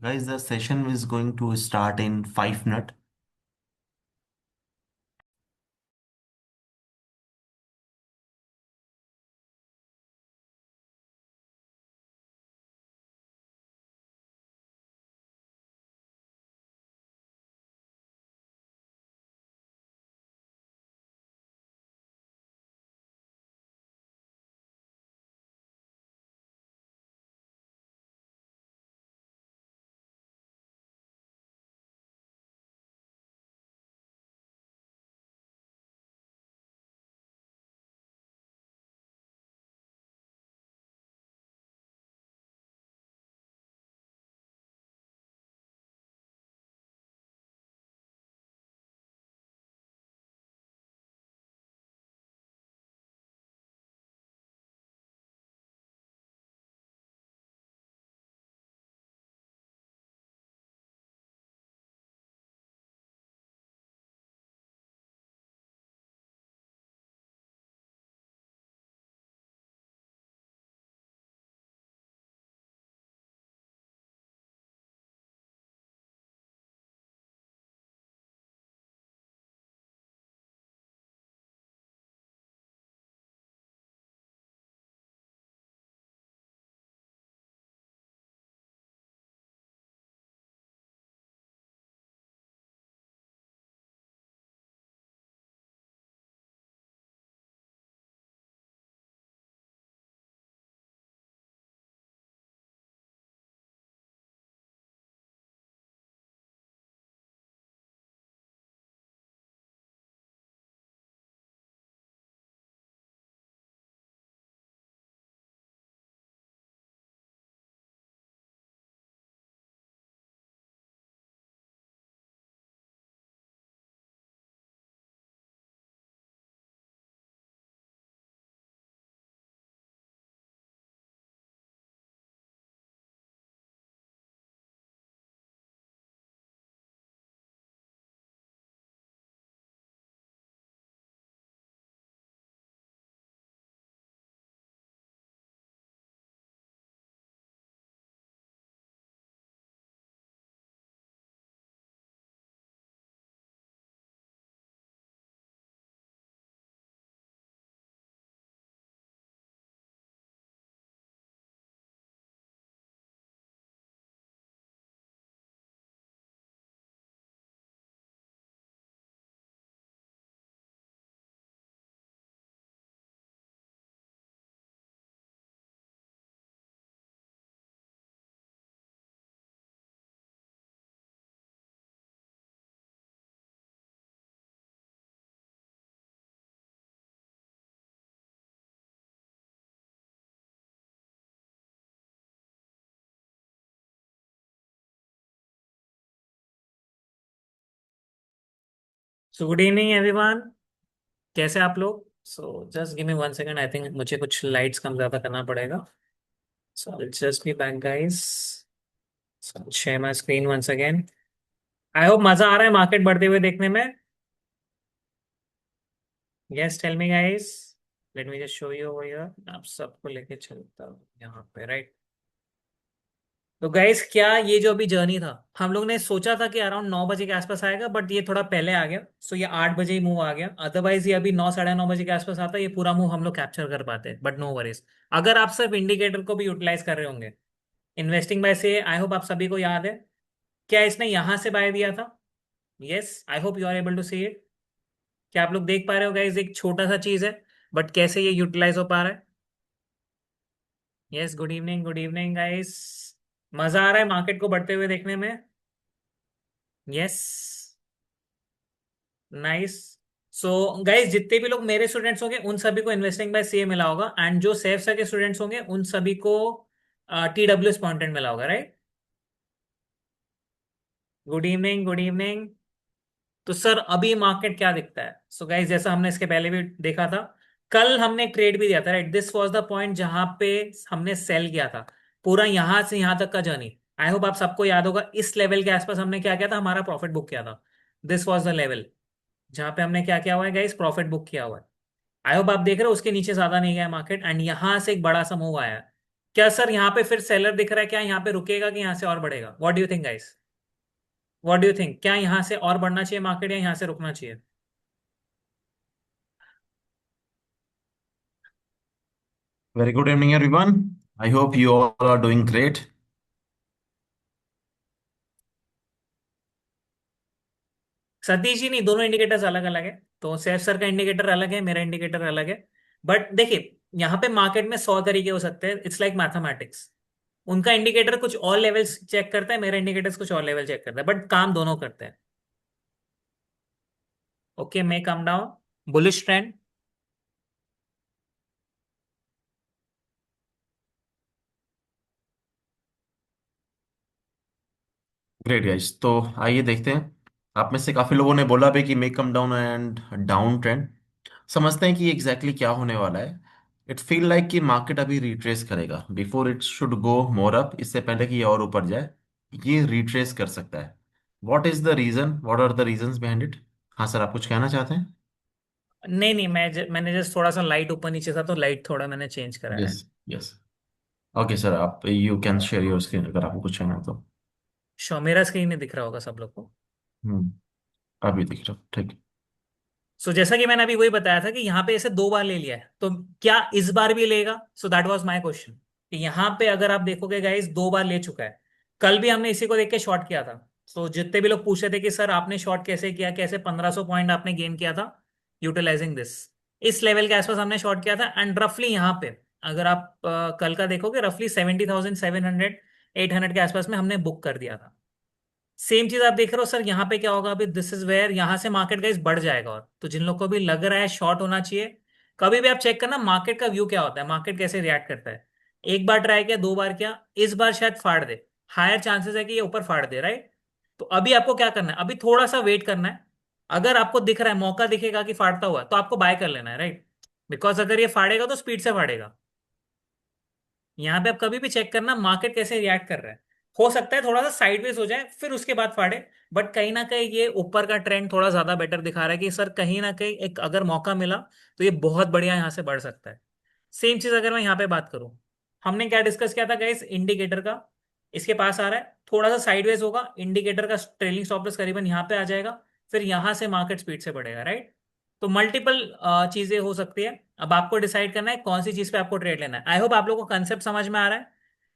Guys, the session is going to start in 5 minutes. So good evening everyone. कैसे आप लोग? So just give me 1 second. I think मुझे कुछ lights कम ज्यादा करना पड़ेगा। So I just be back guys. So share my screen once again. I hope मजा आ रहा है मार्केट बढ़ते हुए देखने में। Yes, tell me guys. Let me just show you over here. आप सबको लेके चलता हूँ यहाँ पे, राइट? तो गाइस, क्या ये जो अभी जर्नी था, हम लोग ने सोचा था कि अराउंड 9 बजे के आसपास आएगा, बट ये थोड़ा पहले आ गया। सो ये 8 बजे ही मूव आ गया। अदरवाइज ये अभी 9 साढ़े 9 बजे के आसपास आता, ये पूरा मूव हम लोग कैप्चर कर पाते। But no worries. अगर आप सिर्फ इंडिकेटर को भी यूटिलाइज कर रहे होंगे, इन्वेस्टिंग बाय से, आई होप आप सभी को याद है क्या इसने यहां से बाय दिया था। Yes, I hope you are able to see it. क्या आप लोग देख पा रहे हो गाइस? एक छोटा सा चीज है, बट कैसे ये यूटिलाइज हो पा रहा है। Yes, good evening, good evening guys. मजा आ रहा है मार्केट को बढ़ते हुए देखने में। Yes, nice. सो गाइस, जितने भी लोग मेरे स्टूडेंट्स होंगे उन सभी को इन्वेस्टिंग बाय सीए मिला होगा, एंड जो सेफ सर के स्टूडेंट्स होंगे उन सभी को टीडब्ल्यू पॉइंटेड मिला होगा, right? Good evening, good evening. तो सर अभी मार्केट क्या दिखता है? सो गाइस, जैसा हमने इसके पहले भी देखा था, कल हमने एक ट्रेड भी दिया था, right? This was the point जहां पे हमने सेल किया था। पूरा यहां से यहां तक का जर्नी, आई होप आप सबको याद होगा। इस लेवल के आसपास हमने क्या किया था, हमारा प्रॉफिट बुक किया था। दिस वाज द लेवल जहां पे हमने क्या किया हुआ है गाइस, प्रॉफिट बुक किया हुआ है। आई होप आप देख रहे हो, उसके नीचे ज्यादा नहीं गया मार्केट, एंड यहां से एक बड़ा सा मूव आया है। क्या सर यहाँ पे फिर सेलर दिख रहा है, क्या यहाँ पे रुकेगा कि यहाँ से और बढ़ेगा? What do you think guys? What do you think, क्या यहाँ से और बढ़ना चाहिए मार्केट या यहाँ से रुकना चाहिए? Very good evening, everyone. I hope you all are doing great. Satish ji नहीं, दोनों इंडिकेटर्स अलग अलग है। तो सैफ सर का इंडिकेटर अलग है, मेरा इंडिकेटर अलग है। बट देखिए, यहाँ पे मार्केट में 100 तरीके हो सकते हैं, इट्स लाइक मैथमेटिक्स। उनका इंडिकेटर कुछ और लेवल्स चेक करता है, मेरा इंडिकेटर कुछ और लेवल चेक करता है, बट काम दोनों करते हैं। Okay, may come down, bullish trend. Great guys, तो आइए देखते हैं। आप में से काफी लोगों ने बोला भी कि may come down and down trend. समझते हैं कि एग्जैक्टली क्या होने वाला है। इट फील लाइक कि मार्केट अभी रिट्रेस करेगा before it should go more up. इससे पहले कि ये और ऊपर जाए, ये रिट्रेस कर सकता है। What is the reason, what are the reasons behind it? हाँ सर, आप कुछ कहना चाहते हैं? नहीं नहीं, मैंने जस्ट थोड़ा सा लाइट ऊपर नीचे था, तो लाइट थोड़ा मैंने चेंज करा यस, है। यस। ओके सर, आप you can share your screen अगर आपको कुछ कहना है तो। शो मेरा स्क्रीन नहीं दिख रहा होगा सब लोग को। हम्म। अभी दिख रहा, ठीक। सो जैसा कि मैंने अभी वही बताया था कि यहाँ पे ऐसे 2 बार ले लिया है, तो क्या इस बार भी लेगा? So that was my question कि यहाँ पे अगर आप देखोगे गाइस, 2 बार ले चुका है। कल भी हमने इसी को देख के शॉर्ट किया था। सो जितने भी लोग पूछ रहे थे कि सर आपने शॉर्ट कैसे किया, कैसे 1500 पॉइंट आपने गेन किया था यूटिलाइजिंग दिस, इस लेवल के आसपास हमने शॉर्ट किया था। एंड रफली यहाँ पे अगर आप कल का देखोगे, रफली 70,700 800 के आसपास में हमने बुक कर दिया था। सेम चीज आप देख रहे हो सर, यहाँ पे क्या होगा अभी, दिस इज वेयर यहाँ से मार्केट गाइस बढ़ जाएगा। और तो जिन लोग को भी लग रहा है शॉर्ट होना चाहिए, कभी भी आप चेक करना मार्केट का व्यू क्या होता है, मार्केट कैसे रिएक्ट करता है। एक बार ट्राई किया, 2 बार किया, इस बार शायद फाड़ दे। हायर चांसेस है कि ये ऊपर फाड़ दे, राइट? तो अभी आपको क्या करना है, अभी थोड़ा सा वेट करना है। अगर आपको दिख रहा है, मौका दिखेगा कि फाड़ता हुआ, तो आपको बाय कर लेना है, राइट? बिकॉज अगर ये फाड़ेगा तो स्पीड से फाड़ेगा। यहाँ पे आप कभी भी चेक करना मार्केट कैसे रिएक्ट कर रहा है। हो सकता है थोड़ा सा साइडवेज हो जाए फिर उसके बाद फाड़े, बट कहीं ना कहीं ये ऊपर का ट्रेंड थोड़ा ज्यादा बेटर दिखा रहा है कि सर कहीं ना कहीं एक अगर मौका मिला तो ये बहुत बढ़िया यहाँ से बढ़ सकता है। सेम चीज अगर मैं यहाँ पे बात करूं, हमने क्या डिस्कस किया था गाइस, इंडिकेटर का। इसके पास आ रहा है, थोड़ा सा साइडवेज होगा, इंडिकेटर का ट्रेलिंग स्टॉप लॉस करीबन यहाँ पे आ जाएगा, फिर यहाँ से मार्केट स्पीड से बढ़ेगा, राइट? तो मल्टीपल चीजें हो सकती है। अब आपको डिसाइड करना है कौन सी चीज पे आपको ट्रेड लेना है। आई होप आप लोगों को कंसेप्ट समझ में आ रहा है,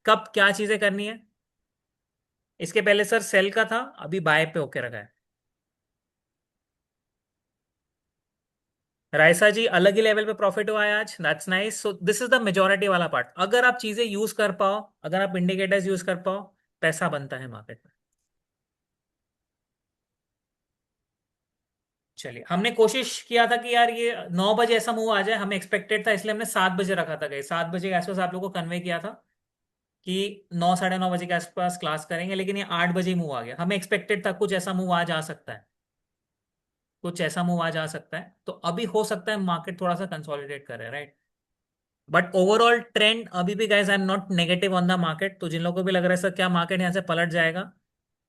कब क्या चीजें करनी है। इसके पहले सर सेल का था, अभी बाय पे होके रखा है। रायसा जी अलग ही लेवल पे प्रॉफिट हुआ है आज, that's nice. So this is the majority वाला पार्ट, अगर आप चीजें यूज कर पाओ, अगर आप इंडिकेटर्स यूज कर पाओ, पैसा बनता है मार्केट में। चलिए, हमने कोशिश किया था कि यार ये 9 बजे ऐसा मूव आ जाए, हमें एक्सपेक्टेड था, इसलिए हमने 7 बजे रखा था। गए 7 बजे के आसपास आप लोगों को कन्वे किया था कि 9 साढ़े 9 बजे के आसपास क्लास करेंगे, लेकिन ये 8 बजे ही मूव आ गया। हमें एक्सपेक्टेड था कुछ ऐसा मूव आ जा सकता है, कुछ ऐसा मूव आ जा सकता है। तो अभी हो सकता है मार्केट थोड़ा सा कंसोलिडेट करे, राइट? बट ओवरऑल ट्रेंड अभी भी guys, I am not negative on the market. तो जिन लोगों को भी लग रहा है सर क्या मार्केट यहाँ से पलट जाएगा,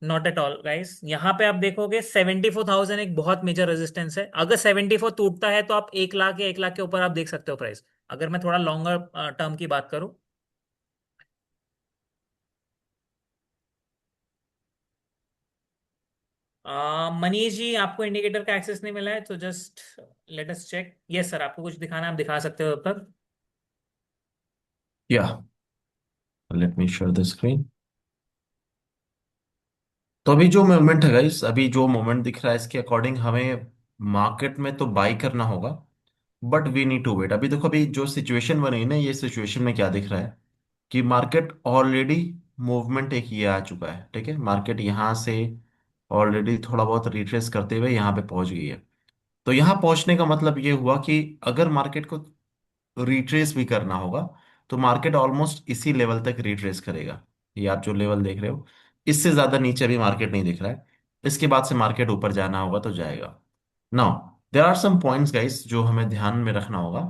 नॉट एट ऑल गाइस। यहाँ पे आप देखोगे 74,000 एक बहुत मेजर रेजिस्टेंस है। अगर 74 टूटता है तो आप 1 लाख या 1 लाख के ऊपर आप देख सकते हो प्राइस, अगर मैं थोड़ा लॉन्गर टर्म की बात करूं। मनीष जी, आपको इंडिकेटर का एक्सेस नहीं मिला है तो just let us check. Yes sir, आपको कुछ दिखाना है, आप दिखा सकते हो तब तक। या, late me share the screen. तो अभी जो मोमेंट है गाइस, अभी जो मोमेंट दिख रहा है इसके अकॉर्डिंग हमें मार्केट में तो बाई करना होगा। But we need to wait. अभी देखो, अभी जो सिचुएशन बनी है ना, ये सिचुएशन में क्या दिख रहा है कि मार्केट ऑलरेडी मूवमेंट एक ये आ चुका है। ठीक है, मार्केट यहाँ से ऑलरेडी थोड़ा बहुत रिट्रेस करते हुए यहाँ पे पहुंच गई है। तो यहाँ पहुंचने का मतलब ये हुआ कि अगर मार्केट को रिट्रेस भी करना होगा तो मार्केट ऑलमोस्ट इसी लेवल तक रिट्रेस करेगा। ये आप जो लेवल देख रहे हो, इससे ज्यादा नीचे भी मार्केट नहीं दिख रहा है। इसके बाद से मार्केट ऊपर जाना होगा तो जाएगा। Now there are some points guys जो हमें ध्यान में रखना होगा।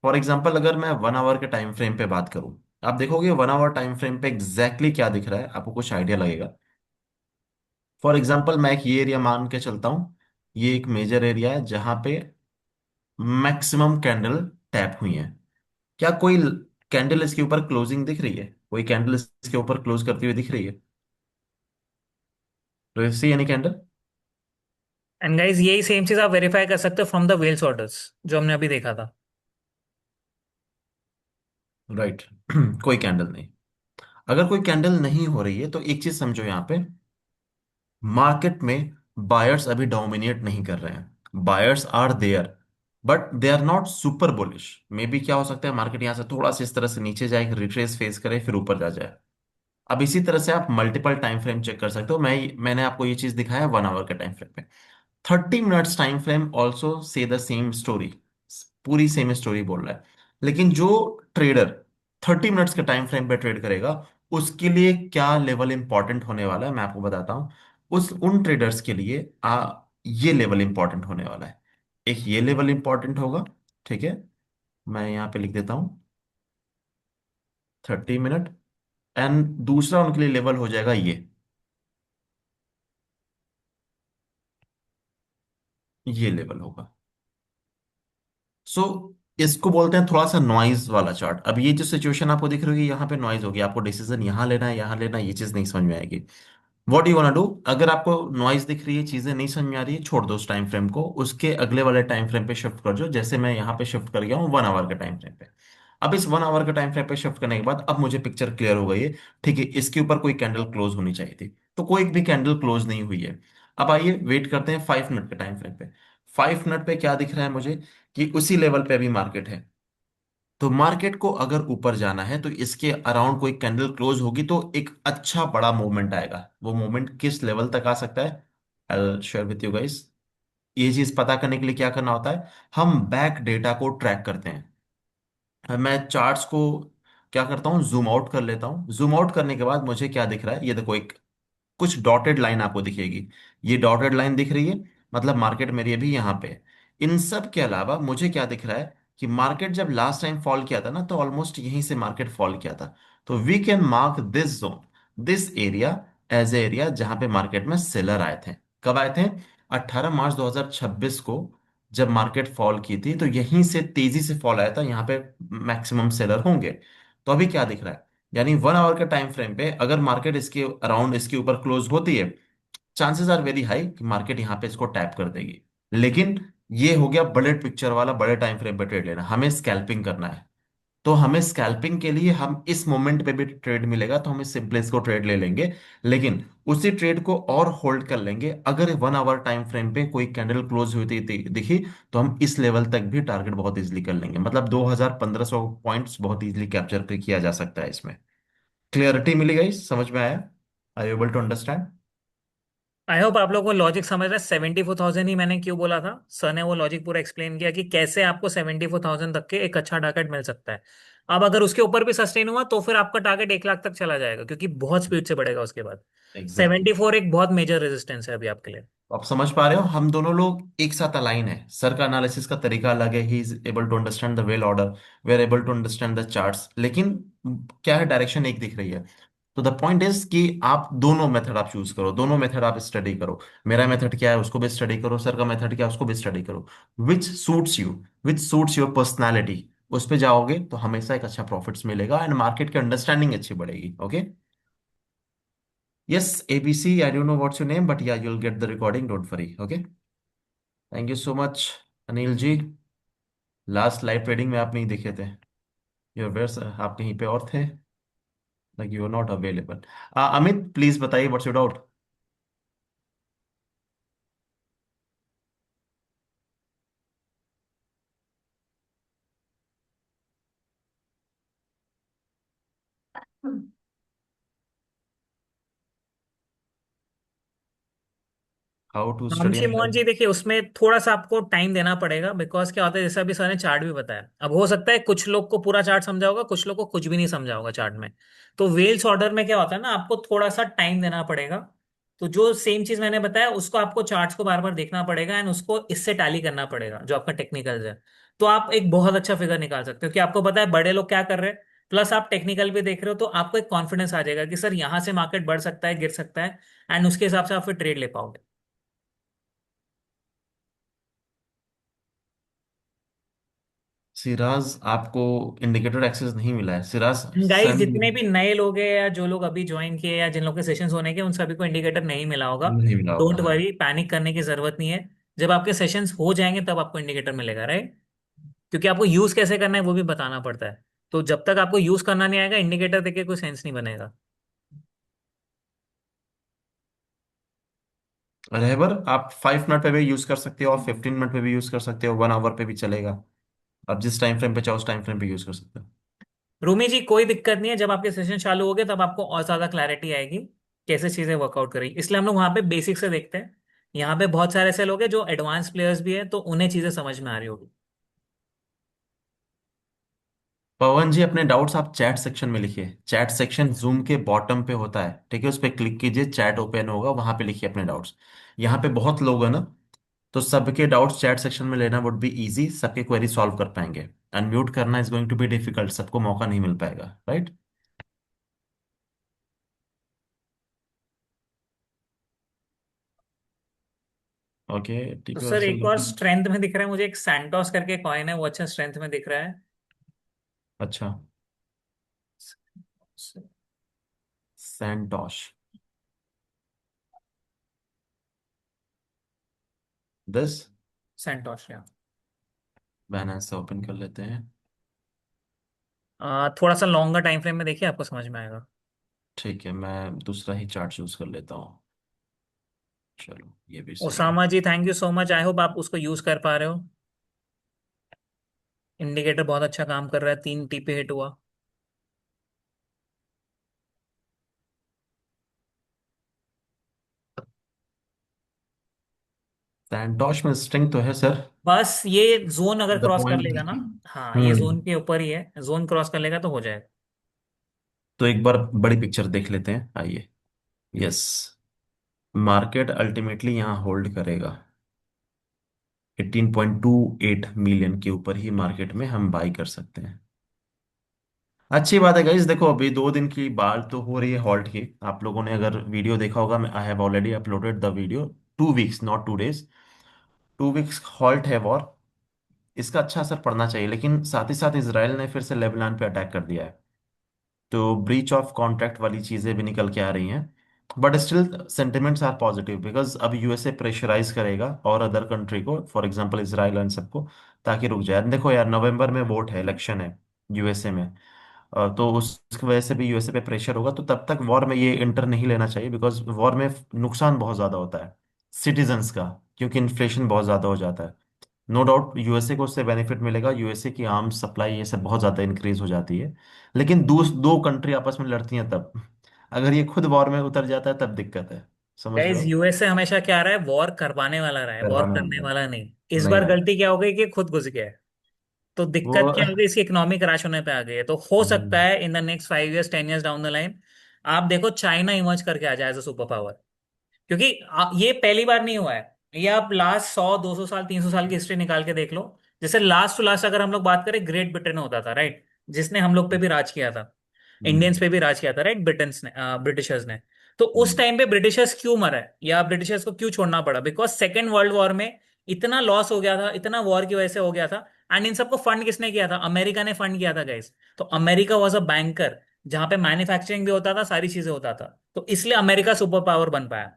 फॉर एग्जाम्पल, अगर मैं 1 आवर के टाइम फ्रेम पे बात करूं, आप देखोगे 1 आवर टाइम फ्रेम पे एग्जैक्टली क्या दिख रहा है, आपको कुछ आइडिया लगेगा। फॉर एग्जाम्पल, मैं एक ये एरिया मान के चलता हूं। ये एक मेजर एरिया है जहां पे मैक्सिमम कैंडल टैप हुई है। क्या कोई कैंडल इसके ऊपर क्लोजिंग दिख रही है? कोई कैंडल इसके ऊपर क्लोज करती हुई दिख रही है? तो see any candle? And guys यही सेम चीज आप वेरीफाई कर सकते हो फ्रॉम द वेल्स ऑर्डर्स जो हमने अभी देखा था। राइट। कोई कैंडल नहीं। अगर कोई कैंडल नहीं हो रही है तो एक चीज समझो यहाँ पे, मार्केट में बायर्स अभी डोमिनेट नहीं कर रहे हैं। Buyers are there but they are not super bullish. Maybe क्या हो सकता है, मार्केट यहाँ से थोड़ा सा इस तरह से नीचे जाए, रिट्रेस फेस करे, फिर ऊपर जा जाए। अब इसी तरह से आप मल्टीपल टाइम फ्रेम चेक कर सकते हो। मैंने आपको ये चीज दिखाया 1 आवर के टाइम फ्रेम पे। 30 minutes time frame also say the same story, पूरी सेम स्टोरी बोल रहा है। लेकिन जो ट्रेडर 30 मिनट्स के टाइम फ्रेम पे ट्रेड करेगा, उसके लिए क्या लेवल इंपॉर्टेंट होने वाला है मैं आपको बताता हूँ। उन ट्रेडर्स के लिए ये लेवल इंपॉर्टेंट होने वाला है। एक ये लेवल इंपॉर्टेंट होगा, ठीक है? मैं यहाँ पे लिख देता हूँ 30 मिनट। एंड दूसरा उनके लिए लेवल हो जाएगा ये लेवल होगा। सो इसको बोलते हैं थोड़ा सा नॉइज वाला चार्ट। अब ये जो सिचुएशन आपको दिख रही होगी, यहाँ पे नॉइज होगी, आपको डिसीजन यहाँ लेना है यहाँ लेना है, ये चीज नहीं समझ में आएगी। व्हाट यू वांट डू, अगर आपको नॉइज दिख रही है, चीजें नहीं समझ में आ रही है, छोड़ दो उस टाइम फ्रेम को, उसके अगले वाले टाइम फ्रेम पे शिफ्ट कर दो। जैसे मैं यहाँ पे शिफ्ट कर गया हूँ 1 आवर के टाइम फ्रेम पे। अब इस 1 आवर के टाइम फ्रेम पे शिफ्ट करने के बाद अब मुझे पिक्चर क्लियर हो गई है। ठीक है, इसके ऊपर कोई कैंडल क्लोज होनी चाहिए थी, तो कोई भी कैंडल क्लोज नहीं हुई है। अब आइए वेट करते हैं 5 मिनट के टाइम फ्रेम पे। 5 मिनट पे क्या दिख रहा है मुझे, कि उसी लेवल पे अभी मार्केट है। तो मार्केट को अगर ऊपर जाना है तो इसके अराउंड कोई कैंडल क्लोज होगी तो एक अच्छा बड़ा मूवमेंट आएगा। वो मूवमेंट किस लेवल तक आ सकता है, I share with you guys. ये चीज पता करने के लिए क्या करना होता है, हम बैक डेटा को ट्रैक करते हैं। मैं चार्ट्स को क्या करता हूँ, जूम आउट कर लेता हूँ। जूम आउट करने के बाद मुझे क्या दिख रहा है, ये देखो, एक कुछ डॉटेड लाइन आपको दिखेगी। ये डॉटेड लाइन दिख रही है, मतलब मार्केट मेरी अभी यहाँ पे है। इन सब के अलावा मुझे क्या दिख रहा है, कि मार्केट जब लास्ट टाइम फॉल किया था ना, तो ऑलमोस्ट यहीं से मार्केट फॉल किया था। तो we can mark this zone, this area as a area जहां पे मार्केट में सेलर आए थे। कब आए थे? 18 मार्च 2026 को, जब मार्केट फॉल की थी, तो यहीं से तेजी से फॉल आया था। यहाँ पे मैक्सिमम सेलर होंगे। तो अभी क्या दिख रहा है, यानी 1 आवर के टाइम फ्रेम पे अगर मार्केट इसके अराउंड, इसके ऊपर क्लोज होती है, चांसेस आर वेरी हाई कि मार्केट यहाँ पे इसको टैप कर देगी। लेकिन ये हो गया बड़े पिक्चर वाला, बड़े टाइम फ्रेम पे ट्रेड लेना। हमें स्कैल्पिंग करना है, तो हमें स्कैल्पिंग के लिए हम इस मोमेंट पे भी ट्रेड मिलेगा तो हम इस सिंपल इसको ट्रेड ले लेंगे। लेकिन उसी ट्रेड को और होल्ड कर लेंगे अगर 1 आवर टाइम फ्रेम पे कोई कैंडल क्लोज हुई दिखी, तो हम इस लेवल तक भी टारगेट बहुत इजीली कर लेंगे। मतलब 2500 पॉइंट्स बहुत इजीली कैप्चर किया जा सकता है इसमें। क्लियरिटी मिली गई, समझ में आया? Are you able to understand? I hope आप लोगों को लॉजिक समझ रहा है। 74,000 ही मैंने क्यों बोला था, सर ने वो लॉजिक पूरा एक्सप्लेन किया कि कैसे आपको 74,000 तक के एक अच्छा टारगेट मिल सकता है। अब अगर उसके ऊपर भी सस्टेन हुआ तो फिर आपका टारगेट 1 लाख तक चला जाएगा क्योंकि बहुत स्पीड से बढ़ेगा उसके बाद। एग्जैक्टली। 74 एक बहुत मेजर रेजिस्टेंस है अभी आपके लिए। आप समझ पा रहे हो, हम दोनों लोग एक साथ अलाइन है। सर का एनालिसिस का तरीका अलग है, he is able to understand the well order, we are able to understand the charts. लेकिन क्या है, डायरेक्शन एक दिख रही है। तो द पॉइंट इज कि आप दोनों मेथड आप चूज करो, दोनों मेथड आप स्टडी करो। मेरा मेथड क्या है उसको भी स्टडी करो, सर का मेथड क्या है उसको भी स्टडी करो। Which suits you, which suits your personality, उस पे जाओगे तो हमेशा एक अच्छा प्रॉफिट्स मिलेगा एंड मार्केट की अंडरस्टैंडिंग अच्छी बढ़ेगी। Okay? Yes, ABC, I don't know what's your name, but yeah you'll get the recording, don't worry. Okay? Thank you so much Anil ji. Last live trading में आप नहीं दिखे थे, यूर वेयर, आप कहीं पे और थे, like you are not available. Amit please बताइए what's your doubt. How to Ram study जी मोहन जी, देखिए उसमें थोड़ा सा आपको टाइम देना पड़ेगा बिकॉज क्या होता है, जैसे अभी सर ने चार्ट भी बताया, अब हो सकता है कुछ लोग को पूरा चार्ट समझा होगा, कुछ लोग को कुछ भी नहीं समझा होगा चार्ट में। तो वेल्स ऑर्डर में क्या होता है ना, आपको थोड़ा सा टाइम देना पड़ेगा। तो जो सेम चीज मैंने बताया उसको आपको चार्ट्स को बार बार देखना पड़ेगा एंड उसको इससे टैली करना पड़ेगा जो आपका टेक्निकल है। तो आप एक बहुत अच्छा फिगर निकाल सकते हो कि आपको पता है बड़े लोग क्या कर रहे हैं, प्लस आप टेक्निकल भी देख रहे हो, तो आपको एक कॉन्फिडेंस आ जाएगा कि सर यहाँ से मार्केट बढ़ सकता है, गिर सकता है, एंड उसके हिसाब से आप फिर ट्रेड ले पाओगे। सिराज आपको इंडिकेटर एक्सेस नहीं मिला है, सिराज गाइस सेंड जितने भी नए लोग हैं या जो लोग अभी ज्वाइन किए या जिन लोग के सेशंस होने के, उन सभी को इंडिकेटर नहीं मिला होगा। नहीं मिला होगा, डोंट हाँ। वरी, पैनिक करने की जरूरत नहीं है। जब आपके सेशंस हो जाएंगे तब आपको इंडिकेटर मिलेगा, राइट? क्योंकि आपको यूज कैसे करना है वो भी बताना पड़ता है। तो जब तक आपको यूज करना नहीं आएगा, इंडिकेटर देके कोई सेंस नहीं बनेगा। रहबर आप 5 मिनट पे भी यूज कर सकते हो और 15 मिनट पे भी यूज कर सकते हो, 1 आवर पे भी चलेगा। आप जिस टाइम फ्रेम पे चाहो उस टाइम फ्रेम पे यूज कर सकते हो। रूमी जी कोई दिक्कत नहीं है, जब आपके सेशन चालू हो गए तब आपको और ज्यादा क्लैरिटी आएगी कैसे चीजें वर्कआउट करेंगी। इसलिए हम लोग वहाँ पे बेसिक से देखते हैं। यहाँ पे बहुत सारे ऐसे लोग हैं जो एडवांस प्लेयर्स भी हैं, तो उन्हें चीजें समझ में आ रही होगी। पवन जी, अपने डाउट्स आप चैट सेक्शन में लिखिए। चैट सेक्शन जूम के बॉटम पे होता है, ठीक है? उस पर क्लिक कीजिए, चैट ओपन होगा, वहां पे लिखिए अपने डाउट्स। यहाँ पे बहुत लोग हैं ना, तो सबके डाउट्स चैट सेक्शन में लेना वुड बी इजी, सबके क्वेरी सॉल्व कर पाएंगे। अनम्यूट करना is going to be difficult, सबको मौका नहीं मिल पाएगा, राइट? ओके, तो ठीक है सर सर, एक और लेकिन स्ट्रेंथ में दिख रहा है मुझे, एक सैंटोस करके कॉइन है, वो अच्छा स्ट्रेंथ में दिख रहा है। अच्छा। सैंटोश, दिस सैंटोस या बैलेंस से ओपन कर लेते हैं। थोड़ा सा लॉन्गर टाइम फ्रेम में देखिए, आपको समझ में आएगा। ठीक है, मैं दूसरा ही चार्ट चूज कर लेता हूँ। चलो, ये भी सही है। Osama ji thank you so much, I hope आप उसको यूज कर पा रहे हो। इंडिकेटर बहुत अच्छा काम कर रहा है, 3 टीपे हिट हुआ। सैंटोश में स्ट्रिंग तो है सर। बस ये जोन अगर द क्रॉस कर पॉइंट। लेगा ना, हाँ ये हम्म। जोन के ऊपर ही है, जोन क्रॉस कर लेगा तो हो जाएगा। तो एक बार बड़ी पिक्चर देख लेते हैं, आइए। यस, मार्केट अल्टीमेटली यहाँ होल्ड करेगा। 18.28 मिलियन के ऊपर ही मार्केट में हम बाई कर सकते हैं। अच्छी बात है गाइस, देखो अभी 2 दिन की बात तो हो रही है हॉल्ट की। आप लोगों ने अगर वीडियो देखा होगा, मैं I have already uploaded the video. 2 weeks, not 2 days, 2 weeks halt है वॉर। इसका अच्छा असर पड़ना चाहिए, लेकिन साथ ही साथ इसराइल ने फिर से लेबनान पे अटैक कर दिया है। तो ब्रीच ऑफ कॉन्ट्रैक्ट वाली चीजें भी निकल के आ रही हैं। But still sentiments are positive, because अब यूएसए प्रेशराइज करेगा और अदर कंट्री को, फॉर एग्जांपल इसराइल एंड सबको, ताकि रुक जाए। देखो यार, नवंबर में वोट है, इलेक्शन है यूएसए में। तो उसकी वजह से भी यूएसए पे प्रेशर होगा, तो तब तक वॉर में ये इंटर नहीं लेना चाहिए, बिकॉज वॉर में नुकसान बहुत ज़्यादा होता है सिटीजन्स का, क्योंकि इन्फ्लेशन बहुत ज़्यादा हो जाता है। नो डाउट यूएसए को उससे बेनिफिट मिलेगा, यूएसए की आर्म्स सप्लाई ये सब बहुत ज़्यादा इंक्रीज हो जाती है। लेकिन दो दो कंट्री आपस में लड़ती हैं तब, अगर ये खुद वॉर में उतर जाता है तब दिक्कत है। समझ रहे गाइज हो? यूएसए हमेशा क्या रहा है, वॉर करवाने वाला रहा है, वॉर करवाने करने वाला है। वाला नहीं। इस नहीं बार नहीं, गलती क्या हो गई कि खुद घुस गया है। तो वो दिक्कत क्या हो गई, इसकी इकोनॉमिक क्रैश होने पे आ गई है। तो हो सकता हम्म, है इन the next 5 years, 10 years down the line, आप देखो चाइना इमर्ज करके आ जाए एज अ सुपर पावर। क्योंकि ये पहली बार नहीं हुआ है। ये आप लास्ट 100 200 साल 300 साल की हिस्ट्री निकाल के देख लो। जैसे लास्ट टू लास्ट अगर हम लोग बात करें, ग्रेट ब्रिटेन होता था, राइट? जिसने हम लोग पे भी राज किया था, इंडियंस हम्म, पे भी राज किया था, राइट? ब्रिटेन्स ने, ब्रिटिशर्स ने। तो उस हम्म, टाइम पे ब्रिटिशर्स क्यों मरा है या ब्रिटिशर्स को क्यों छोड़ना पड़ा? बिकॉज सेकेंड वर्ल्ड वॉर में इतना लॉस हो गया था, इतना वॉर की वजह से हो गया था। एंड इन सबको फंड किसने किया था? अमेरिका ने फंड किया था गाइस। तो अमेरिका वॉज अ बैंकर, जहां पे मैन्युफैक्चरिंग भी होता था, सारी चीजें होता था। तो इसलिए अमेरिका सुपर पावर बन पाया।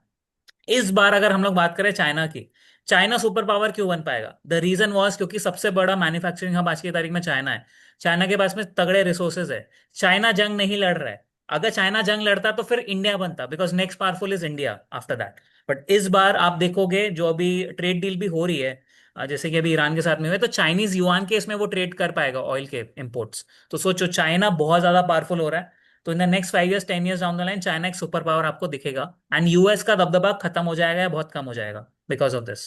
इस बार अगर हम लोग बात करें चाइना की, चाइना सुपर पावर क्यों बन पाएगा? द रीजन वॉज क्योंकि सबसे बड़ा मैन्युफैक्चरिंग हब आज की तारीख में चाइना है। चाइना के पास में तगड़े रिसोर्सेज है। चाइना जंग नहीं लड़ रहा है। अगर चाइना जंग लड़ता तो फिर इंडिया बनता, because next powerful is India after that. But इस बार आप देखोगे जो अभी ट्रेड डील भी हो रही है, जैसे कि अभी ईरान के साथ में हुए, तो चाइनीज युआन के इसमें वो ट्रेड कर पाएगा ऑयल के इंपोर्ट्स। तो सोचो, चाइना बहुत ज्यादा पावरफुल हो रहा है। तो इन the next 5 years 10 years down the line, China एक सुपर पावर आपको दिखेगा। एंड यूएस का दबदबा खत्म हो जाएगा या बहुत कम हो जाएगा बिकॉज ऑफ दिस।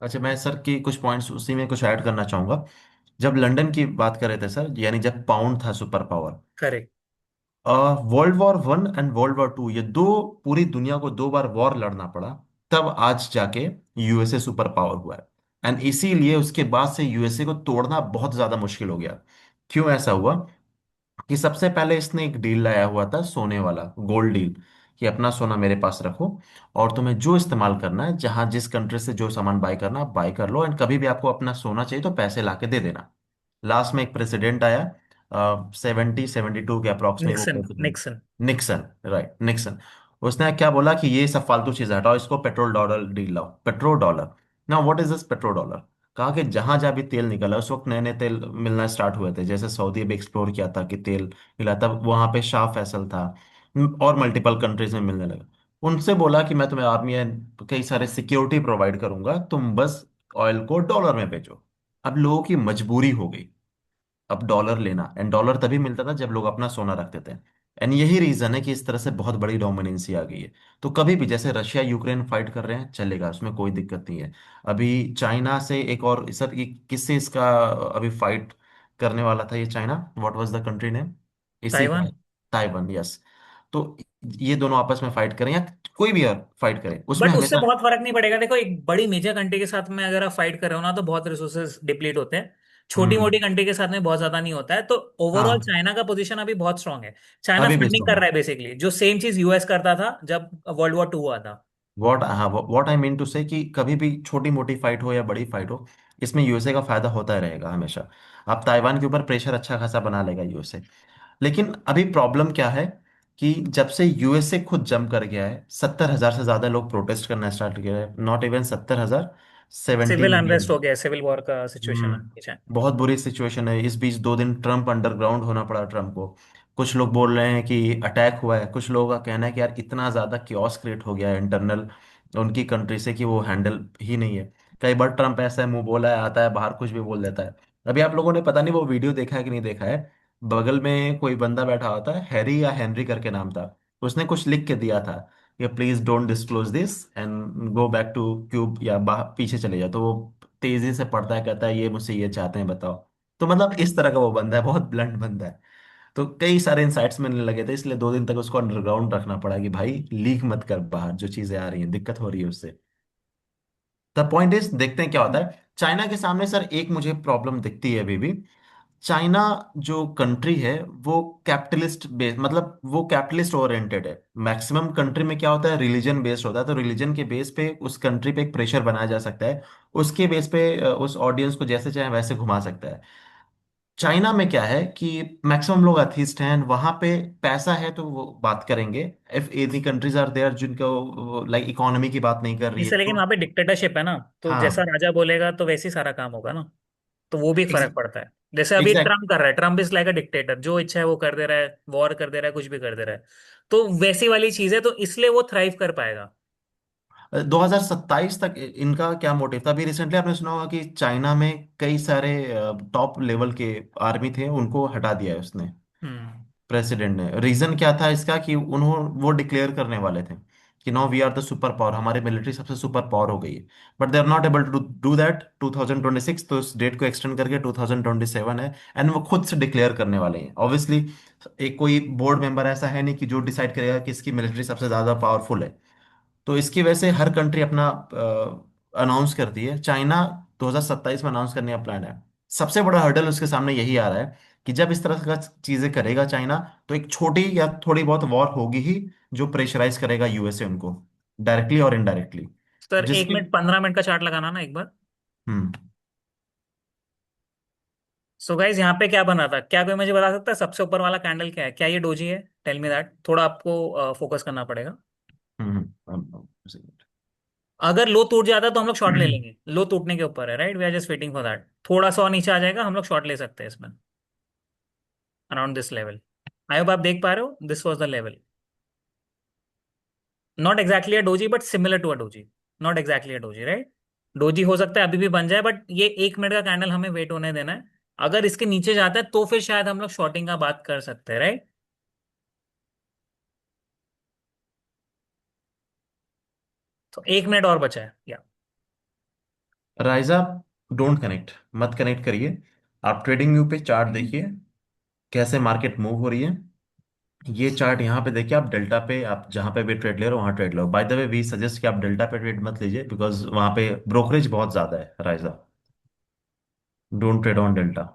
अच्छा, मैं सर की कुछ पॉइंट्स उसी में कुछ ऐड करना चाहूंगा। जब लंदन की बात कर रहे थे सर, यानी जब पाउंड था super power, correct. World war 1 and world war 2, ये दो, पूरी दुनिया को 2 बार वॉर लड़ना पड़ा, तब आज जाके यूएसए सुपर पावर हुआ है। एंड इसीलिए उसके बाद से यूएसए को तोड़ना बहुत ज्यादा मुश्किल हो गया। क्यों ऐसा हुआ? कि सबसे पहले इसने एक डील लाया हुआ था, सोने वाला गोल्ड डील, कि अपना सोना मेरे पास रखो, और तुम्हें जो इस्तेमाल करना है, जहां जिस कंट्री से जो सामान बाय करना आप बाय कर लो, एंड कभी भी आपको अपना सोना चाहिए तो पैसे ला के दे देना। लास्ट में एक प्रेसिडेंट आया, 72 के अप्रॉक्स में वो Nixon president. Nixon. Nixon, right, Nixon. उसने क्या बोला कि ये सब फालतू चीजें हटाओ, इसको पेट्रोल डॉलर डील लाओ, पेट्रोल डॉलर। ना what is this petrol dollar? कहा कि जहां जहां भी तेल निकला, उस वक्त नए नए तेल मिलना स्टार्ट हुए थे, जैसे सऊदी अभी एक्सप्लोर किया था कि तेल मिला, तब वहां पे शाह फैसल था, और मल्टीपल कंट्रीज में मिलने लगा। उनसे बोला कि मैं तुम्हें आर्मी एंड कई सारे सिक्योरिटी प्रोवाइड करूंगा, तुम बस ऑयल को डॉलर में बेचो। अब लोगों की मजबूरी हो गई अब डॉलर लेना, एंड डॉलर तभी मिलता था जब लोग अपना सोना रखते थे। एंड यही रीजन है कि इस तरह से बहुत बड़ी डोमिनेंसी आ गई है। तो कभी भी जैसे रशिया यूक्रेन फाइट कर रहे हैं, चलेगा, उसमें कोई दिक्कत नहीं है। अभी चाइना से एक और सर, ये किससे इसका अभी फाइट करने वाला था ये China? What was the country name? इसी का है। ताइवान। Taiwan, yes. तो ये दोनों आपस में फाइट करें या कोई भी और फाइट करे, उसमें बट उससे हमेशा। बहुत फर्क नहीं पड़ेगा। देखो, एक बड़ी मेजर कंट्री के साथ में अगर आप फाइट कर रहे हो ना, तो बहुत रिसोर्सेज डिप्लीट होते हैं। छोटी हम्म। मोटी कंट्री के साथ में बहुत ज्यादा नहीं होता है। तो ओवरऑल हाँ, चाइना का पोजीशन अभी बहुत स्ट्रांग है। चाइना अभी भी फंडिंग कर स्ट्रांग। रहा है बेसिकली, जो सेम चीज यूएस करता था जब वर्ल्ड वॉर 2 हुआ था। व्हाट आई मीन टू से कि कभी भी छोटी मोटी फाइट हो या बड़ी फाइट हो, इसमें यूएसए का फायदा होता ही रहेगा हमेशा। अब ताइवान के ऊपर प्रेशर अच्छा खासा बना लेगा यूएसए। लेकिन अभी प्रॉब्लम क्या है कि जब से यूएसए खुद जम कर गया है, 70,000 से ज्यादा लोग प्रोटेस्ट करना स्टार्ट किया है, not even 70,000, seventy civil unrest million हो गया, सिविल वॉर का सिचुएशन है चाइना में। बहुत बुरी सिचुएशन है। इस बीच 2 दिन ट्रम्प अंडरग्राउंड होना पड़ा ट्रम्प को। कुछ लोग बोल रहे हैं कि अटैक हुआ है, कुछ लोगों का कहना है कि यार इतना ज्यादा क्योस क्रिएट हो गया है इंटरनल उनकी कंट्री से कि वो हैंडल ही नहीं है। कई बार ट्रम्प ऐसा है, मुंह बोला है, आता है बाहर कुछ भी बोल देता है। अभी आप लोगों ने पता नहीं वो वीडियो देखा है कि नहीं देखा है, बगल में कोई बंदा बैठा होता है, हैरी या हेनरी करके नाम था, उसने कुछ लिख के दिया था कि please don't disclose this and go back two cube, या पीछे चले जाओ। तो वो तेजी से पढ़ता है, कहता है ये मुझसे ये चाहते हैं, बताओ। तो मतलब इस तरह का वो बंदा है, बहुत ब्लंट बंदा है। तो कई सारे इंसाइट्स मिलने लगे थे, इसलिए 2 दिन तक उसको अंडरग्राउंड रखना पड़ा कि भाई लीक मत कर बाहर, जो चीजें आ रही हैं दिक्कत हो रही है उससे। द पॉइंट इज, देखते हैं क्या होता है। चाइना के सामने सर एक मुझे प्रॉब्लम दिखती है अभी भी। चाइना जो कंट्री है वो कैपिटलिस्ट बेस, मतलब वो कैपिटलिस्ट ओरिएंटेड है। मैक्सिमम कंट्री में क्या होता है, रिलीजन बेस्ड होता है, तो रिलीजन के बेस पे उस कंट्री पे एक प्रेशर बनाया जा सकता है, उसके बेस पे उस ऑडियंस को जैसे चाहे वैसे घुमा सकता है। चाइना में क्या है कि मैक्सिमम लोग अथिस्ट हैं, वहां पे पैसा है तो वो बात करेंगे। If any countries are there जिनको लाइक इकोनॉमी की बात नहीं कर रही है इससे लेकिन तो। वहां पे डिक्टेटरशिप है ना, तो जैसा हाँ, राजा बोलेगा तो वैसे ही सारा काम होगा ना। तो वो भी एक फर्क पड़ता है। जैसे अभी एग्जैक्ट। ट्रम्प कर रहा है, Trump is like a dictator, जो इच्छा है वो कर दे रहा है, वॉर कर दे रहा है, कुछ भी कर दे रहा है। तो वैसी वाली चीज है, तो इसलिए वो थ्राइव कर पाएगा। 2027 तक इनका क्या मोटिव था? अभी रिसेंटली आपने सुना होगा कि चाइना में कई सारे टॉप लेवल के आर्मी थे, उनको हटा दिया है उसने, हम्म। प्रेसिडेंट ने। रीजन क्या था इसका कि वो डिक्लेयर करने वाले थे कि now we are the super power, हमारी मिलिट्री सबसे सुपर पावर हो गई है। But they are not able to do that 2026, तो इस डेट को एक्सटेंड करके 2027 है, एंड वो खुद से डिक्लेयर करने वाले हैं। ऑब्वियसली एक कोई बोर्ड मेंबर ऐसा है नहीं कि जो डिसाइड करेगा कि इसकी मिलिट्री सबसे ज्यादा पावरफुल है। तो इसकी वजह से हर कंट्री अपना अनाउंस करती है। चाइना 2027 में अनाउंस करने का प्लान है। सबसे बड़ा हर्डल उसके सामने यही आ रहा है कि जब इस तरह का चीजें करेगा चाइना, तो एक छोटी या थोड़ी बहुत वॉर होगी ही, जो प्रेशराइज करेगा यूएसए उनको, डायरेक्टली और इनडायरेक्टली। सर, एक जिसकी। मिनट 15 मिनट का चार्ट लगाना ना एक बार। हम्म। सो गाइज, यहाँ पे क्या बना था? क्या कोई मुझे बता सकता है सबसे ऊपर वाला कैंडल क्या है? क्या ये डोजी है? Tell me that. थोड़ा आपको फोकस करना पड़ेगा। अगर लो टूट जाता है तो हम लोग शॉर्ट ले लेंगे। लो टूटने के ऊपर है, right? We are just waiting for that. थोड़ा सा और नीचे आ जाएगा, हम लोग शॉर्ट ले सकते हैं इसमें, around this level. I hope आप देख पा रहे हो, this was the level. Not exactly a doji, but similar to a doji. Not exactly a doji, right? Doji हो सकता है अभी भी बन जाए, बट ये 1 मिनट का कैंडल हमें वेट होने देना है। अगर इसके नीचे जाता है तो फिर शायद हम लोग शॉर्टिंग का बात कर सकते हैं, राइट? तो 1 मिनट और बचा है, या? राइजा, डोंट कनेक्ट, मत कनेक्ट करिए। आप ट्रेडिंग व्यू पे चार्ट देखिए कैसे मार्केट मूव हो रही है। ये चार्ट यहाँ पे देखिए, आप डेल्टा पे, आप जहाँ पे भी ट्रेड ले रहे हो वहाँ ट्रेड लो। By the way we suggest कि आप डेल्टा पे ट्रेड मत लीजिए, बिकॉज वहाँ पे ब्रोकरेज बहुत ज्यादा है राइजा। Don't trade on Delta.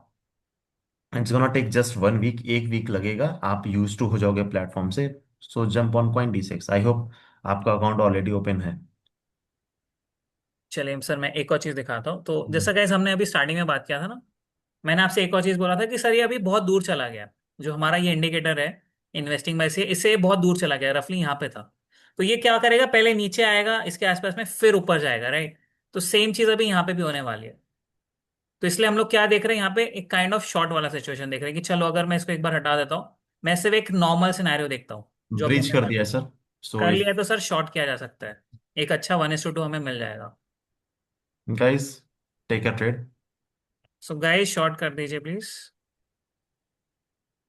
It's gonna take just 1 week, एक वीक लगेगा, आप यूज टू हो जाओगे प्लेटफॉर्म से। So jump on coin D6। I hope आपका अकाउंट ऑलरेडी ओपन है। चलिए सर, मैं एक और चीज दिखाता हूँ। तो हम्म। जैसा गाइस हमने अभी स्टार्टिंग में बात किया था ना, मैंने आपसे एक और चीज बोला था कि सर ये अभी बहुत दूर चला गया। जो हमारा ये इंडिकेटर है इन्वेस्टिंग बाय से, इससे ये बहुत दूर चला गया, रफली यहाँ पे था। तो ये क्या करेगा, पहले नीचे आएगा इसके आसपास में, फिर ऊपर जाएगा, राइट। तो सेम चीज अभी यहाँ पे भी होने वाली है। तो इसलिए हम लोग क्या देख रहे हैं यहाँ पे, एक काइंड ऑफ शॉर्ट वाला सिचुएशन देख रहे हैं कि चलो अगर मैं इसको एक बार हटा देता हूँ, मैं सिर्फ एक नॉर्मल सिनेरियो देखता हूँ जो अभी ब्रीच हमने कर दिया है सर। सो कर इफ लिया है। तो सर शॉर्ट किया जा सकता है, एक अच्छा 1:2 हमें मिल जाएगा। Guys take a trade. So guys short कर दीजिए प्लीज,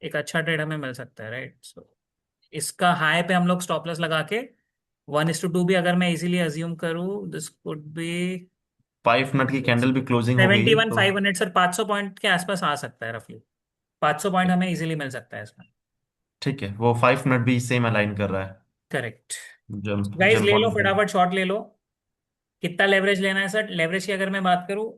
एक अच्छा ट्रेड हमें मिल सकता है, राइट। सो इसका हाई पे हम लोग स्टॉप लॉस लगा के 1:2 भी अगर मैं इजीली अज्यूम करूँ, दिस कुड बी 5 मिनट की कैंडल भी क्लोजिंग हो गई है 71 तो 500 सर, 500 पॉइंट के आसपास आ सकता है रफली। 500 पॉइंट हमें इजीली मिल सकता है इसमें। ठीक है, वो 5 मिनट भी सेम अलाइन कर रहा है। करेक्ट। जंप गाइस जंप ले लो ऑन। फटाफट, शॉर्ट ले लो। कितना लेवरेज लेना है सर? लेवरेज की अगर मैं बात करूं,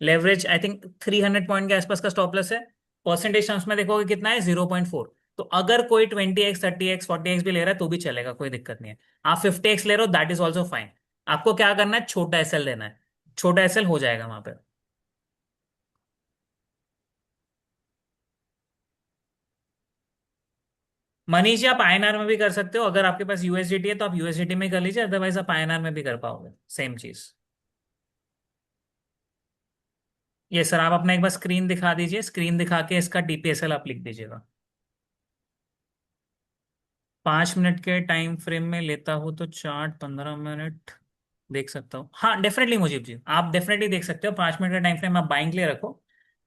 लेवरेज आई थिंक 300 पॉइंट के आसपास का स्टॉप लॉस है। परसेंटेज टर्म्स में देखोगे कितना है, 0.4। तो अगर कोई 20x 30x 40x भी ले रहा है तो भी चलेगा, कोई दिक्कत नहीं है। आप 50x ले रहे हो, दैट इज ऑल्सो फाइन। आपको क्या करना है, छोटा एसएल देना है। छोटा एसएल हो जाएगा वहां पे। मनीष जी, आप आईएनआर में भी कर सकते हो। अगर आपके पास यूएसडीटी है तो आप यूएसडीटी में कर लीजिए, अदरवाइज आप आईएनआर में भी कर पाओगे, सेम चीज। ये सर आप अपना एक बार स्क्रीन दिखा दीजिए, स्क्रीन दिखा के इसका टीपीएसएल आप लिख दीजिएगा। 5 मिनट के टाइम फ्रेम में लेता हूँ तो चार्ट 15 मिनट देख सकता हूँ। हाँ डेफिनेटली मुजीब जी, आप डेफिनेटली देख सकते हो। 5 मिनट का टाइम फ्रेम आप बाइंग के लिए रखो।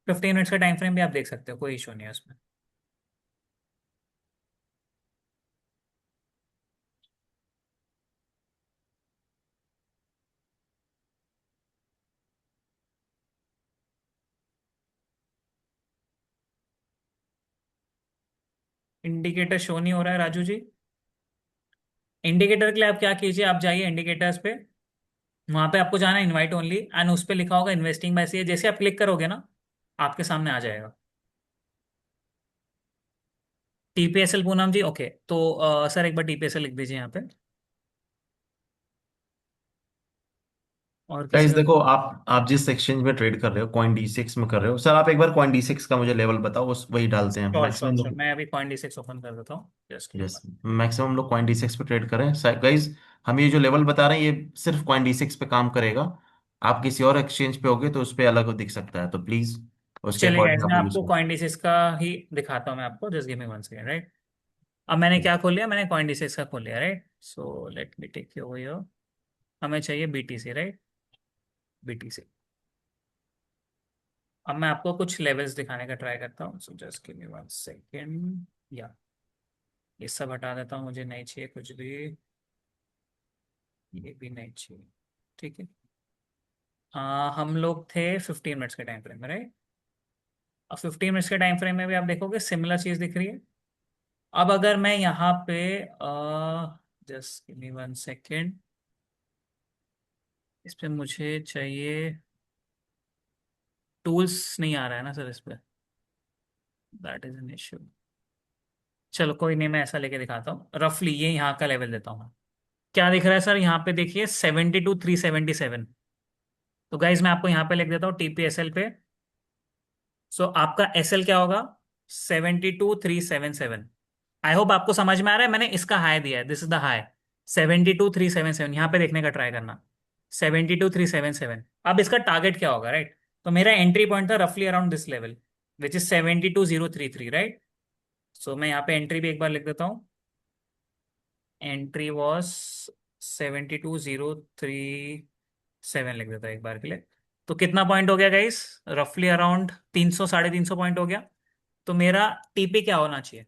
15 मिनट्स का टाइम फ्रेम भी आप देख सकते हो, कोई इशू नहीं है उसमें। इंडिकेटर शो नहीं हो रहा है राजू जी। इंडिकेटर के लिए आप क्या कीजिए, आप जाइए इंडिकेटर्स पे, वहां पे आपको जाना है इनवाइट ओनली, एंड उस पे लिखा होगा इन्वेस्टिंग बाय सीए। जैसे आप क्लिक करोगे ना, आपके सामने आ जाएगा टीपीएसएल। पूनम जी ओके, तो सर एक बार टीपीएसएल लिख दीजिए यहाँ पे। और किसी गाइस का? देखो, आप जिस एक्सचेंज में ट्रेड कर रहे हो, कॉइन D6 में कर रहे हो सर, आप एक बार कॉइन D6 का मुझे लेवल बताओ, उस वही डालते हैं श्योर श्योर मैक्सिमम श्योर, लोग। मैं अभी पॉइंट D6 ओपन कर देता हूँ, just give me yes, one. Maximum लोग कॉइन D6 पे ट्रेड करें गाइस। हम ये जो लेवल बता रहे हैं ये सिर्फ कॉइन D6 पे काम करेगा। आप किसी और एक्सचेंज पे होगे तो उस पे अलग दिख सकता है, तो प्लीज उसके चलिए अकॉर्डिंग गाइस, मैं आप यूज आपको करो। कॉइन डिसेस का ही दिखाता हूँ मैं आपको, जस्ट गिव मी वन सेकंड, राइट। अब मैंने क्या खोल लिया, मैंने कॉइन डिसेस का खोल लिया, right. So let me take you over here. हमें चाहिए बीटीसी, राइट। बीटीसी। अब मैं आपको कुछ लेवल्स दिखाने का ट्राई करता हूँ, सो जस्ट गिव मी वन सेकंड। या ये सब हटा देता हूँ, मुझे नहीं चाहिए कुछ भी। ये भी नहीं चाहिए, ठीक है। हम लोग थे 15 मिनट्स के टाइम फ्रेम में, राइट। अब 15 मिनट्स के टाइम फ्रेम में भी आप देखोगे सिमिलर चीज दिख रही है। अब अगर मैं यहाँ पे जस्ट गिव मी वन सेकेंड, इस पे मुझे चाहिए, टूल्स नहीं आ रहा है ना सर इस पे, दैट इज एन इश्यू। चलो कोई नहीं, मैं ऐसा लेके दिखाता हूँ। रफली ये यहाँ का लेवल देता हूँ मैं। क्या दिख रहा है सर, यहाँ पे देखिए 72,377। तो गाइज मैं आपको यहाँ पे लिख देता हूँ टीपीएसएल पे। सो आपका एसएल क्या होगा, 72,377। आई होप आपको समझ में आ रहा है, मैंने इसका हाई दिया है, दिस इज द हाई। 72,377 यहाँ पे देखने का ट्राई करना। 72,377। अब इसका टारगेट क्या होगा, राइट। तो मेरा एंट्री पॉइंट था रफली around this level, which is 72,033, right. So मैं यहाँ पे एंट्री भी एक बार लिख देता हूँ। एंट्री वॉज 72,037 लिख देता हूँ एक बार के लिए। तो कितना पॉइंट हो गया गाइस, रफली अराउंड 300 350 पॉइंट हो गया। तो मेरा टीपी क्या होना चाहिए,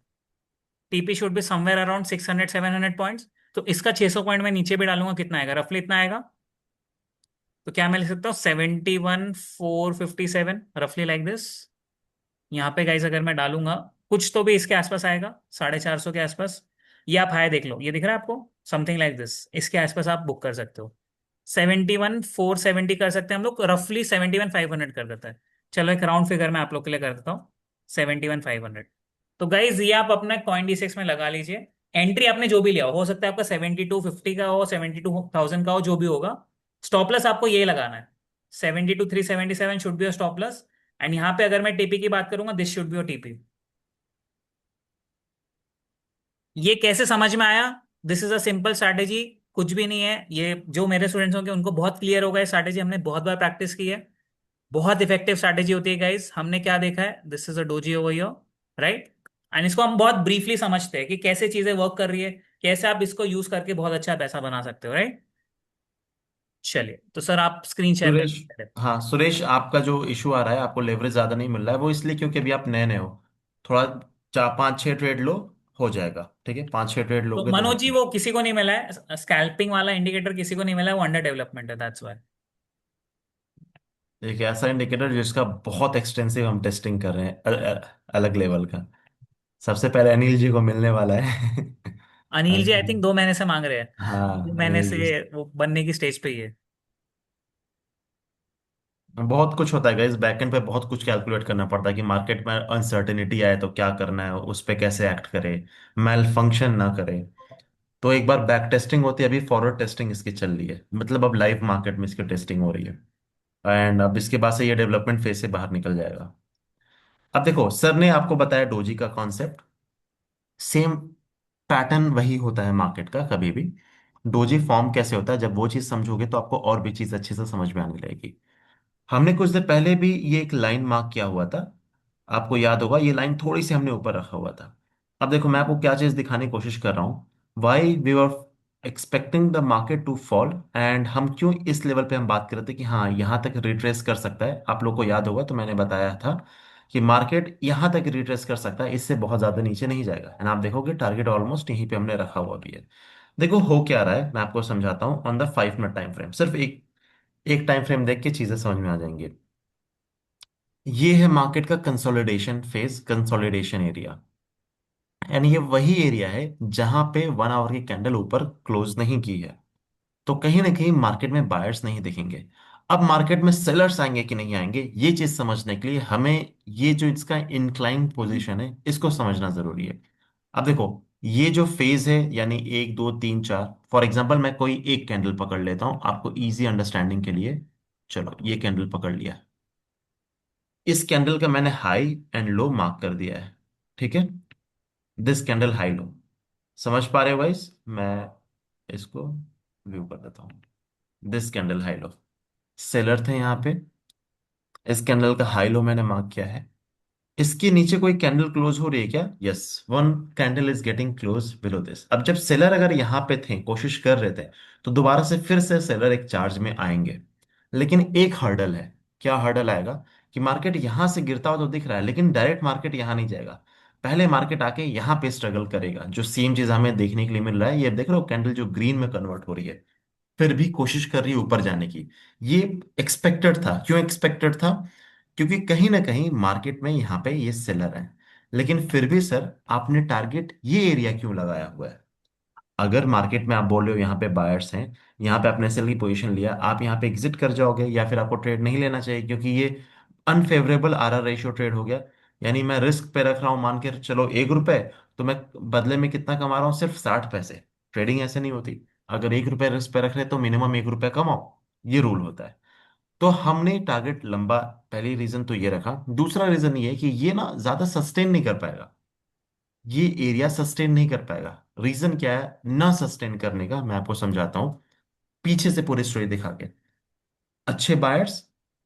TP should be somewhere around 600 700 points. तो इसका 600 पॉइंट मैं नीचे भी डालूंगा, कितना आएगा, रफली इतना आएगा। तो क्या मैं लिख सकता हूँ 71,457, रफली लाइक दिस। यहाँ पे गाइस अगर मैं डालूंगा, कुछ तो भी इसके आसपास आएगा, 450 के आसपास। ये आप हाई देख लो, ये दिख रहा है आपको, समथिंग लाइक दिस, इसके आसपास आप बुक कर सकते हो। 71,470 कर सकते हैं हम लोग, रफली 71,500 कर देता है। चलो एक राउंड फिगर मैं आप लोग के लिए कर देता हूँ, 71,500। तो गाइज ये आप अपना कॉइन D6 में लगा लीजिए। एंट्री आपने जो भी लिया हो सकता है आपका 7250 का हो, 72,000 का हो, जो भी होगा। स्टॉप लॉस आपको ये लगाना है, 72,377 should be a stop loss. And यहाँ पे अगर मैं टीपी की बात करूंगा, this should be a TP. ये कैसे समझ में आया? This is a simple strategy. कुछ भी नहीं है ये, जो मेरे स्टूडेंट्स होंगे उनको बहुत क्लियर होगा। ये स्ट्रैटेजी हमने बहुत बार प्रैक्टिस की है, बहुत इफेक्टिव स्ट्रैटेजी होती है गाइस। हमने क्या देखा है, this is a doji over here, right. And इसको हम बहुत ब्रीफली समझते हैं कि कैसे चीजें वर्क कर रही है, कैसे आप इसको यूज करके बहुत अच्छा पैसा बना सकते हो, राइट। चलिए तो सर आप स्क्रीन शेयर सुरेश, करें। हाँ सुरेश, आपका जो इशू आ रहा है, आपको लेवरेज ज्यादा नहीं मिल रहा है, वो इसलिए क्योंकि अभी आप नए नए हो। थोड़ा 4 5 6 ट्रेड लो, हो जाएगा। ठीक है, 5 6 ट्रेड तो लोगे तो हो मनोज जी जाएगा। वो किसी को नहीं मिला है, स्कैल्पिंग वाला इंडिकेटर किसी को नहीं मिला है, वो अंडर डेवलपमेंट है, दैट्स वाई। एक ऐसा इंडिकेटर जिसका बहुत एक्सटेंसिव हम टेस्टिंग कर रहे हैं, अलग लेवल का। सबसे पहले अनिल जी को मिलने वाला है। अनिल जी आई थिंक अनिल- 2 महीने से मांग रहे हैं, दो हाँ महीने अनिल जी। से वो बनने की स्टेज पे ही है। बहुत कुछ होता है गाइस, बैकएंड पे बहुत कुछ कैलकुलेट करना पड़ता है कि मार्केट में अनसर्टेनिटी आए तो क्या करना है, उस पे कैसे एक्ट करे, मेल फंक्शन ना करे। तो एक बार बैक टेस्टिंग होती है, अभी फॉरवर्ड टेस्टिंग इसकी चल रही है, मतलब अब लाइव मार्केट में इसकी टेस्टिंग हो रही है। एंड अब इसके बाद से ये डेवलपमेंट फेज से बाहर निकल जाएगा। अब देखो, सर ने आपको बताया डोजी का कॉन्सेप्ट, सेम पैटर्न वही होता है मार्केट का कभी भी। डोजी फॉर्म कैसे होता है, जब वो चीज समझोगे तो आपको और भी चीज अच्छे से समझ में आने लगेगी। हमने कुछ देर पहले भी ये एक लाइन मार्क किया हुआ था, आपको याद होगा, ये लाइन थोड़ी सी हमने ऊपर रखा हुआ था। अब देखो मैं आपको क्या चीज दिखाने की कोशिश कर रहा हूँ। Why we were expecting the market to fall, and हम क्यों इस लेवल पे हम बात कर रहे थे कि हाँ यहाँ तक रिट्रेस कर सकता है। आप लोग को याद होगा तो मैंने बताया था कि मार्केट यहाँ तक रिट्रेस कर सकता है, इससे बहुत ज्यादा नीचे नहीं जाएगा। एंड आप देखोगे टारगेट ऑलमोस्ट यहीं पे हमने रखा हुआ भी है। देखो हो क्या रहा है, मैं आपको समझाता हूँ on the 5 minute time frame. सिर्फ एक एक टाइम फ्रेम देख के चीजें समझ में आ जाएंगी। ये है मार्केट का कंसोलिडेशन फेज, कंसोलिडेशन एरिया। यानी ये वही एरिया है जहां पे 1 आवर की कैंडल ऊपर क्लोज नहीं की है। तो कहीं ना कहीं मार्केट में बायर्स नहीं दिखेंगे। अब मार्केट में सेलर्स आएंगे कि नहीं आएंगे, ये चीज समझने के लिए हमें ये जो इसका इंक्लाइन पोजीशन है इसको समझना जरूरी है। अब देखो, ये जो फेज है यानी 1 2 3 4, फॉर एग्जांपल मैं कोई एक कैंडल पकड़ लेता हूं आपको इजी अंडरस्टैंडिंग के लिए। चलो ये कैंडल पकड़ लिया, इस कैंडल का मैंने हाई एंड लो मार्क कर दिया है। ठीक है, दिस कैंडल हाई लो। समझ पा रहे हो गाइस? मैं इसको व्यू कर देता हूँ। This candle high low, seller थे यहाँ पे, इस कैंडल का हाई लो मैंने मार्क किया है। इसके नीचे कोई कैंडल क्लोज हो रही है क्या? Yes, one candle is getting close below this. अब जब सेलर अगर यहाँ पे थे, कोशिश कर रहे थे, तो दोबारा से फिर से सेलर एक चार्ज में आएंगे। लेकिन एक हर्डल है। क्या हर्डल आएगा? कि मार्केट यहां से गिरता हुआ तो दिख रहा है, लेकिन डायरेक्ट मार्केट यहां नहीं जाएगा। पहले मार्केट आके यहाँ पे स्ट्रगल करेगा, जो सेम चीज हमें देखने के लिए मिल रहा है। ये देख रहे हो कैंडल जो ग्रीन में कन्वर्ट हो रही है, फिर भी कोशिश कर रही है ऊपर जाने की। ये एक्सपेक्टेड था। क्यों एक्सपेक्टेड था? क्योंकि कहीं ना कहीं मार्केट में यहाँ पे ये सेलर है। लेकिन फिर भी सर आपने टारगेट ये एरिया क्यों लगाया हुआ है? अगर मार्केट में आप बोल रहे हो यहाँ पे बायर्स हैं, यहाँ पे आपने सेल की पोजीशन लिया, आप यहाँ पे एग्जिट कर जाओगे या फिर आपको ट्रेड नहीं लेना चाहिए क्योंकि ये अनफेवरेबल आरआर रेशियो ट्रेड हो गया। यानी मैं रिस्क पे रख रहा हूँ, मान के चलो 1 रुपए, तो मैं बदले में कितना कमा रहा हूँ? सिर्फ 60 पैसे। ट्रेडिंग ऐसे नहीं होती। अगर 1 रुपए रिस्क पे रख रहे तो मिनिमम 1 रुपए कमाओ, ये रूल होता है। तो हमने टारगेट लंबा, पहली रीजन तो ये रखा। दूसरा रीजन ये है कि ये ना ज्यादा सस्टेन नहीं कर पाएगा, ये एरिया सस्टेन नहीं कर पाएगा। रीजन क्या है ना सस्टेन करने का, मैं आपको समझाता हूं पीछे से पूरी स्टोरी दिखा के। अच्छे बायर्स,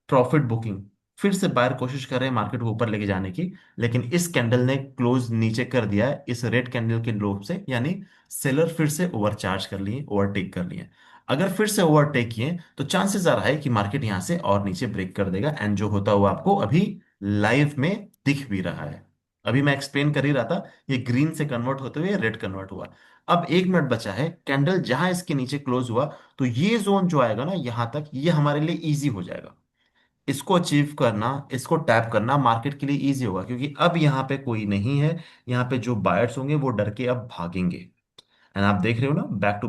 प्रॉफिट बुकिंग, फिर से बायर कोशिश कर रहे हैं मार्केट को ऊपर लेके जाने की, लेकिन इस कैंडल ने क्लोज नीचे कर दिया है इस रेड कैंडल के लो से। यानी सेलर फिर से ओवरचार्ज कर लिए, ओवरटेक कर लिए। अगर फिर से ओवरटेक किए तो चांसेस आ रहा है कि मार्केट यहां से और नीचे ब्रेक कर देगा, एंड जो होता हुआ आपको अभी लाइव में दिख भी रहा है। अभी मैं एक्सप्लेन कर ही रहा था, ये ग्रीन से कन्वर्ट होते हुए रेड कन्वर्ट हुआ। अब 1 मिनट बचा है, कैंडल जहां इसके नीचे क्लोज हुआ, तो ये जोन जो आएगा ना यहां तक, ये हमारे लिए इजी हो जाएगा। इसको अचीव करना, इसको टैप करना मार्केट के लिए इजी होगा, क्योंकि अब यहाँ पे कोई नहीं है। यहाँ पे जो बायर्स होंगे वो डर के अब भागेंगे। एंड आप देख रहे हो ना, back to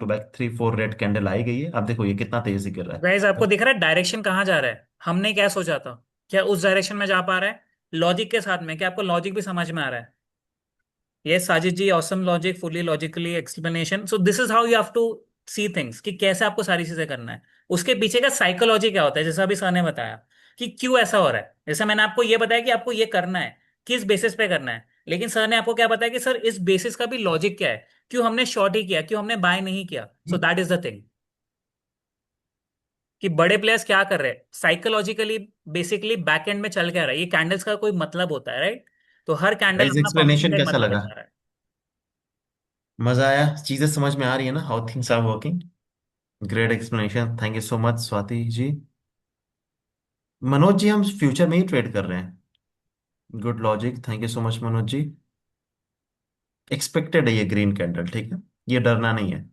back 3 4 red candle आई गई है। अब देखो ये कितना तेजी कर रहा गाइस आपको है। दिख रहा है डायरेक्शन कहाँ जा रहा है? हमने क्या सोचा था, क्या उस डायरेक्शन में जा पा रहा है? लॉजिक के साथ में, क्या आपको लॉजिक भी समझ में आ रहा है? ये Sajid ji, awesome logic, fully logically explanation. So this is how you have to see things, कि कैसे आपको सारी चीजें करना है। उसके पीछे का साइकोलॉजी क्या होता है, जैसा अभी सर ने बताया कि क्यों ऐसा हो रहा है। जैसे मैंने आपको ये बताया कि आपको ये करना है, किस बेसिस पे करना है। लेकिन सर ने आपको क्या बताया कि सर इस बेसिस का भी लॉजिक क्या है, क्यों हमने शॉर्ट ही किया, क्यों हमने बाय नहीं किया। So that is the thing, कि बड़े प्लेयर्स क्या कर रहे हैं साइकोलॉजिकली, बेसिकली बैक एंड में चल क्या रहा है। ये कैंडल्स का कोई मतलब होता है, राइट। तो हर कैंडल गाइस अपना फंक्शन एक्सप्लेनेशन का एक कैसा मतलब लगा? बता रहा है। मजा आया? चीजें समझ में आ रही है ना, how things are working? Great explanation, thank you so much Swati ji. Manoj ji, हम फ्यूचर में ही ट्रेड कर रहे हैं। Good logic, thank you so much Manoj ji. Expected है ये ग्रीन कैंडल, ठीक है। ये डरना नहीं है,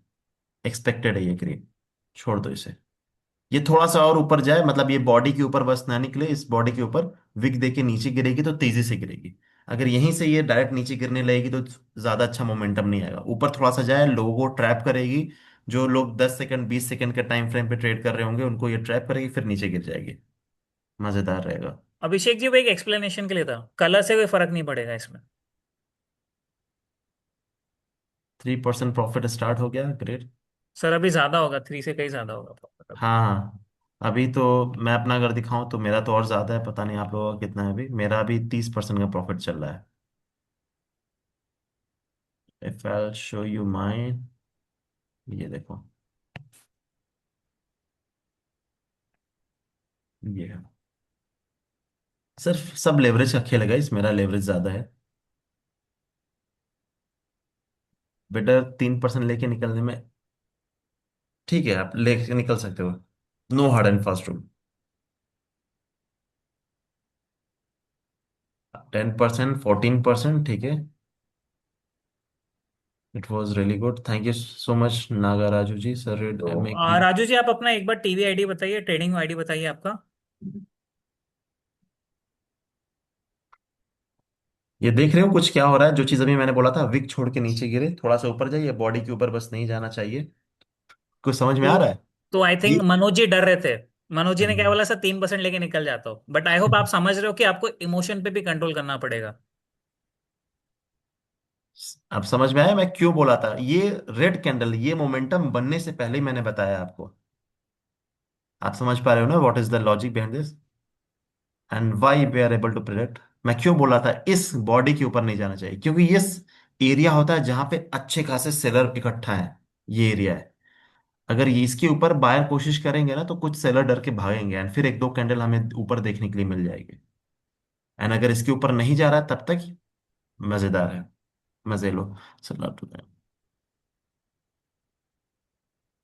एक्सपेक्टेड है ये ग्रीन। छोड़ दो इसे। ये थोड़ा सा और ऊपर जाए, मतलब ये बॉडी के ऊपर बस ना निकले, इस बॉडी के ऊपर विक दे के नीचे गिरेगी तो तेजी से गिरेगी। अगर यहीं से ये डायरेक्ट नीचे गिरने लगेगी तो ज्यादा अच्छा मोमेंटम नहीं आएगा। ऊपर थोड़ा सा जाए, लोगों को ट्रैप करेगी। जो लोग 10 सेकंड 20 सेकंड के टाइम फ्रेम पे ट्रेड कर रहे होंगे उनको ये ट्रैप करेगी, फिर नीचे गिर जाएगी। मजेदार रहेगा। अभिषेक जी, वो एक एक्सप्लेनेशन के लिए था, कलर से कोई फर्क नहीं पड़ेगा इसमें। 3% प्रॉफिट स्टार्ट हो गया, ग्रेट। सर अभी ज्यादा होगा, 3 से कहीं ज्यादा होगा profit अभी। हाँ हाँ। अभी तो मैं अपना अगर दिखाऊं तो मेरा तो और ज्यादा है, पता नहीं आप लोगों का कितना है। अभी मेरा अभी 30% का प्रॉफिट चल रहा है। If I show you mine, ये देखो, ये है। सिर्फ सब लेवरेज का खेल है गाइस, मेरा लेवरेज ज्यादा है। बेटर 3% लेके निकलने में। ठीक है, आप लेके निकल सकते हो। No hard and fast rule. 10%, 14%, ठीक है। It was really good, thank you so much Naga Raju ji sir. तो एम ए की। राजू जी, आप अपना एक बार टीवी आईडी बताइए, ट्रेडिंग आईडी बताइए आपका। ये देख रहे हो कुछ क्या हो रहा है? जो चीज अभी मैंने बोला था, विक छोड़ के नीचे गिरे, थोड़ा सा ऊपर जाइए, बॉडी के ऊपर बस नहीं जाना चाहिए। कुछ समझ में आ तो रहा है? तो आई ये थिंक मनोज जी डर रहे थे। मनोज जी ने क्या हम्म। बोला, सर 3% लेके निकल जाता हो, बट आई होप आप समझ रहे हो कि आपको इमोशन पे भी कंट्रोल करना पड़ेगा। अब समझ में आया मैं क्यों बोला था? ये रेड कैंडल, ये मोमेंटम बनने से पहले ही मैंने बताया आपको। आप समझ पा रहे हो ना what is the logic behind this and why we are able to predict? मैं क्यों बोला था इस बॉडी के ऊपर नहीं जाना चाहिए? क्योंकि ये एरिया होता है जहां पे अच्छे खासे सेलर इकट्ठा है। ये एरिया है। अगर ये इसके ऊपर बायर कोशिश करेंगे ना तो कुछ सेलर डर के भागेंगे एंड फिर एक दो कैंडल हमें ऊपर देखने के लिए मिल जाएगी। एंड अगर इसके ऊपर नहीं जा रहा है तब तक मजेदार है। मजे लो। सलाह to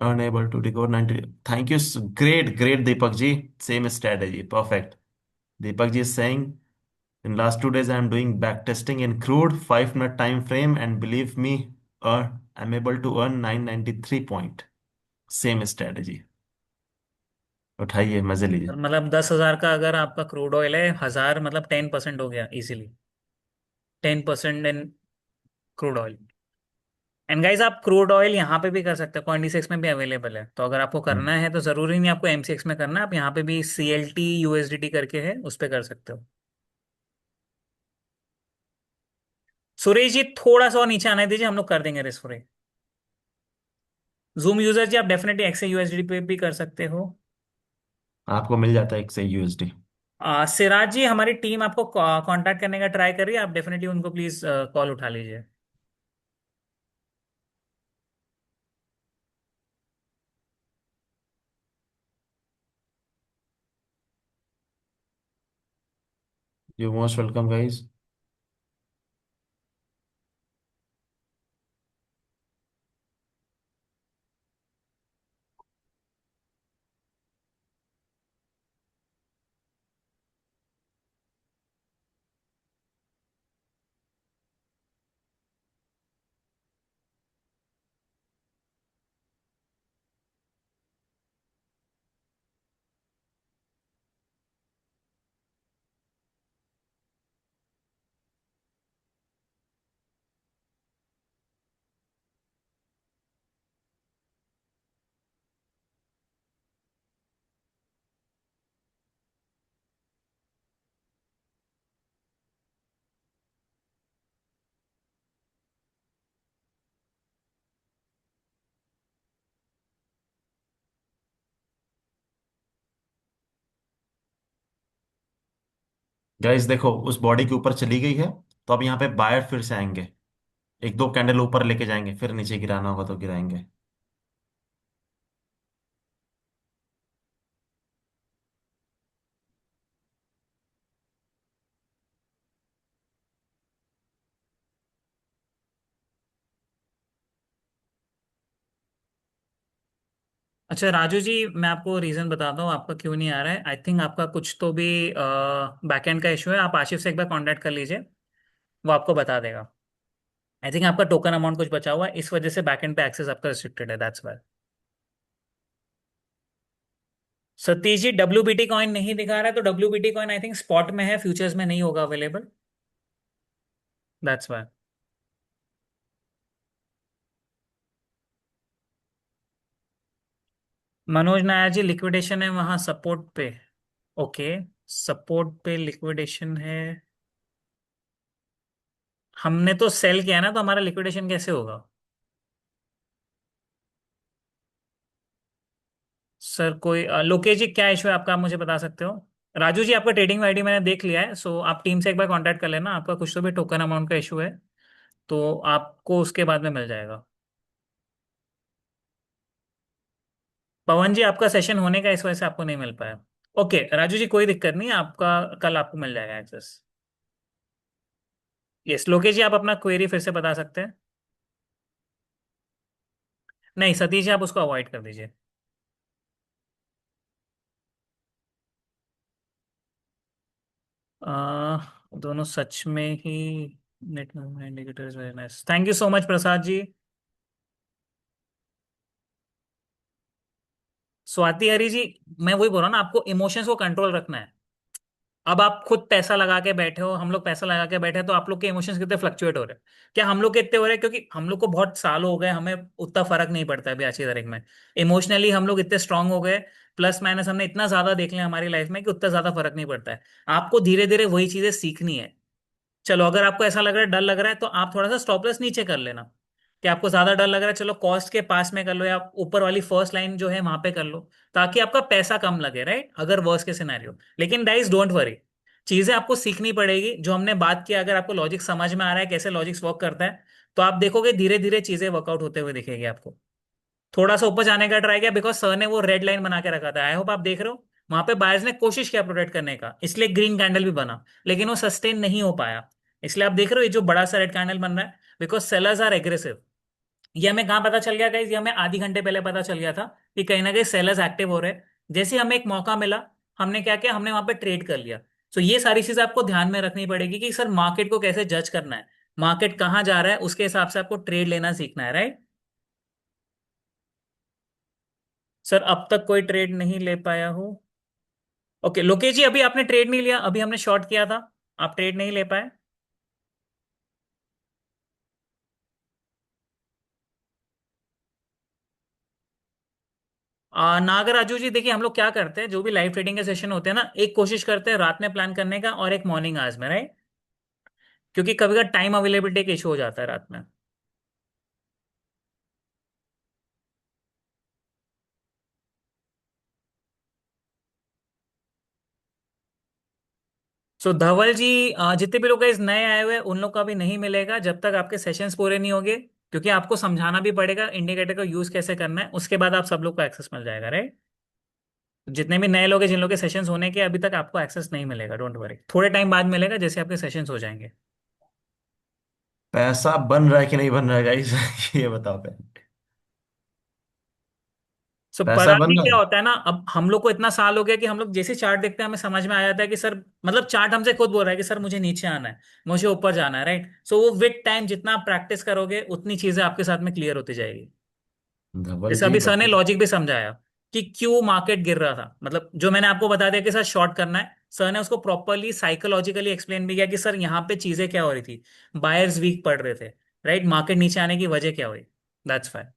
unable to decode 90। Thank you. Great great Deepak ji. Same strategy, perfect. Deepak ji is saying, in last 2 days, I am doing back testing in crude 5 minute time frame, and believe me, I'm able to earn 993 point. Same strategy. उठाइए, मजे लीजिए। और मतलब 10,000 का अगर आपका crude oil है, 1,000 मतलब 10% हो गया easily. 10% in crude oil. And guys, आप क्रूड ऑयल यहाँ पे भी कर सकते हो, कॉइनडिसेक्स में भी अवेलेबल है। तो अगर आपको हम्म। करना है तो जरूरी नहीं आपको एमसीएक्स में करना है, आप यहाँ पे भी सीएलटी यूएसडीटी करके है, उस पे कर सकते हो। सुरेश जी, थोड़ा सा और नीचे आने दीजिए, हम लोग कर देंगे रिस्क फ्री। जूम यूजर जी, आप डेफिनेटली एक्से यूएसडी पे भी कर सकते हो। आपको मिल जाता है एक से यूएसडी। सिराज जी, हमारी टीम आपको कांटेक्ट करने का ट्राई कर रही है, आप डेफिनेटली उनको प्लीज कॉल उठा लीजिए। You most welcome guys. Guys देखो, उस बॉडी के ऊपर चली गई है, तो अब यहाँ पे बायर फिर से आएंगे, एक दो कैंडल ऊपर लेके जाएंगे, फिर नीचे गिराना होगा तो गिराएंगे। अच्छा राजू जी, मैं आपको रीजन बताता हूँ आपका क्यों नहीं आ रहा है। आई थिंक आपका कुछ तो भी बैकएंड का इशू है। आप आशिफ से एक बार कांटेक्ट कर लीजिए, वो आपको बता देगा। आई थिंक आपका टोकन अमाउंट कुछ बचा हुआ है, इस वजह से बैकएंड पे एक्सेस आपका रिस्ट्रिक्टेड है, that's why. Satish ji, WBT coin नहीं दिखा रहा है, तो WBT coin I think spot में है, फ्यूचर्स में नहीं होगा available, that's why. Manoj Nair ji, liquidation है वहां सपोर्ट पे। ओके, सपोर्ट पे लिक्विडेशन है। हमने तो सेल किया ना, तो हमारा लिक्विडेशन कैसे होगा? सर कोई लोकेश जी, क्या इशू है आपका, आप मुझे बता सकते हो? राजू जी, आपका ट्रेडिंग आईडी मैंने देख लिया है, सो आप टीम से एक बार कांटेक्ट कर लेना, आपका कुछ तो भी टोकन अमाउंट का इशू है, तो आपको उसके बाद में मिल जाएगा। पवन जी, आपका सेशन होने का इस वजह से आपको नहीं मिल पाया। ओके राजू जी, कोई दिक्कत नहीं, आपका कल आपको मिल जाएगा एक्सेस। यस लोकेश जी, आप अपना क्वेरी फिर से बता सकते हैं। नहीं सतीश जी, आप उसको अवॉइड कर दीजिए। दोनों सच में ही net indicators very nice, thank you so much Prasad ji. Swati Hari ji, मैं वही बोल रहा हूँ ना, आपको इमोशंस को कंट्रोल रखना है। अब आप खुद पैसा लगा के बैठे हो, हम लोग पैसा लगा के बैठे हैं, तो आप लोग के इमोशंस कितने फ्लक्चुएट हो रहे हैं? क्या हम लोग के इतने हो रहे हैं? क्योंकि हम लोग को बहुत साल हो गए, हमें उतना फर्क नहीं पड़ता है अभी आज की तारीख में। इमोशनली हम लोग इतने स्ट्रांग हो गए, प्लस माइनस हमने इतना ज्यादा देख लिया हमारी लाइफ में कि उतना ज्यादा फर्क नहीं पड़ता है। आपको धीरे धीरे वही चीजें सीखनी है। चलो अगर आपको ऐसा लग रहा है, डर लग रहा है, तो आप थोड़ा सा स्टॉप लॉस नीचे कर लेना। कि आपको ज्यादा डर लग रहा है, चलो कॉस्ट के पास में कर लो, या ऊपर वाली फर्स्ट लाइन जो है वहां पे कर लो, ताकि आपका पैसा कम लगे, राइट, अगर वर्स्ट के सिनेरियो। लेकिन गाइस डोंट वरी, चीजें आपको सीखनी पड़ेगी, जो हमने बात किया, अगर आपको लॉजिक समझ में आ रहा है कैसे लॉजिक्स वर्क करता है, तो आप देखोगे धीरे धीरे चीजें वर्कआउट होते हुए दिखेगी आपको। थोड़ा सा ऊपर जाने का ट्राई किया, बिकॉज सर ने वो रेड लाइन बना के रखा था, आई होप आप देख रहे हो। वहां पे बायर्स ने कोशिश किया प्रोटेक्ट करने का, इसलिए ग्रीन कैंडल भी बना, लेकिन वो सस्टेन नहीं हो पाया। इसलिए आप देख रहे हो ये जो बड़ा सा रेड कैंडल बन रहा है, बिकॉज सेलर्स आर एग्रेसिव। ये हमें कहाँ पता चल गया गाइस? ये हमें आधी घंटे पहले पता चल गया था कि कहीं ना कहीं सेलर्स एक्टिव हो रहे हैं। जैसे ही हमें एक मौका मिला, हमने क्या किया, हमने वहां पे ट्रेड कर लिया। तो ये सारी चीजें आपको ध्यान में रखनी पड़ेगी कि सर मार्केट को कैसे जज करना है, मार्केट कहाँ जा रहा है, उसके हिसाब से आपको ट्रेड लेना सीखना है, राइट। सर अब तक कोई ट्रेड नहीं ले पाया हूँ। ओके लोकेश जी, अभी आपने ट्रेड नहीं लिया, अभी हमने शॉर्ट किया था, आप ट्रेड नहीं ले पाए। नागराजू जी, देखिए हम लोग क्या करते हैं, जो भी लाइव ट्रेडिंग के सेशन होते हैं ना, एक कोशिश करते हैं रात में प्लान करने का, और एक मॉर्निंग आवर्स में, राइट। क्योंकि कभी कभी टाइम अवेलेबिलिटी का इशू हो जाता है रात में। सो धवल जी, जितने भी लोग इस नए आए हुए हैं, उन लोग का भी नहीं मिलेगा जब तक आपके सेशंस पूरे नहीं होंगे, क्योंकि आपको समझाना भी पड़ेगा इंडिकेटर का यूज कैसे करना है, उसके बाद आप सब लोग को एक्सेस मिल जाएगा, राइट। जितने भी नए लोग हैं, जिन लोग के सेशंस होने के अभी तक, आपको एक्सेस नहीं मिलेगा, डोंट वरी, थोड़े टाइम बाद मिलेगा जैसे आपके सेशंस हो जाएंगे। पैसा बन रहा है कि नहीं बन रहा है गाइस? ये बताओ पहले। सो पैसा पराग जी, बन रहा क्या है। होता है ना, अब हम लोग को इतना साल हो गया कि हम लोग जैसे चार्ट देखते हैं, हमें समझ में आ जाता है कि सर, मतलब चार्ट हमसे खुद बोल रहा है कि सर मुझे नीचे आना है, मुझे ऊपर जाना है, राइट। सो वो विद टाइम जितना आप प्रैक्टिस करोगे, उतनी चीजें आपके साथ में क्लियर होती जाएगी। धवल जैसे जी अभी सर ने बट। लॉजिक भी समझाया कि क्यों मार्केट गिर रहा था, मतलब जो मैंने आपको बता दिया कि सर शॉर्ट करना है, सर ने उसको प्रॉपरली साइकोलॉजिकली एक्सप्लेन भी किया कि सर यहाँ पे चीजें क्या हो रही थी, बायर्स वीक पड़ रहे थे, राइट, मार्केट नीचे आने की वजह क्या हुई, दैट्स फाइन।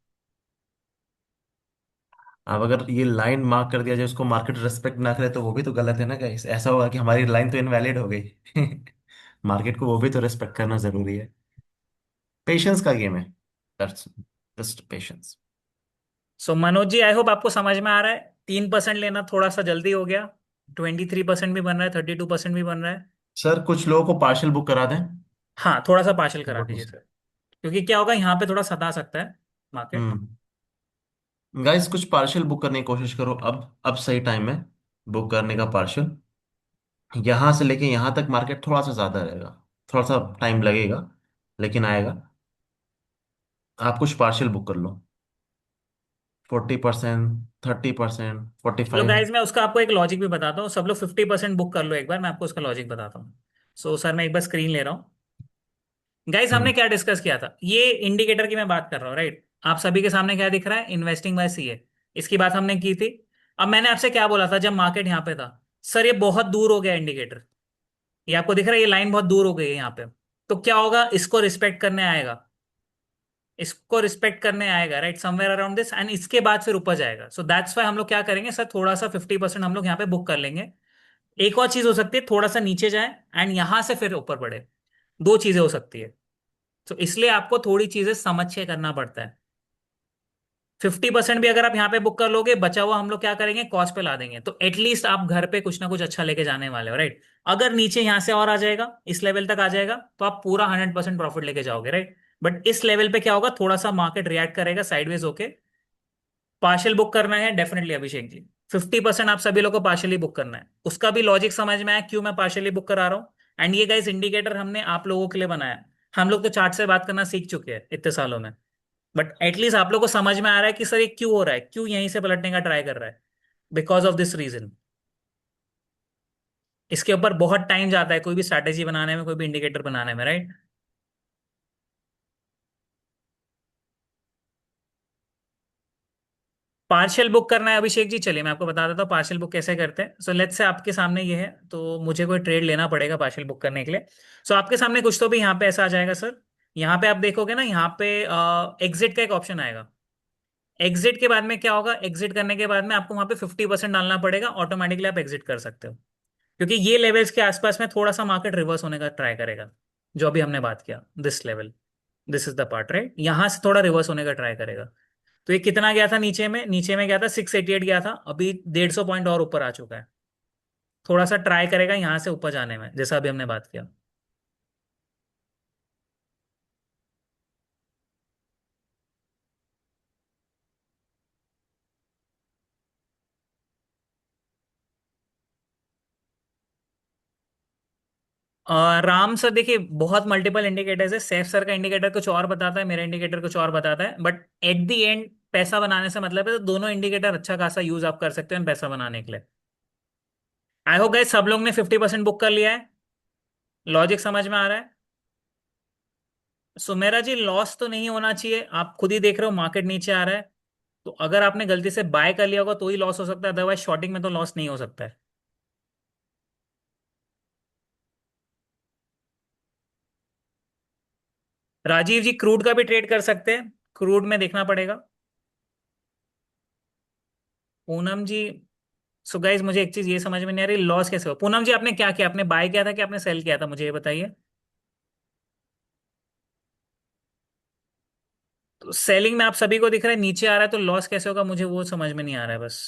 अब अगर ये लाइन मार्क कर दिया जाए, उसको मार्केट रेस्पेक्ट ना करे, तो वो भी तो गलत है ना गाइस। ऐसा होगा कि हमारी लाइन तो इनवैलिड हो गई। मार्केट को वो भी तो रेस्पेक्ट करना जरूरी है। पेशेंस का गेम है। That's just patience. So Manoj ji, I hope आपको समझ में आ रहा है। 3% लेना थोड़ा सा जल्दी हो गया, 23% भी बन रहा है, 32% भी बन रहा है। सर कुछ लोगों को पार्शल बुक करा दें। हाँ, थोड़ा सा पार्शल करा What दीजिए was- सर। क्योंकि क्या होगा, यहाँ पे थोड़ा सता सकता है मार्केट। हम्म। गाइस कुछ पार्शल बुक करने की कोशिश करो, अब सही टाइम है बुक करने का पार्शल। यहाँ से लेके यहाँ तक मार्केट थोड़ा सा ज्यादा रहेगा, थोड़ा सा टाइम लगेगा, लेकिन आएगा। आप कुछ पार्शल बुक कर लो, 40%, 30%, फोर्टी चलो फाइव गाइज, मैं उसका आपको एक लॉजिक भी बताता हूँ। सब लोग 50% बुक कर लो एक बार, मैं आपको उसका लॉजिक बताता हूँ। सो सर, मैं एक बार स्क्रीन ले रहा हूँ। गाइज, हमने हम्म। क्या डिस्कस किया था, ये इंडिकेटर की मैं बात कर रहा हूँ, राइट? आप सभी के सामने क्या दिख रहा है? Investing by CA. इसकी बात हमने की थी। अब मैंने आपसे क्या बोला था जब मार्केट यहाँ पे था? सर, ये बहुत दूर हो गया इंडिकेटर। ये आपको दिख रहा है, ये लाइन बहुत दूर हो गई है यहाँ पे। तो क्या होगा, इसको रिस्पेक्ट करने आएगा। इसको रिस्पेक्ट करने आएगा, right, somewhere around this, and इसके बाद फिर ऊपर जाएगा। सो दैट्स वाई हम लोग क्या करेंगे सर, थोड़ा सा 50% हम लोग यहाँ पे बुक कर लेंगे। एक और चीज हो सकती है, थोड़ा सा नीचे जाए एंड यहां से फिर ऊपर बढ़े। दो चीजें हो सकती है। तो इसलिए आपको थोड़ी चीजें समझ के करना पड़ता है। 50% भी अगर आप यहाँ पे बुक कर लोगे, बचा हुआ हम लोग क्या करेंगे, कॉस्ट पे ला देंगे। तो एटलीस्ट आप घर पे कुछ ना कुछ अच्छा लेके जाने वाले हो, राइट? अगर नीचे यहां से और आ जाएगा, इस लेवल तक आ जाएगा, तो आप पूरा 100% प्रॉफिट लेके जाओगे, राइट? बट इस लेवल पे क्या होगा, थोड़ा सा मार्केट रिएक्ट करेगा साइडवेज होके। पार्शियल बुक करना है डेफिनेटली अभिषेक जी। 50% आप सभी लोग को पार्शियली बुक करना है। उसका भी लॉजिक समझ में आया क्यों मैं पार्शियली बुक करा रहा हूँ। एंड ये गाइस इंडिकेटर हमने आप लोगों के लिए बनाया। हम लोग तो चार्ट से बात करना सीख चुके हैं इतने सालों में। बट एटलीस्ट आप लोग को समझ में आ रहा है कि सर ये क्यों हो रहा है, क्यों यहीं से पलटने का ट्राई कर रहा है। Because of this reason. इसके ऊपर बहुत टाइम जाता है कोई भी स्ट्रैटेजी बनाने में, कोई भी इंडिकेटर बनाने में, राइट? पार्शियल बुक करना है अभिषेक जी, चलिए मैं आपको बता देता हूँ पार्शियल बुक कैसे करते हैं। सो लेट्स से आपके सामने ये है, तो मुझे कोई ट्रेड लेना पड़ेगा पार्शियल बुक करने के लिए। सो आपके सामने कुछ तो भी यहाँ पे ऐसा आ जाएगा सर। यहाँ पे आप देखोगे ना, यहाँ पे एग्जिट का एक ऑप्शन आएगा। एग्जिट के बाद में क्या होगा, एग्जिट करने के बाद में आपको वहाँ पे 50% डालना पड़ेगा, ऑटोमेटिकली आप एग्जिट कर सकते हो। क्योंकि ये लेवल्स के आसपास में थोड़ा सा मार्केट रिवर्स होने का ट्राई करेगा। जो अभी हमने बात किया, this level, this is the part, right? यहां से थोड़ा रिवर्स होने का ट्राई करेगा। तो ये कितना गया था नीचे में? नीचे में गया था 688 गया था, अभी 150 पॉइंट और ऊपर आ चुका है। थोड़ा सा ट्राई करेगा यहाँ से ऊपर जाने में, जैसा अभी हमने बात किया। राम सर, देखिए बहुत मल्टीपल इंडिकेटर्स है। सैफ सर का इंडिकेटर कुछ और बताता है, मेरा इंडिकेटर कुछ और बताता है, बट एट द एंड पैसा बनाने से मतलब है, तो दोनों इंडिकेटर अच्छा खासा यूज आप कर सकते हो पैसा बनाने के लिए। आई होप गाइस सब लोग ने 50% बुक कर लिया है। लॉजिक समझ में आ रहा है? सुमेरा जी, लॉस तो नहीं होना चाहिए। आप खुद ही देख रहे हो मार्केट नीचे आ रहा है। तो अगर आपने गलती से बाय कर लिया होगा तो ही लॉस हो सकता है, अदरवाइज शॉर्टिंग में तो लॉस नहीं हो सकता है। राजीव जी, क्रूड का भी ट्रेड कर सकते हैं। क्रूड में देखना पड़ेगा। पूनम जी, सो गाइज मुझे एक चीज ये समझ में नहीं आ रही, लॉस कैसे हो? पूनम जी, आपने क्या किया? आपने बाय किया था कि आपने सेल किया था, मुझे ये बताइए। तो सेलिंग में आप सभी को दिख रहा है, नीचे आ रहा है, तो लॉस कैसे होगा मुझे वो समझ में नहीं आ रहा है बस।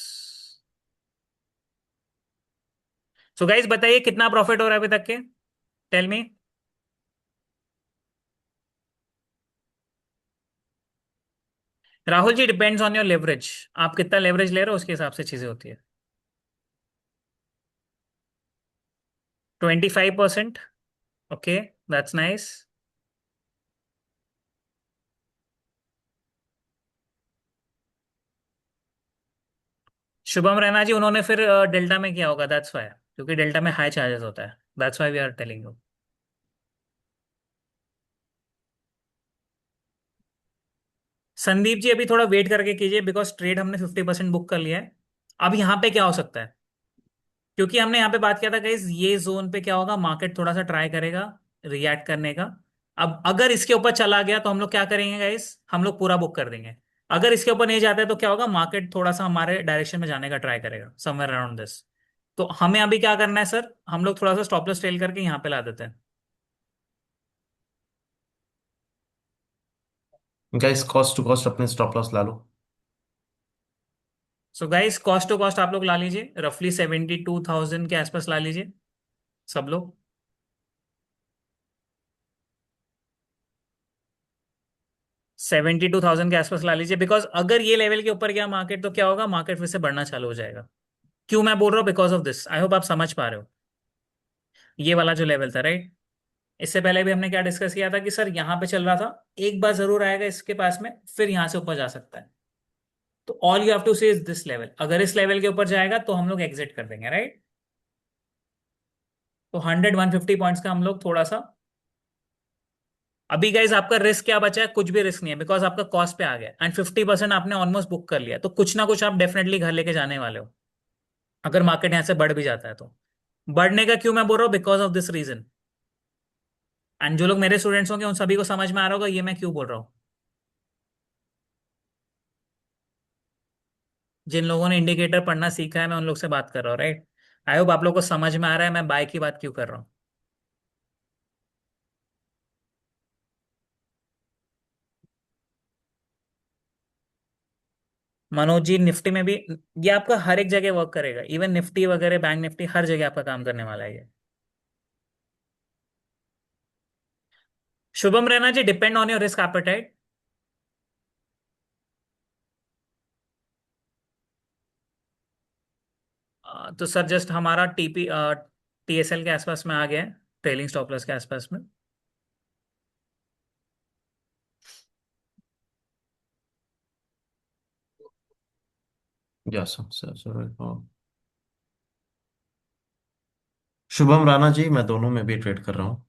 सो गाइज बताइए कितना प्रॉफिट हो रहा है अभी तक के? Tell me. Rahul ji, depends on your leverage. आप कितना लेवरेज ले रहे हो उसके हिसाब से चीजें होती है। 25%। Okay, that's nice. Shubham Raina ji, उन्होंने फिर डेल्टा में किया होगा, दैट्स वाई, क्योंकि डेल्टा में हाई चार्जेस होता है, that's why we are telling you. Sandeep ji, अभी थोड़ा वेट करके कीजिए, बिकॉज ट्रेड हमने 50% बुक कर लिया है। अब यहाँ पे क्या हो सकता है, क्योंकि हमने यहाँ पे बात किया था गाइस, ये जोन पे क्या होगा, मार्केट थोड़ा सा ट्राई करेगा रिएक्ट करने का। अब अगर इसके ऊपर चला गया तो हम लोग क्या करेंगे गाइस, हम लोग पूरा बुक कर देंगे। अगर इसके ऊपर नहीं जाता है तो क्या होगा, मार्केट थोड़ा सा हमारे डायरेक्शन में जाने का ट्राई करेगा, समवेयर अराउंड दिस। तो हमें अभी क्या करना है सर, हम लोग थोड़ा सा स्टॉप लॉस टेल करके यहाँ पे ला देते हैं। गाइस कॉस्ट टू कॉस्ट अपने स्टॉप लॉस ला लो। So guys, cost to cost आप लोग ला लीजिए, रफली 72,000 के आसपास ला लीजिए सब लोग। 72,000 के आसपास ला लीजिए, बिकॉज अगर ये लेवल के ऊपर गया मार्केट तो क्या होगा, मार्केट फिर से बढ़ना चालू हो जाएगा। क्यों मैं बोल रहा हूँ, because of this, I hope आप समझ पा रहे हो। ये वाला जो लेवल था, राइट, इससे पहले भी हमने क्या डिस्कस किया था कि सर यहाँ पे चल रहा था, एक बार जरूर आएगा इसके पास में, फिर यहाँ से ऊपर जा सकता है। तो all you have to see is this level, अगर इस लेवल के ऊपर जाएगा तो हम लोग एग्जिट कर देंगे, राइट। तो 100-150 पॉइंट्स का हम लोग थोड़ा सा, अभी गाइज आपका रिस्क क्या बचा है, कुछ भी रिस्क नहीं है, बिकॉज आपका कॉस्ट पे आ गया एंड 50% आपने ऑलमोस्ट बुक कर लिया, तो कुछ ना कुछ आप डेफिनेटली घर लेके जाने वाले हो, अगर मार्केट यहाँ से बढ़ भी जाता है तो। बढ़ने का क्यों मैं बोल रहा हूँ, because of this reason. And जो लोग मेरे स्टूडेंट्स होंगे उन सभी को समझ में आ रहा होगा ये मैं क्यों बोल रहा हूँ। जिन लोगों ने इंडिकेटर पढ़ना सीखा है मैं उन लोग से बात कर रहा हूँ, राइट। आई होप आप लोग को समझ में आ रहा है मैं बाय की बात क्यों कर रहा हूँ। मनोज जी, निफ्टी में भी ये आपका हर एक जगह वर्क करेगा, इवन निफ्टी वगैरह, बैंक निफ्टी, हर जगह आपका काम करने वाला है ये। Shubham Raina ji, depend on your risk appetite. तो सर जस्ट हमारा टीपी टीएसएल के आसपास में आ गया है, ट्रेलिंग स्टॉप लॉस के आसपास में। Yes sir sir. Shubham Rana ji, मैं दोनों में भी ट्रेड कर रहा हूँ।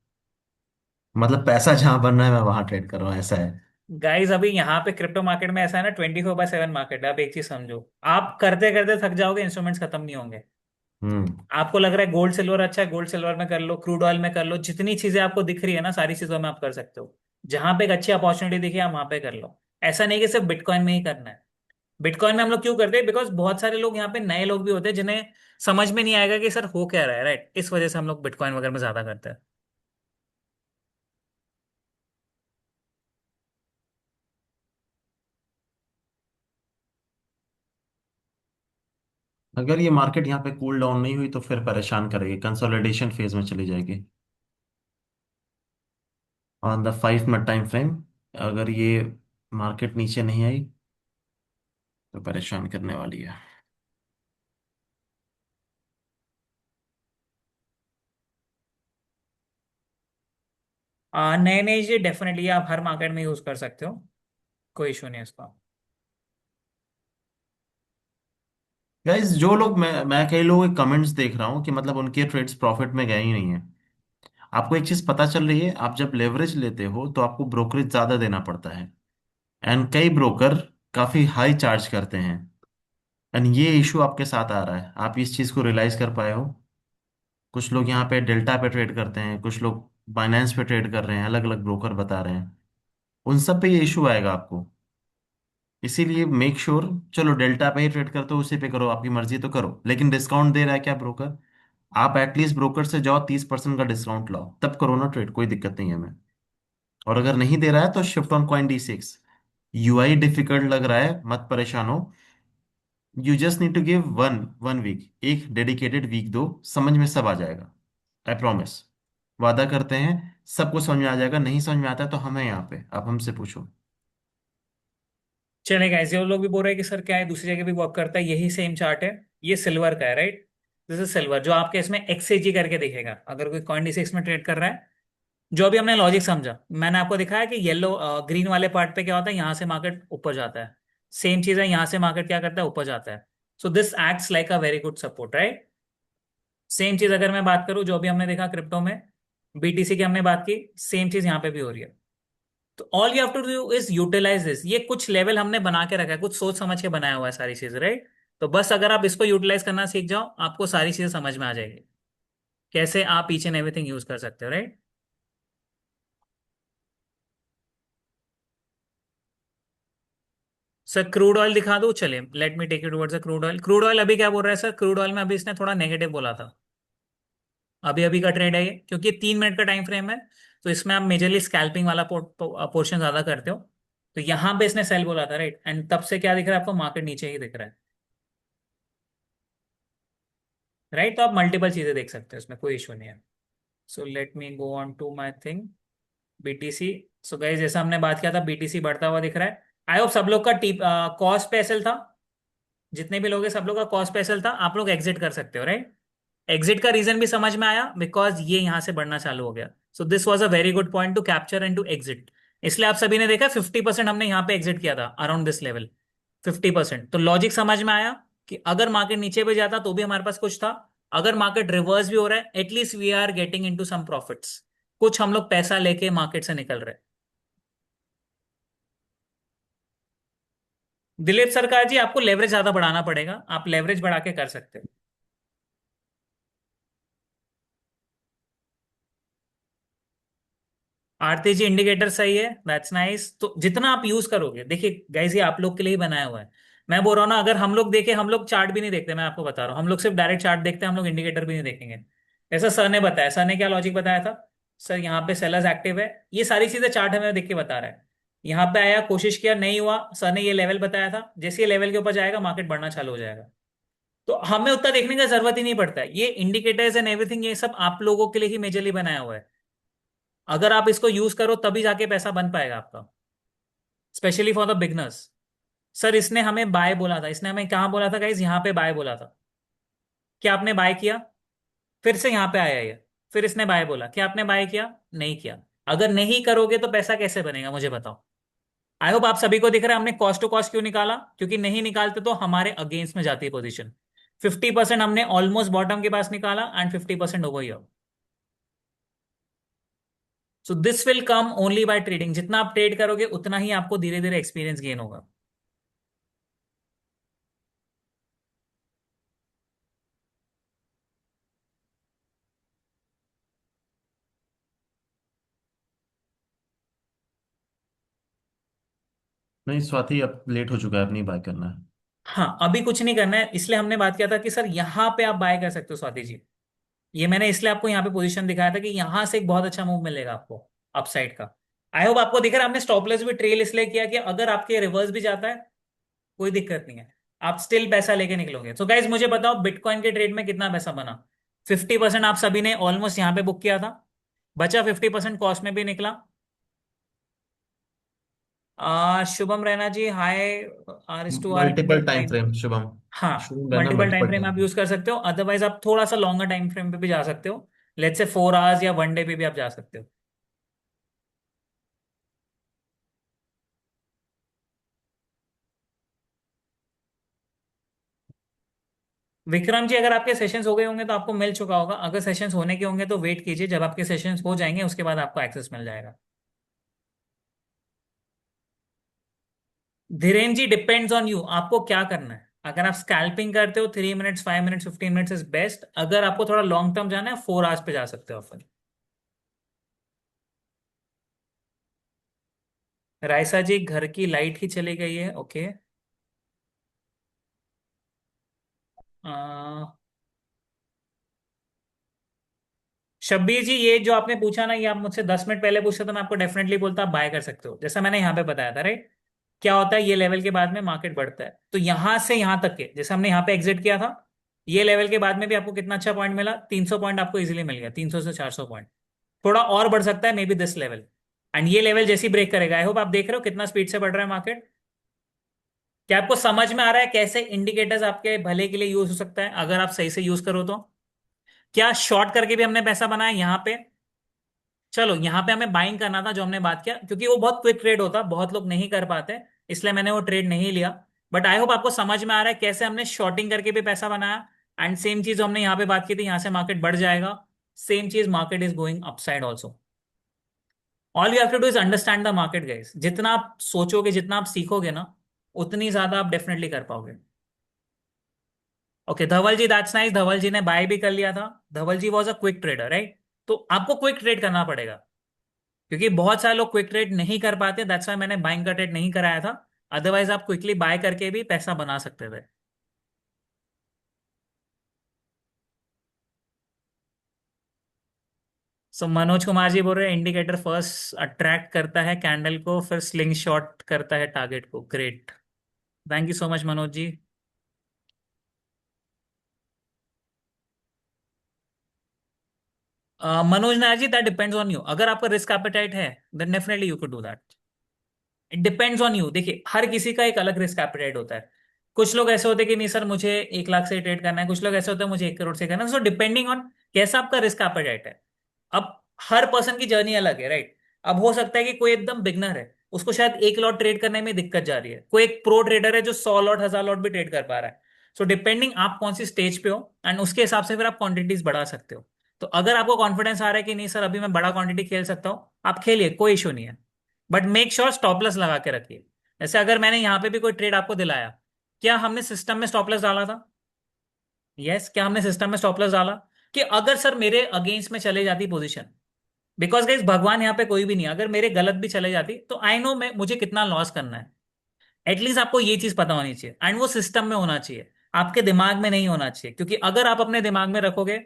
मतलब पैसा जहां बन रहा है मैं वहां ट्रेड कर रहा हूँ, ऐसा है। गाइस अभी यहाँ पे क्रिप्टो मार्केट में ऐसा है ना, 24/7 मार्केट है। आप एक चीज समझो, आप करते करते थक जाओगे, इंस्ट्रूमेंट्स खत्म नहीं होंगे। हम्म। आपको लग रहा है गोल्ड सिल्वर अच्छा है, गोल्ड सिल्वर में कर लो, क्रूड ऑयल में कर लो, जितनी चीजें आपको दिख रही है ना सारी चीजों में आप कर सकते हो। जहां पे एक अच्छी अपॉर्चुनिटी दिखी आप वहां पे कर लो। ऐसा नहीं कि सिर्फ बिटकॉइन में ही करना है। बिटकॉइन में हम लोग क्यों करते हैं, बिकॉज बहुत सारे लोग यहाँ पे नए लोग भी होते हैं जिन्हें समझ में नहीं आएगा कि सर हो क्या रहा है, राइट। इस वजह से हम लोग बिटकॉइन वगैरह में ज्यादा करते हैं। अगर ये मार्केट यहाँ पे कूल डाउन नहीं हुई तो फिर परेशान करेगी, कंसोलिडेशन फेज में चली जाएगी। On the 5 minute time frame, अगर ये मार्केट नीचे नहीं आई तो परेशान करने वाली है। नए नए ये डेफिनेटली आप हर मार्केट में यूज कर सकते हो, कोई इशू नहीं है इसका। गाइस जो लोग, मैं कई लोगों के कमेंट्स देख रहा हूँ कि मतलब उनके ट्रेड्स प्रॉफिट में गए ही नहीं है। आपको एक चीज पता चल रही है, आप जब लेवरेज लेते हो तो आपको ब्रोकरेज ज्यादा देना पड़ता है। एंड कई ब्रोकर काफी हाई चार्ज करते हैं। एंड ये इशू आपके साथ आ रहा है, आप इस चीज को रियलाइज कर पाए हो। कुछ लोग यहाँ पे डेल्टा पे ट्रेड करते हैं, कुछ लोग बाइनेंस पे ट्रेड कर रहे हैं, अलग अलग ब्रोकर बता रहे हैं। उन सब पे ये इशू आएगा आपको। इसीलिए मेक श्योर, चलो डेल्टा पे ही ट्रेड करते हो उसी पे करो, आपकी मर्जी तो करो, लेकिन डिस्काउंट दे रहा है क्या ब्रोकर? आप एटलीस्ट ब्रोकर से जाओ, 30% का डिस्काउंट लाओ, तब करो ना ट्रेड, कोई दिक्कत नहीं है हमें। और अगर नहीं दे रहा है तो shift on coin D6। UI difficult लग रहा है, मत परेशान हो। You just need to give one one week, एक डेडिकेटेड वीक दो, समझ में सब आ जाएगा। I promise. वादा करते हैं, सबको समझ में आ जाएगा। नहीं समझ में आता है तो हम हैं यहाँ पे, आप हमसे पूछो। चलेगा, ऐसे वो लोग भी बोल रहे हैं कि सर क्या है, दूसरी जगह भी वर्क करता है, यही सेम चार्ट है। ये सिल्वर का है, राइट। दिस इज सिल्वर, जो आपके इसमें XAG करके दिखेगा अगर कोई कॉइन D6 में ट्रेड कर रहा है। जो अभी हमने लॉजिक समझा, मैंने आपको दिखाया कि येलो ग्रीन वाले पार्ट पे क्या होता है, यहाँ से मार्केट ऊपर जाता है। सेम चीज है, यहाँ से मार्केट क्या करता है, ऊपर जाता है। So this acts like a very good support, right. Same चीज अगर मैं बात करूं, जो भी हमने देखा क्रिप्टो में, BTC की हमने बात की, सेम चीज यहाँ पे भी हो रही है। तो all you have to do is utilize this, ये कुछ लेवल हमने बना के रखा है, कुछ सोच समझ के बनाया हुआ है सारी चीज, राइट। तो बस अगर आप इसको यूटिलाइज करना सीख जाओ, आपको सारी चीजें समझ में आ जाएगी, कैसे आप ईच एंड एवरीथिंग यूज कर सकते हो, राइट। सर क्रूड ऑयल दिखा दो, चलिए let me take you towards the crude oil. Crude oil अभी क्या बोल रहा है सर, क्रूड ऑयल में अभी इसने थोड़ा नेगेटिव बोला था। अभी अभी का ट्रेड है ये, क्योंकि 3 मिनट का टाइम फ्रेम है। तो इसमें आप मेजरली स्कैल्पिंग वाला पोर्शन ज्यादा करते हो। तो यहाँ पे इसने सेल बोला था, राइट, एंड तब से क्या दिख रहा है आपको, मार्केट नीचे ही दिख रहा है, राइट। तो आप मल्टीपल चीजें देख सकते हो, इसमें कोई इशू नहीं है। So let me go on to my thing, BTC। So guys जैसा हमने बात किया था, बीटीसी बढ़ता हुआ दिख रहा है। आई होप सब लोग का टी कॉस्ट पे एसएल था। जितने भी लोग हैं सब लोग का कॉस्ट पे एसएल था। आप लोग एग्जिट कर सकते हो, राइट? एग्जिट का रीजन भी समझ में आया, बिकॉज ये यहां से बढ़ना चालू हो गया। So this was a very good point to capture and to exit. इसलिए आप सभी ने देखा 50% हमने यहाँ पे एग्जिट किया था अराउंड दिस लेवल। 50%। तो लॉजिक समझ में आया कि अगर मार्केट नीचे भी जाता तो भी हमारे पास कुछ था। अगर मार्केट रिवर्स भी हो रहा है, at least we are getting into some profits. कुछ हम लोग पैसा लेके मार्केट से निकल रहे हैं। दिलीप सरकार जी, आपको लेवरेज ज्यादा बढ़ाना पड़ेगा। आप लेवरेज बढ़ा के कर सकते हो। आरती जी इंडिकेटर सही है, दैट्स नाइस। तो जितना आप यूज करोगे, देखिए गाइस ये आप लोग के लिए ही बनाया हुआ है। मैं बोल रहा हूँ ना, अगर हम लोग देखें, हम लोग चार्ट भी नहीं देखते, मैं आपको बता रहा हूँ, हम लोग सिर्फ डायरेक्ट चार्ट देखते हैं, हम लोग इंडिकेटर भी नहीं देखेंगे। ऐसा सर ने बताया। सर ने क्या लॉजिक बताया था? सर यहाँ पे सेलर्स एक्टिव है, ये सारी चीजें चार्ट हमें देख के बता रहा है। यहाँ पे आया, कोशिश किया, नहीं हुआ, सर ने ये लेवल बताया था, जैसे ये लेवल के ऊपर जाएगा मार्केट बढ़ना चालू हो जाएगा। तो हमें उतना देखने का जरूरत ही नहीं पड़ता है। ये इंडिकेटर्स एंड एवरीथिंग ये सब आप लोगों के लिए ही मेजरली बनाया हुआ है। अगर आप इसको यूज करो तभी जाके पैसा बन पाएगा आपका, specially for the beginners. Sir इसने हमें बाय बोला था, इसने हमें कहाँ बोला था गाइज? यहाँ पे बाय बोला था। क्या आपने बाय किया? फिर से यहाँ पे आया ये, फिर इसने बाय बोला, क्या आपने बाय किया? नहीं किया। अगर नहीं करोगे तो पैसा कैसे बनेगा, मुझे बताओ। आई होप आप सभी को दिख रहा है हमने कॉस्ट टू कॉस्ट क्यों निकाला, क्योंकि नहीं निकालते तो हमारे अगेंस्ट में जाती है पोजीशन। 50% हमने ऑलमोस्ट बॉटम के पास निकाला and 50% over here. So this will come only by trading. जितना आप ट्रेड करोगे उतना ही आपको धीरे धीरे एक्सपीरियंस गेन होगा। नहीं स्वाति, अब लेट हो चुका है, अपनी बाय करना है। हाँ, अभी कुछ नहीं करना है, इसलिए हमने बात किया था कि सर यहाँ पे आप बाय कर सकते हो स्वाति जी। ये मैंने इसलिए आपको यहाँ पे पोजीशन दिखाया था कि यहाँ से एक बहुत अच्छा मूव मिलेगा आपको अपसाइड का। आई होप आपको दिख रहा है, हमने स्टॉप लॉस भी ट्रेल इसलिए किया कि अगर आपके रिवर्स भी जाता है कोई दिक्कत नहीं है, आप स्टिल पैसा लेके निकलोगे। सो गाइज मुझे बताओ, बिटकॉइन के ट्रेड में कितना पैसा बना? 50% आप सभी ने ऑलमोस्ट यहाँ पे बुक किया था, बचा 50% कॉस्ट में भी निकला। Shubham Raina ji hi. R S to R multiple time frame Shubham. हाँ, शुभम रहना multiple time multiple frame time आप फ्रेम। यूज कर सकते हो, अदरवाइज आप थोड़ा सा लॉन्गर टाइम फ्रेम पे भी जा सकते हो। लेट्स से 4 आवर्स या 1 डे पे भी आप जा सकते हो। विक्रम जी, अगर आपके सेशंस हो गए होंगे तो आपको मिल चुका होगा, अगर सेशंस होने के होंगे तो वेट कीजिए, जब आपके सेशंस हो जाएंगे उसके बाद आपको एक्सेस मिल जाएगा। धीरेन जी, डिपेंड्स ऑन यू, आपको क्या करना है। अगर आप स्कैल्पिंग करते हो 3 minutes, 5 minutes, 15 minutes is best. अगर आपको थोड़ा लॉन्ग टर्म जाना है 4 आवर्स पे जा सकते हो आप। रायसा जी, घर की लाइट ही चली गई है, ओके। शब्बीर जी, ये जो आपने पूछा ना, ये आप मुझसे 10 मिनट पहले पूछते तो मैं आपको डेफिनेटली बोलता आप बाय कर सकते हो, जैसा मैंने यहाँ पे बताया था, राइट? क्या होता है, ये लेवल के बाद में मार्केट बढ़ता है, तो यहां से यहां तक के, जैसे हमने यहाँ पे एग्जिट किया था, ये लेवल के बाद में भी आपको कितना अच्छा पॉइंट मिला? 300 पॉइंट आपको इजीली मिल गया, 300 से 400 पॉइंट। थोड़ा और बढ़ सकता है may be this level. And ये लेवल जैसी ब्रेक करेगा, आई होप आप देख रहे हो कितना स्पीड से बढ़ रहा है मार्केट। क्या आपको समझ में आ रहा है कैसे इंडिकेटर्स आपके भले के लिए यूज हो सकता है अगर आप सही से यूज करो तो? क्या शॉर्ट करके भी हमने पैसा बनाया यहाँ पे? चलो, यहाँ पे हमें बाइंग करना था जो हमने बात किया, क्योंकि वो बहुत क्विक ट्रेड होता है, बहुत लोग नहीं कर पाते, इसलिए मैंने वो ट्रेड नहीं लिया। बट आई होप आपको समझ में आ रहा है कैसे हमने शॉर्टिंग करके भी पैसा बनाया। एंड सेम चीज हमने यहाँ पे बात की थी, यहाँ से मार्केट बढ़ जाएगा। सेम चीज, market is going upside also. All you have to do is understand the market guys. जितना आप सोचोगे, जितना आप सीखोगे ना, उतनी ज्यादा आप डेफिनेटली कर पाओगे। Okay Dhaval ji, that's nice. Dhaval ji ने बाय भी कर लिया था। Dhaval ji was a quick trader, right? तो आपको क्विक ट्रेड करना पड़ेगा, क्योंकि बहुत सारे लोग क्विक ट्रेड नहीं कर पाते, दैट्स वाई मैंने बाइंग का ट्रेड नहीं कराया था। अदरवाइज आप क्विकली बाय करके भी पैसा बना सकते थे। सो मनोज कुमार जी बोल रहे हैं इंडिकेटर फर्स्ट अट्रैक्ट करता है कैंडल को, फिर स्लिंग शॉट करता है टारगेट को। Great, thank you so much Manoj ji. Manoj Nair ji, that depends on you. अगर आपका रिस्क एपेटाइट है then definitely you could do that. It depends on you. देखिए, हर किसी का एक अलग रिस्क एपेटाइट होता है। कुछ लोग ऐसे होते हैं कि नहीं सर मुझे 1 लाख से ट्रेड करना है, कुछ लोग ऐसे होते हैं मुझे 1 करोड़ से करना है। सो डिपेंडिंग ऑन कैसा आपका रिस्क एपेटाइट है। अब हर पर्सन की जर्नी अलग है, राइट। अब हो सकता है कि कोई एकदम बिगनर है, उसको शायद 1 लॉट ट्रेड करने में दिक्कत जा रही है, कोई एक प्रो ट्रेडर है जो 100 लॉट 1000 लॉट भी ट्रेड कर पा रहा है। सो डिपेंडिंग आप कौन सी स्टेज पे हो एंड उसके हिसाब से फिर आप क्वांटिटीज बढ़ा सकते हो। तो अगर आपको कॉन्फिडेंस आ रहा है कि नहीं सर अभी मैं बड़ा क्वांटिटी खेल सकता हूँ, आप खेलिए, कोई इशू नहीं है। But make sure stop loss लगा के रखिए। जैसे अगर मैंने यहाँ पे भी कोई ट्रेड आपको दिलाया, क्या हमने सिस्टम में स्टॉप लॉस डाला था? यस, क्या हमने सिस्टम में स्टॉप लॉस डाला कि अगर सर मेरे अगेंस्ट में चले जाती पोजीशन, बिकॉज गाइस भगवान यहाँ पे कोई भी नहीं है, अगर मेरे गलत भी चले जाती तो आई नो मैं मुझे कितना लॉस करना है। एटलीस्ट आपको ये चीज पता होनी चाहिए एंड वो सिस्टम में होना चाहिए, आपके दिमाग में नहीं होना चाहिए। क्योंकि अगर आप अपने दिमाग में रखोगे,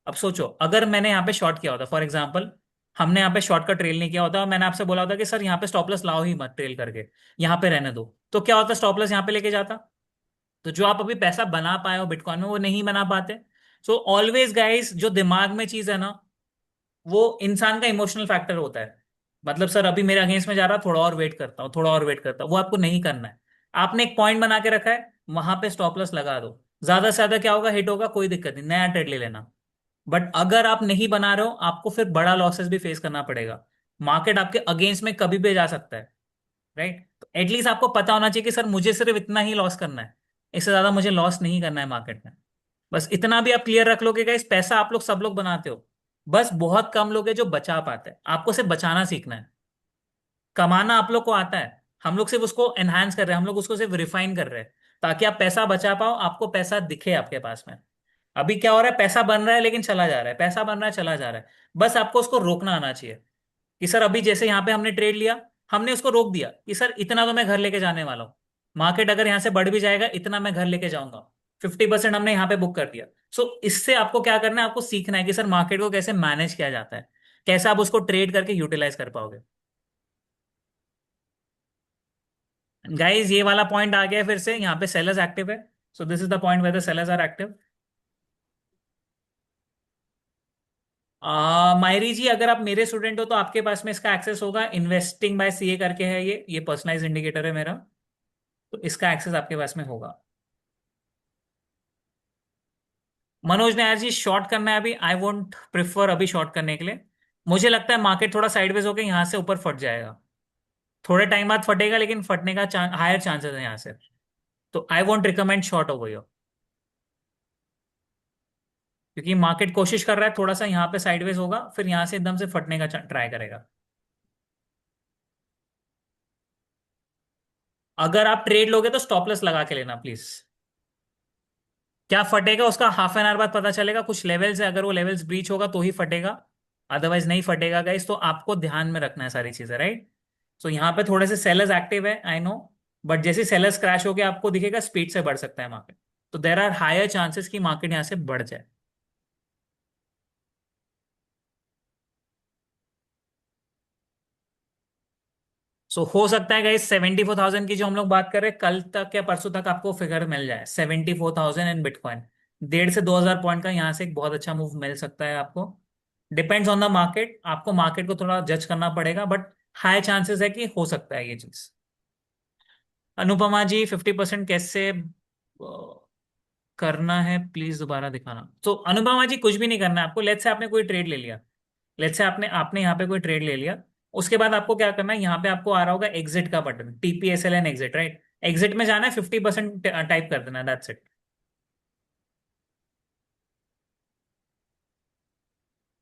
अब सोचो अगर मैंने यहाँ पे शॉर्ट किया होता, फॉर एग्जाम्पल हमने यहाँ पे शॉर्ट का ट्रेल नहीं किया होता और मैंने आपसे बोला होता कि सर यहाँ पे स्टॉप लॉस लाओ ही मत ट्रेल करके, यहाँ पे रहने दो, तो क्या होता? स्टॉप लॉस यहाँ पे लेके जाता। तो जो आप अभी पैसा बना पाए हो बिटकॉइन में वो नहीं बना पाते। सो ऑलवेज गाइस, जो दिमाग में चीज है ना, वो इंसान का इमोशनल फैक्टर होता है। मतलब सर अभी मेरे अगेंस्ट में जा रहा, थोड़ा और वेट करता हूँ, थोड़ा और वेट करता हूँ, वो आपको नहीं करना है। आपने एक पॉइंट बना के रखा है, वहां पे स्टॉप लॉस लगा दो। ज्यादा से ज्यादा क्या होगा? हिट होगा, कोई दिक्कत नहीं, नया ट्रेड ले लेना। बट अगर आप नहीं बना रहे हो, आपको फिर बड़ा लॉसेस भी फेस करना पड़ेगा। मार्केट आपके अगेंस्ट में कभी भी जा सकता है, राइट। तो एटलीस्ट आपको पता होना चाहिए कि सर मुझे सिर्फ इतना ही लॉस करना है, इससे ज्यादा मुझे लॉस नहीं करना है मार्केट में। बस इतना भी आप क्लियर रख लोगे गाइस, पैसा आप लोग सब लोग बनाते हो। बस बहुत कम लोग हैं जो बचा पाते हैं, आपको सिर्फ बचाना सीखना है। कमाना आप लोग को आता है, हम लोग सिर्फ उसको एनहांस कर रहे हैं, हम लोग उसको सिर्फ रिफाइन कर रहे हैं, ताकि आप पैसा बचा पाओ, आपको पैसा दिखे आपके पास में। अभी क्या हो रहा है? पैसा बन रहा है लेकिन चला जा रहा है, पैसा बन रहा है चला जा रहा है। बस आपको उसको रोकना आना चाहिए। कि सर अभी जैसे यहाँ पे हमने ट्रेड लिया, हमने उसको रोक दिया कि सर इतना तो मैं घर लेके जाने वाला हूँ, मार्केट अगर यहाँ से बढ़ भी जाएगा इतना मैं घर लेके जाऊंगा। 50% हमने यहाँ पे बुक कर दिया। सो इससे आपको क्या करना है? आपको सीखना है कि सर मार्केट को कैसे मैनेज किया जाता है, कैसे आप उसको ट्रेड करके यूटिलाइज कर पाओगे। गाइज ये वाला पॉइंट आ गया है फिर से, यहाँ पे सेलर्स एक्टिव है। So this is the point where the sellers are active. मायरी जी, अगर आप मेरे स्टूडेंट हो तो आपके पास में इसका एक्सेस होगा। इन्वेस्टिंग बाय सीए करके है, ये पर्सनलाइज इंडिकेटर है मेरा, तो इसका एक्सेस आपके पास में होगा। मनोज ने यार जी, शॉर्ट करना है अभी? आई वोंट प्रिफर अभी शॉर्ट करने के लिए। मुझे लगता है मार्केट थोड़ा साइडवेज होकर यहाँ से ऊपर फट जाएगा, थोड़े टाइम बाद फटेगा, लेकिन फटने का हायर चांसेस है यहाँ से। तो I won't recommend short over here, क्योंकि मार्केट कोशिश कर रहा है थोड़ा सा यहाँ पे साइडवेज होगा, फिर यहाँ से एकदम से फटने का ट्राई करेगा। अगर आप ट्रेड लोगे तो स्टॉपलेस लगा के लेना प्लीज। क्या फटेगा उसका हाफ एन आवर बाद पता चलेगा। कुछ लेवल्स है, अगर वो लेवल्स ब्रीच होगा तो ही फटेगा, अदरवाइज नहीं फटेगा गाइस। तो आपको ध्यान में रखना है सारी चीजें, राइट। सो यहाँ पे थोड़े से सेलर्स एक्टिव है, आई नो। बट जैसे सेलर्स क्रैश हो गया आपको दिखेगा स्पीड से बढ़ सकता है मार्केट। तो देर आर हायर चांसेस कि मार्केट यहाँ से बढ़ जाए। सो हो सकता है गाइस 74,000 की जो हम लोग बात कर रहे हैं, कल तक या परसों तक आपको फिगर मिल जाए 74,000 इन बिटकॉइन। 1,500 से 2,000 पॉइंट का यहाँ से एक बहुत अच्छा मूव मिल सकता है आपको। डिपेंड्स ऑन द मार्केट, आपको मार्केट को थोड़ा जज करना पड़ेगा, बट हाई चांसेस है कि हो सकता है ये चीज। अनुपमा जी, 50% कैसे करना है प्लीज दोबारा दिखाना। तो अनुपमा जी, कुछ भी नहीं करना है आपको। लेट्स से आपने कोई ट्रेड ले लिया, लेट्स से आपने आपने यहाँ पे कोई ट्रेड ले लिया, उसके बाद आपको क्या करना है? यहाँ पे आपको आ रहा होगा एग्जिट का button, TPSLN exit, right. Exit में जाना है, 50% टाइप कर देना, that's it.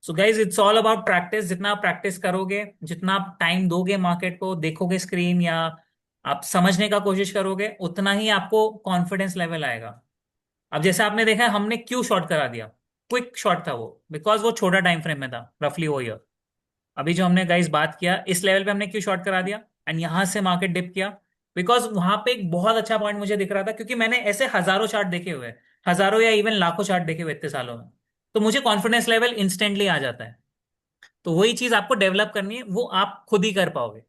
So guys it's all about practice. जितना आप प्रैक्टिस करोगे, जितना आप टाइम दोगे मार्केट को, देखोगे स्क्रीन, या आप समझने का कोशिश करोगे, उतना ही आपको कॉन्फिडेंस लेवल आएगा। अब जैसे आपने देखा है हमने क्यों शॉर्ट करा दिया, क्विक शॉर्ट था वो, बिकॉज वो छोटा टाइम फ्रेम में था, रफली वो ईयर। अभी जो हमने गाइस बात किया इस लेवल पे हमने क्यों शॉर्ट करा दिया एंड यहां से मार्केट डिप किया, बिकॉज वहां पे एक बहुत अच्छा पॉइंट मुझे दिख रहा था, क्योंकि मैंने ऐसे हजारों चार्ट देखे हुए हैं, हजारों या इवन लाखों चार्ट देखे हुए इतने सालों में। तो मुझे कॉन्फिडेंस लेवल इंस्टेंटली आ जाता है। तो वही चीज आपको डेवलप करनी है, वो आप खुद ही कर पाओगे,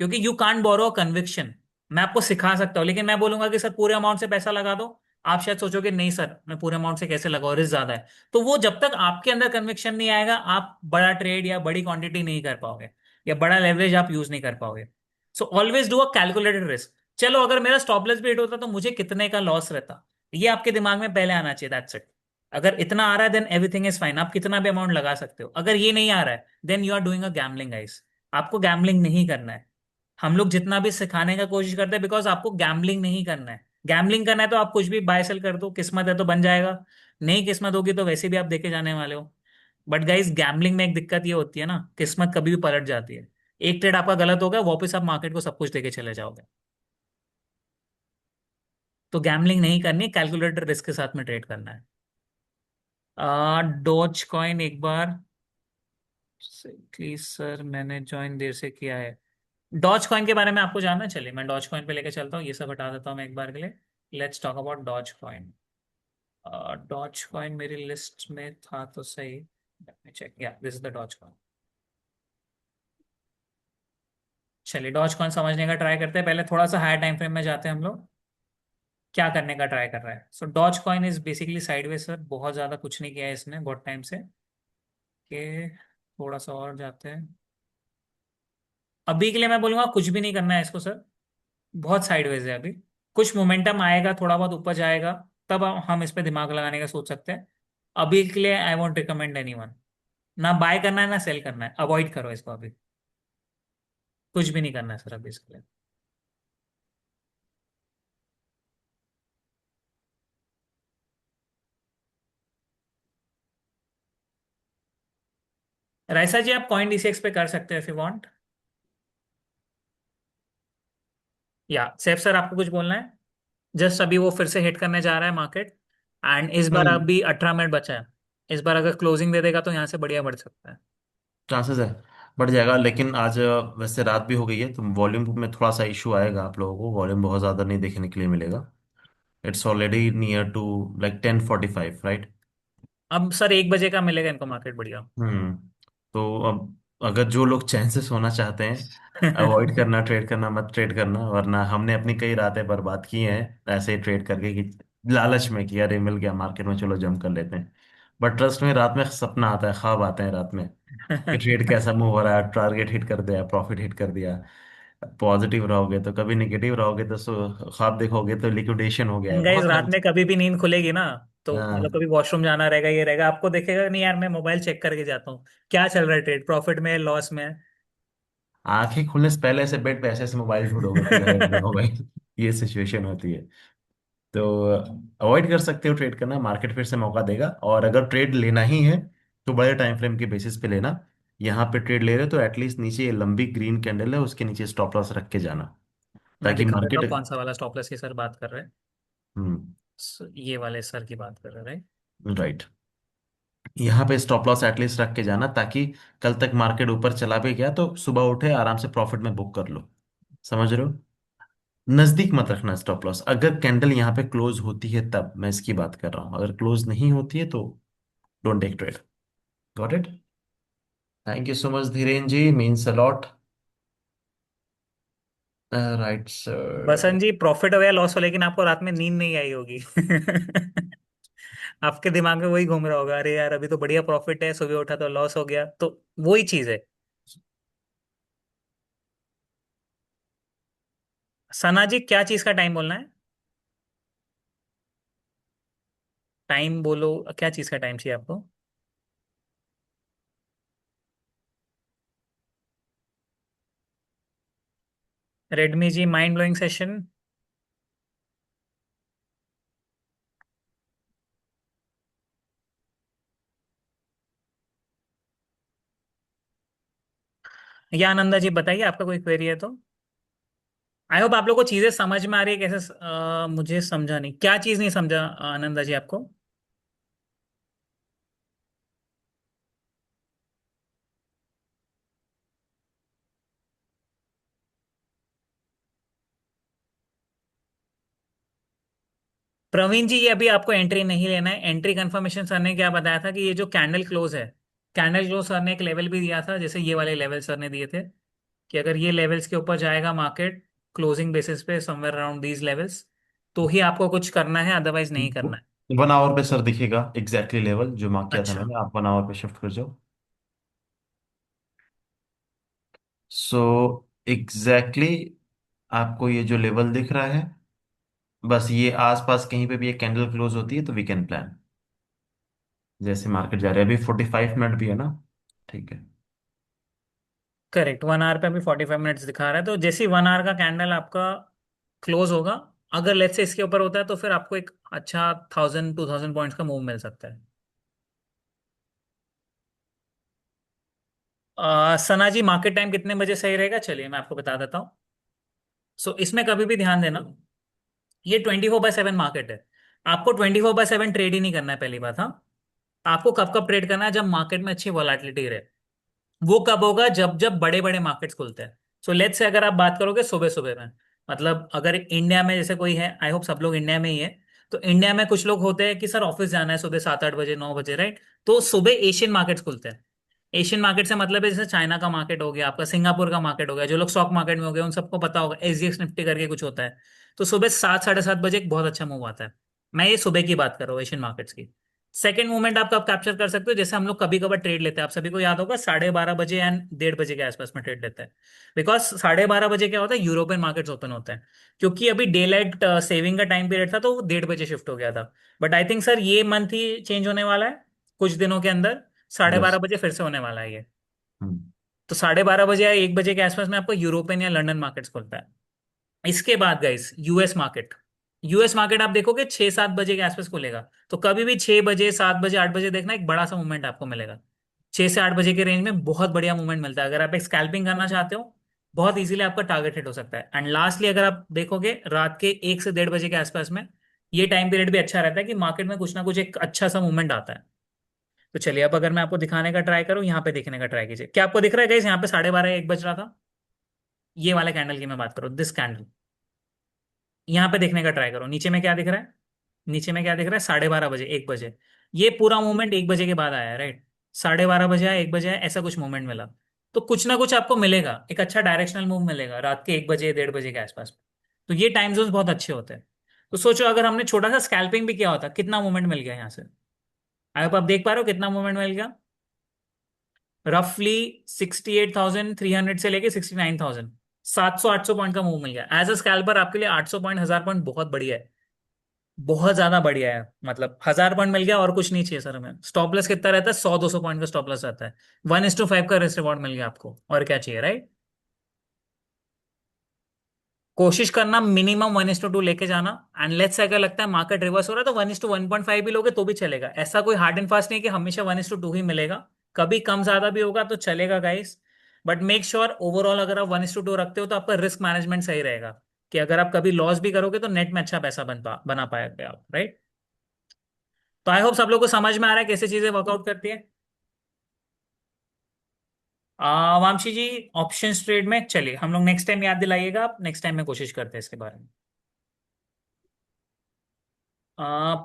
क्योंकि यू कांट बोरो कन्विक्शन। मैं आपको सिखा सकता हूँ, लेकिन मैं बोलूंगा कि सर पूरे अमाउंट से पैसा लगा दो, आप शायद सोचोगे नहीं सर मैं पूरे अमाउंट से कैसे लगाऊं, रिस्क ज्यादा है। तो वो जब तक आपके अंदर कन्विक्शन नहीं आएगा, आप बड़ा ट्रेड या बड़ी क्वांटिटी नहीं कर पाओगे, या बड़ा लेवरेज आप यूज नहीं कर पाओगे। So always do a calculated risk. चलो अगर मेरा स्टॉप लॉस भी हिट होता तो मुझे कितने का लॉस रहता, ये आपके दिमाग में पहले आना चाहिए, दैट्स इट। अगर इतना आ रहा है देन एवरीथिंग इज फाइन, आप कितना भी अमाउंट लगा सकते हो। अगर ये नहीं आ रहा है then you are doing a gambling guys. आपको गैम्बलिंग नहीं करना है। हम लोग जितना भी सिखाने का कोशिश करते हैं, बिकॉज आपको गैम्बलिंग नहीं करना है। गैम्बलिंग करना है तो आप कुछ भी बाय सेल कर दो, किस्मत है तो बन जाएगा, नहीं किस्मत होगी तो वैसे भी आप देखे जाने वाले हो। बट गाइस गैम्बलिंग में एक दिक्कत ये होती है ना, किस्मत कभी भी पलट जाती है। एक ट्रेड आपका गलत होगा, वापस आप मार्केट को सब कुछ देके चले जाओगे। तो गैम्बलिंग नहीं करनी, कैलकुलेटेड रिस्क के साथ में ट्रेड करना है। डॉज कॉइन एक बार, प्लीज सर मैंने ज्वाइन देर से किया है। डॉज कॉइन के बारे में आपको जानना, चलिए मैं डॉज कॉइन पे लेके चलता हूँ, ये सब हटा देता हूँ मैं एक बार के लिए। Let's talk about Dogecoin. Dogecoin मेरी लिस्ट में था तो सही, let me check, yeah this is the Dogecoin. चलिए डॉज कॉइन समझने का ट्राई करते हैं, पहले थोड़ा सा हायर टाइम फ्रेम में जाते हैं हम लोग। क्या करने का ट्राई कर रहा है? So Doge coin is basically sideways sir, बहुत ज्यादा कुछ नहीं किया है इसने बहुत टाइम से। कि थोड़ा सा और जाते हैं। अभी के लिए मैं बोलूंगा कुछ भी नहीं करना है इसको सर, बहुत साइडवेज है अभी। कुछ मोमेंटम आएगा, थोड़ा बहुत ऊपर जाएगा, तब हम इस पे दिमाग लगाने का सोच सकते हैं। अभी के लिए I want recommend any one. ना बाय करना है ना सेल करना है, अवॉइड करो इसको अभी। कुछ भी नहीं करना है सर अभी इसके लिए। राइसा जी आप कॉइन डीसीएक्स पे कर सकते हैं इफ यू वांट। या सेफ सर आपको कुछ बोलना है? जस्ट अभी वो फिर से हिट करने जा रहा है मार्केट, एंड इस बार हम्म। अभी 18 मिनट बचा है। इस बार अगर क्लोजिंग दे देगा तो यहाँ से बढ़िया बढ़ सकता है। चांसेस है, बढ़ जाएगा, लेकिन आज वैसे रात भी हो गई है तो वॉल्यूम में थोड़ा सा इशू आएगा, आप लोगों को वॉल्यूम बहुत ज़्यादा नहीं देखने के लिए मिलेगा। It's already near to like 10:45, right? अब सर 1 बजे का मिलेगा इनको मार्केट बढ़िया। हम्म। तो अब अगर जो लोग चैन से सोना चाहते हैं, अवॉइड करना, ट्रेड करना मत ट्रेड करना, वरना हमने अपनी कई रातें बर्बाद की हैं ऐसे ही ट्रेड करके कि लालच में कि अरे मिल गया मार्केट में, चलो जंप कर लेते हैं। बट ट्रस्ट में रात में सपना आता है, ख्वाब आते हैं रात में कि ट्रेड कैसा मूव हो रहा है, टारगेट हिट कर दिया, प्रॉफिट हिट कर दिया। पॉजिटिव रहोगे तो कभी, नेगेटिव रहोगे तो ख्वाब देखोगे तो लिक्विडेशन हो गया है, गाइस बहुत रात सारी में कभी भी नींद खुलेगी ना, तो मतलब हाँ। कभी वॉशरूम जाना रहेगा, ये रहेगा, आपको देखेगा नहीं यार मैं मोबाइल चेक करके जाता हूँ क्या चल रहा है, ट्रेड प्रॉफिट में लॉस में। आंखें खुलने से पहले ऐसे बेड पे ऐसे ऐसे मोबाइल ढूंढोगे कि अरे मेरा मोबाइल, ये सिचुएशन होती है। तो अवॉइड कर सकते हो ट्रेड करना, मार्केट फिर से मौका देगा, और अगर ट्रेड लेना ही है तो बड़े टाइम फ्रेम के बेसिस पे लेना। यहाँ पे ट्रेड ले रहे हो तो एटलीस्ट नीचे ये लंबी ग्रीन कैंडल है उसके नीचे स्टॉप लॉस रख के जाना, मैं ताकि दिखा देता मार्केट। हूँ कौन सा वाला स्टॉप लॉस की सर बात कर रहे हैं। हम्म। ये वाले सर की बात कर रहे हैं। राइट। यहाँ पे स्टॉप लॉस एटलीस्ट रख के जाना, ताकि कल तक मार्केट ऊपर चला भी गया तो सुबह उठे आराम से प्रॉफिट में बुक कर लो। समझ रहे हो? नजदीक मत रखना स्टॉप लॉस, अगर कैंडल यहाँ पे क्लोज होती है तब मैं इसकी बात कर रहा हूँ, अगर क्लोज नहीं होती है तो don't take trade. Got it? Thank you so much Dhiren ji, means a lot. Right sir. Basant ji profit हो या लॉस हो, लेकिन आपको रात में नींद नहीं आई होगी। आपके दिमाग में वही घूम रहा होगा, अरे यार अभी तो बढ़िया प्रॉफिट है, सुबह उठा तो लॉस हो गया, तो वही चीज है। सना जी क्या चीज का टाइम बोलना है? टाइम बोलो, क्या चीज का टाइम चाहिए आपको? रेडमी जी माइंड ब्लोइंग सेशन। या आनंदा जी बताइए आपका कोई क्वेरी है तो। आई होप आप लोग को चीजें समझ में आ रही है कैसे, मुझे समझा नहीं, क्या चीज नहीं समझा आनंदा जी आपको? प्रवीण जी ये अभी आपको एंट्री नहीं लेना है, एंट्री कंफर्मेशन सर ने क्या बताया था कि ये जो कैंडल क्लोज है, कैंडल क्लोज सर ने एक लेवल भी दिया था, जैसे ये वाले लेवल सर ने दिए थे, कि अगर ये लेवल्स के ऊपर जाएगा मार्केट क्लोजिंग बेसिस पे समवेयर अराउंड दीज लेवल्स, तो ही आपको कुछ करना है, अदरवाइज नहीं करना है। 1 आवर पे सर दिखेगा एग्जैक्टली लेवल जो मार्क किया था अच्छा। मैंने, आप 1 आवर पे शिफ्ट कर जाओ। सो एग्जैक्टली आपको ये जो लेवल दिख रहा है, बस ये आसपास कहीं पे भी एक कैंडल क्लोज होती है तो वी कैन प्लान। जैसे मार्केट जा रहा है अभी 45 मिनट भी है ना। ठीक है। करेक्ट, 1 आवर पे अभी 45 मिनट्स दिखा रहा है, तो जैसे 1 आवर का कैंडल आपका क्लोज होगा, अगर लेट्स से इसके ऊपर होता है तो फिर आपको एक अच्छा 1000 2000 पॉइंट्स का मूव मिल सकता है। सना जी, मार्केट टाइम कितने बजे सही रहेगा, चलिए मैं आपको बता देता हूँ। सो इसमें कभी भी ध्यान देना, ये 24/7 मार्केट है। आपको 24/7 ट्रेड ही नहीं करना है, पहली बात। हाँ, आपको कब कब ट्रेड करना है, जब मार्केट में अच्छी वॉलेटिलिटी रहे। वो कब होगा, जब जब बड़े बड़े मार्केट्स खुलते हैं। सो लेट्स से अगर आप बात करोगे सुबह सुबह में, मतलब अगर इंडिया में जैसे कोई है, आई होप सब लोग इंडिया में ही है, तो इंडिया में कुछ लोग होते हैं कि सर ऑफिस जाना है सुबह 7 8 बजे 9 बजे, राइट। तो सुबह एशियन मार्केट्स खुलते हैं। एशियन मार्केट से मतलब है जैसे चाइना का मार्केट हो गया, आपका सिंगापुर का मार्केट हो गया, जो लोग स्टॉक मार्केट में हो गए उन सबको पता होगा, एसजीएक्स निफ्टी करके कुछ होता है। तो सुबह 7 साढ़े 7 बजे एक बहुत अच्छा मूव आता है। मैं ये सुबह की बात कर रहा हूँ एशियन मार्केट्स की। सेकेंड मूवमेंट आप कब कैप्चर कर सकते हो, जैसे हम लोग कभी कभार ट्रेड लेते हैं, आप सभी को याद होगा 12:30 बजे एंड 1:30 बजे के आसपास में ट्रेड लेते हैं। बिकॉज 12:30 बजे क्या होता है, यूरोपियन मार्केट्स ओपन होते हैं। क्योंकि अभी डे लाइट सेविंग का टाइम पीरियड था तो वो 1:30 बजे शिफ्ट हो गया था। बट आई थिंक सर ये मंथ ही चेंज होने वाला है, कुछ दिनों के अंदर। साढ़े यस। बारह बजे फिर से होने वाला है ये। तो 12:30 बजे या 1 बजे के आसपास में आपको यूरोपियन या लंदन मार्केट्स खुलता है। इसके बाद guys US market. US market आप देखोगे 6 7 बजे के आसपास खुलेगा। तो कभी भी 6 बजे 7 बजे 8 बजे देखना, एक बड़ा सा मूवमेंट आपको मिलेगा। 6 से 8 बजे के रेंज में बहुत बढ़िया मूवमेंट मिलता है, अगर आप एक स्कैल्पिंग करना चाहते हो बहुत इजीली आपका टारगेट हिट हो सकता है। एंड लास्टली अगर आप देखोगे रात के 1 से 1:30 बजे के आसपास में, ये टाइम पीरियड भी अच्छा रहता है कि मार्केट में कुछ ना कुछ एक अच्छा सा मूवमेंट आता है। तो चलिए अब अगर मैं आपको दिखाने का ट्राई करूँ, यहाँ पे देखने का ट्राई कीजिए, क्या आपको दिख रहा है गाइस, यहाँ पे 12:30 1 बज रहा था। ये वाले कैंडल की मैं बात करूँ, दिस कैंडल। यहाँ पे देखने का ट्राई करो, नीचे में क्या दिख रहा है, नीचे में क्या दिख रहा है, 12:30 बजे 1 बजे। ये पूरा मूवमेंट 1 बजे के बाद आया है, राइट। 12:30 बजे आया, 1 बजे आया, ऐसा कुछ मूवमेंट मिला। तो कुछ ना कुछ आपको मिलेगा, एक अच्छा डायरेक्शनल मूव मिलेगा रात के 1 बजे 1:30 बजे के आसपास। तो ये टाइम जोन बहुत अच्छे होते हैं। तो सोचो अगर हमने छोटा सा स्कैल्पिंग भी किया होता, कितना मूवमेंट मिल गया यहाँ से। आप देख पा रहे हो कितना मूवमेंट मिल गया, रफली 68,300 से लेके 69,000, 700 800 पॉइंट का मूव मिल गया एज अ स्कैल्पर। आपके लिए 800 पॉइंट 1000 पॉइंट बहुत बढ़िया है, बहुत ज्यादा बढ़िया है। मतलब 1000 पॉइंट मिल गया और कुछ नहीं चाहिए सर हमें। स्टॉप लॉस कितना रहता है, 100 200 पॉइंट का स्टॉप लॉस रहता है। 1:5 का रिस्क रिवॉर्ड मिल गया आपको, और क्या चाहिए, राइट। कोशिश करना मिनिमम 1:2 लेके जाना। एंड लेट्स से अगर लगता है मार्केट रिवर्स हो रहा है तो 1:1.5 भी लोगे तो भी चलेगा, ऐसा कोई हार्ड एंड फास्ट नहीं है कि हमेशा 1:2 ही मिलेगा। कभी कम ज्यादा भी होगा तो चलेगा guys. But make sure overall अगर आप 1:2 रखते हो तो आपका रिस्क मैनेजमेंट सही रहेगा, कि अगर आप कभी लॉस भी करोगे तो नेट में अच्छा पैसा बना पाएंगे आप, राइट। तो आई होप सब लोग को समझ में आ रहा है कैसे चीजें वर्कआउट करती है। वामशी जी, ऑप्शन ट्रेड में चलिए हम लोग नेक्स्ट टाइम याद दिलाइएगा, आप नेक्स्ट टाइम में कोशिश करते हैं इसके बारे में।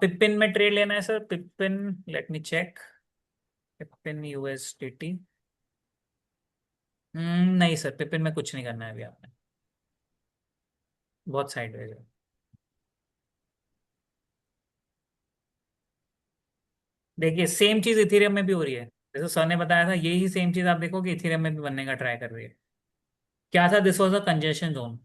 पिपिन में ट्रेड लेना है sir, Pippin. Let me check. Pippin USDT. नहीं सर, पिपिन में कुछ नहीं करना है अभी आपने, बहुत साइडवेज है। देखिए सेम चीज इथेरियम में भी हो रही है, जैसे सर ने बताया था यही सेम चीज आप देखोगे इथेरियम में भी बनने का ट्राई कर रही है। क्या था, this was a congestion zone.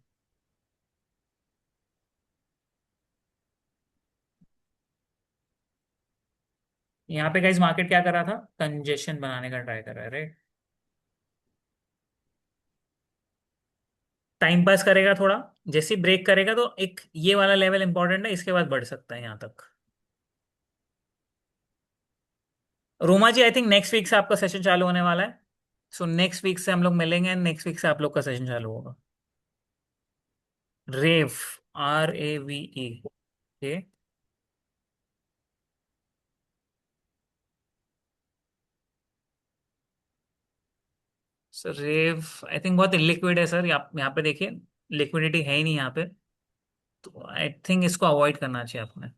यहाँ पे गाइस मार्केट क्या कर रहा था, कंजेशन बनाने का ट्राई कर रहा है, राइट। टाइम पास करेगा थोड़ा, जैसे ब्रेक करेगा तो एक ये वाला लेवल इंपॉर्टेंट है, इसके बाद बढ़ सकता है यहाँ तक। रोमा जी, आई थिंक नेक्स्ट वीक से आपका सेशन चालू होने वाला है। सो नेक्स्ट वीक से हम लोग मिलेंगे, नेक्स्ट वीक से आप लोग का सेशन चालू होगा। Rave, RAVE। Okay. Sir rave I think बहुत इलिक्विड है सर, यहाँ पे देखिए, लिक्विडिटी है ही नहीं यहाँ पे। तो आई थिंक इसको अवॉइड करना चाहिए आपने,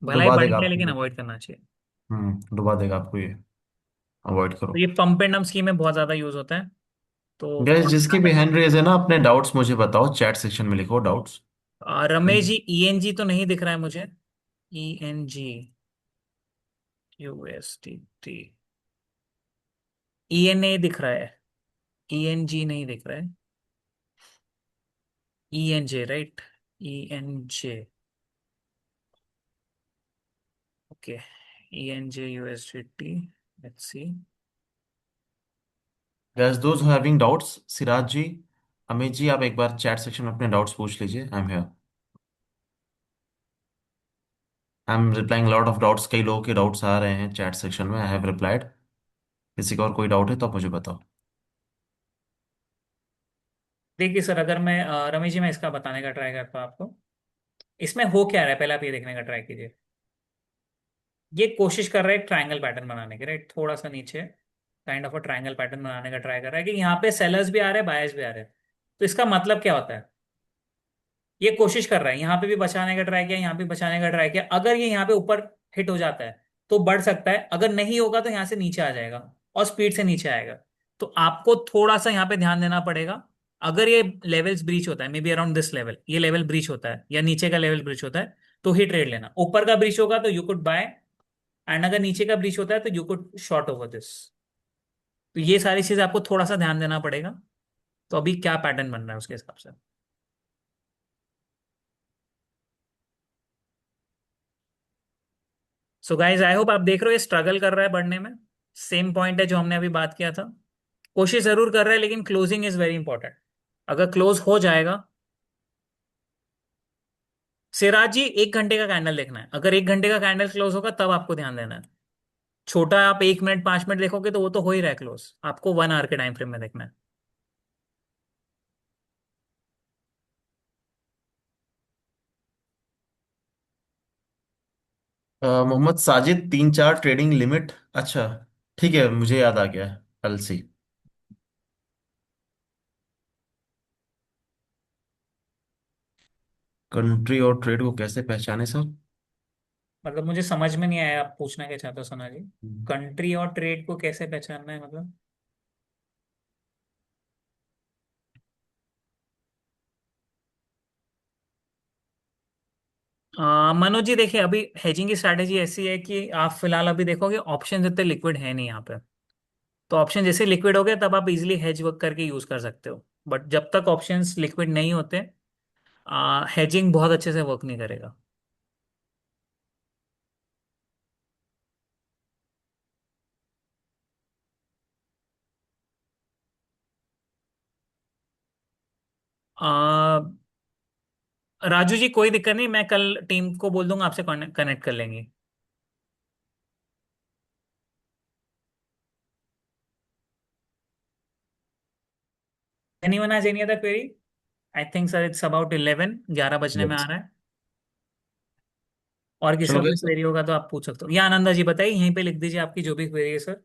भला ही डुबा बढ़ देगा गया आपको लेकिन ये। अवॉइड करना चाहिए। डुबा देगा आपको ये। अवॉइड तो करो। ये पंप एंड डंप स्कीम में बहुत ज्यादा यूज होता है, तो गैस थोड़ा जिसकी ध्यान भी रखना। हैंड रेज है ना, अपने डाउट्स मुझे बताओ, चैट सेक्शन में लिखो डाउट्स। रमेश जी, ईएनजी तो नहीं दिख रहा है मुझे। ENG, USDT, ENA दिख रहा है, ENG नहीं दिख रहा है। ENJ, right? ENJ, okay. ENJ USDT, let's see. Guys those having doubts, Siraj ji, Amit ji, आप एक बार चैट सेक्शन में अपने डाउट्स पूछ लीजिए। I am here, I am replying lot of doubts. कई लोगों के डाउट्स आ रहे हैं चैट सेक्शन में, आई हैव रिप्लाइड। किसी का और कोई डाउट है तो आप मुझे बताओ। देखिए सर, अगर मैं रमेश जी, मैं इसका बताने का ट्राई करता हूँ आपको। इसमें हो क्या रहा है, पहले आप ये देखने का ट्राई कीजिए। ये कोशिश कर रहा है एक ट्रायंगल पैटर्न बनाने की, राइट? थोड़ा सा नीचे kind of a triangle pattern बनाने का ट्राई कर रहा है कि यहाँ पे सेलर्स भी आ रहे हैं, बायर्स भी आ रहे हैं। तो इसका मतलब क्या होता है? ये कोशिश कर रहा है यहाँ पे भी बचाने का ट्राई किया, यहाँ पे बचाने का ट्राई किया। अगर ये यहाँ पे ऊपर हिट हो जाता है तो बढ़ सकता है, अगर नहीं होगा तो यहाँ से नीचे आ जाएगा और स्पीड से नीचे आएगा। तो आपको थोड़ा सा यहाँ पे ध्यान देना पड़ेगा। अगर ये लेवल्स ब्रीच होता है, may be around this level, ये लेवल ब्रीच होता है या नीचे का लेवल ब्रीच होता है, तो ही ट्रेड लेना। ऊपर का ब्रीच होगा तो यू कुड बाय, एंड अगर नीचे का ब्रीच होता है तो you could short over this. तो ये सारी चीज आपको थोड़ा सा ध्यान देना पड़ेगा। तो अभी क्या पैटर्न बन रहा है उसके हिसाब से। सो गाइज, आई होप आप देख रहे हो ये स्ट्रगल कर रहा है बढ़ने में। सेम पॉइंट है जो हमने अभी बात किया था। कोशिश जरूर कर रहा है, लेकिन क्लोजिंग इज वेरी इंपॉर्टेंट। अगर क्लोज हो जाएगा, सिराज जी 1 घंटे का कैंडल देखना है। अगर 1 घंटे का कैंडल क्लोज होगा तब आपको ध्यान देना है। छोटा आप 1 मिनट 5 मिनट देखोगे तो वो तो हो ही रहा है क्लोज। आपको 1 आवर के टाइम फ्रेम में देखना है। Mohammad Sajid, 3-4 trading limit. अच्छा, ठीक है, मुझे याद आ गया। L C. कंट्री और ट्रेड को कैसे पहचाने सर? मतलब मुझे समझ में नहीं आया आप पूछना क्या चाहते हो सोना जी। कंट्री और ट्रेड को कैसे पहचानना है मतलब? मनोज जी देखिए, अभी हेजिंग की स्ट्रैटेजी ऐसी है कि आप फिलहाल अभी देखोगे ऑप्शन इतने लिक्विड है नहीं यहाँ पे। तो ऑप्शन जैसे लिक्विड हो गए तब आप इजीली हेज वर्क करके यूज कर सकते हो। बट जब तक ऑप्शंस लिक्विड नहीं होते, हेजिंग बहुत अच्छे से वर्क नहीं करेगा। आ, राजू जी कोई दिक्कत नहीं, मैं कल टीम को बोल दूंगा, आपसे कनेक्ट कर लेंगे। Anyone has any other query? I think sir it's about 11, 11 बजने में आ यस। रहा है। और किसी चलो का कोई गैस, क्वेरी होगा तो आप पूछ सकते हो, या आनंदा जी बताइए, यहीं पे लिख दीजिए आपकी जो भी क्वेरी है sir.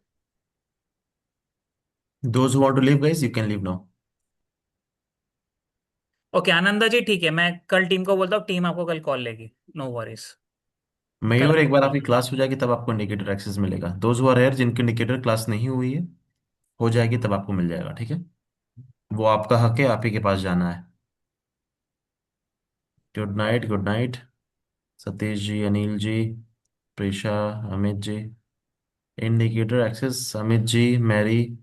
Those who want to leave guys, you can leave now. Okay Ananda ji, ठीक है, मैं कल टीम को बोलता हूँ, टीम आपको कल कॉल लेगी। No worries. कल मयूर, एक आपको बार कॉल आपकी लेगी। क्लास हो जाएगी तब आपको इंडिकेटर एक्सेस मिलेगा। दोज हु आर हियर, जिनकी इंडिकेटर क्लास नहीं हुई है, हो जाएगी तब आपको मिल जाएगा, ठीक है? वो आपका हक है, आप ही के पास जाना है। Good night, good night. Satish ji, Anil ji, Preesha, Amit ji. Indicator access, Amit ji, Mary.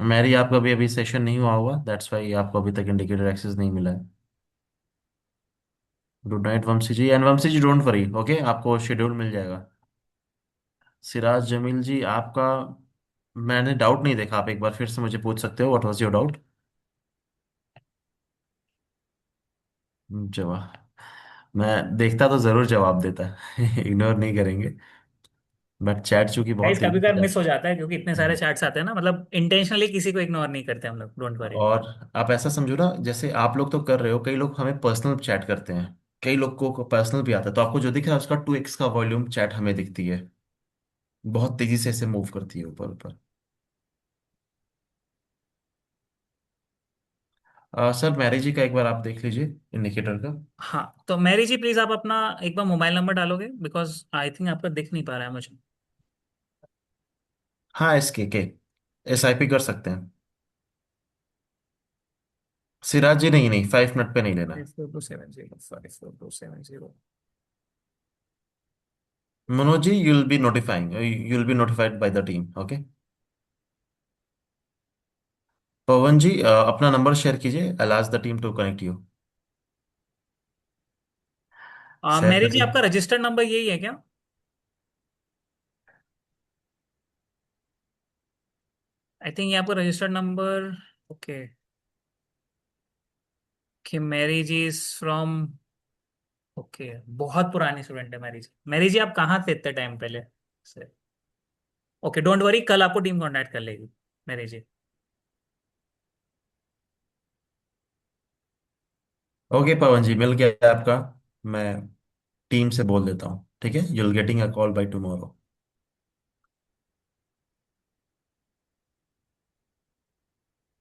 Mary, आपका भी अभी सेशन नहीं हुआ होगा, दैट्स वाई आपको अभी तक इंडिकेटर एक्सेस नहीं मिला है। Good night Vamshi ji, and Vamshi ji don't worry, okay, आपको शेड्यूल मिल जाएगा। सिराज जमील जी, आपका मैंने डाउट नहीं देखा, आप एक बार फिर से मुझे पूछ सकते हो, व्हाट वाज योर डाउट? जवाब, मैं देखता तो जरूर जवाब देता। इग्नोर नहीं करेंगे, बट चैट चूंकि बहुत गाइस तेजी कभी से कभार मिस हो जाता है क्योंकि इतने सारे हम्म। चैट्स आते हैं ना, मतलब इंटेंशनली किसी को इग्नोर नहीं करते हम लोग, डोंट वरी। और आप ऐसा समझो ना, जैसे आप लोग तो कर रहे हो, कई लोग हमें पर्सनल चैट करते हैं। कई लोग को पर्सनल भी आता है, तो आपको जो दिख रहा है उसका 2x का वॉल्यूम चैट हमें दिखती है। बहुत तेजी से ऐसे मूव करती है ऊपर ऊपर। सर मैरिज जी का एक बार आप देख लीजिए इंडिकेटर का। हाँ तो मैरी जी प्लीज आप अपना एक बार मोबाइल नंबर डालोगे, बिकॉज आई थिंक आपका दिख नहीं पा रहा है मुझे। हाँ, SKK, SIP कर सकते हैं। सिराज जी नहीं, नहीं, 5 मिनट पे नहीं लेना है। 54270, 54270। Manoj ji, you'll be notified by the team, okay? पवन जी, अपना नंबर शेयर कीजिए, I'll ask the team to connect you। Saif मेरी जी अली। आपका रजिस्टर्ड नंबर यही है क्या? आई थिंक ये आपका रजिस्टर्ड नंबर। ओके। कि Mary ji is from. Okay. बहुत पुरानी स्टूडेंट है मैरी जी। मैरी जी आप कहाँ थे इतने टाइम पहले से? ओके, डोंट वरी, कल आपको टीम कांटेक्ट कर लेगी मैरी जी। ओके पवन जी, मिल गया आपका। मैं टीम से बोल देता हूँ, ठीक है? you'll getting a call by tomorrow।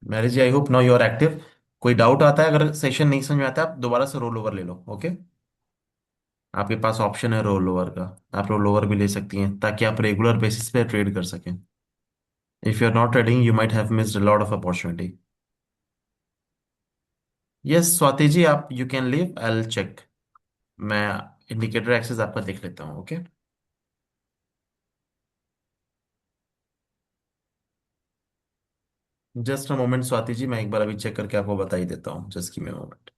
मैरिज जी, I hope now you are active. कोई डाउट आता है, अगर सेशन नहीं समझ में आता, आप दोबारा से रोल ओवर ले लो, ओके? आपके पास ऑप्शन है रोल ओवर का। आप रोल ओवर भी ले सकती हैं, ताकि आप रेगुलर बेसिस पे ट्रेड कर सकें। If you are not trading, you might have missed a lot of opportunity. Yes Swati ji, आप you can leave, I will check. मैं इंडिकेटर एक्सेस आपका देख लेता हूँ, okay? Just a moment Swati ji, मैं एक बार अभी चेक करके आपको बता ही देता हूँ, just give me a moment.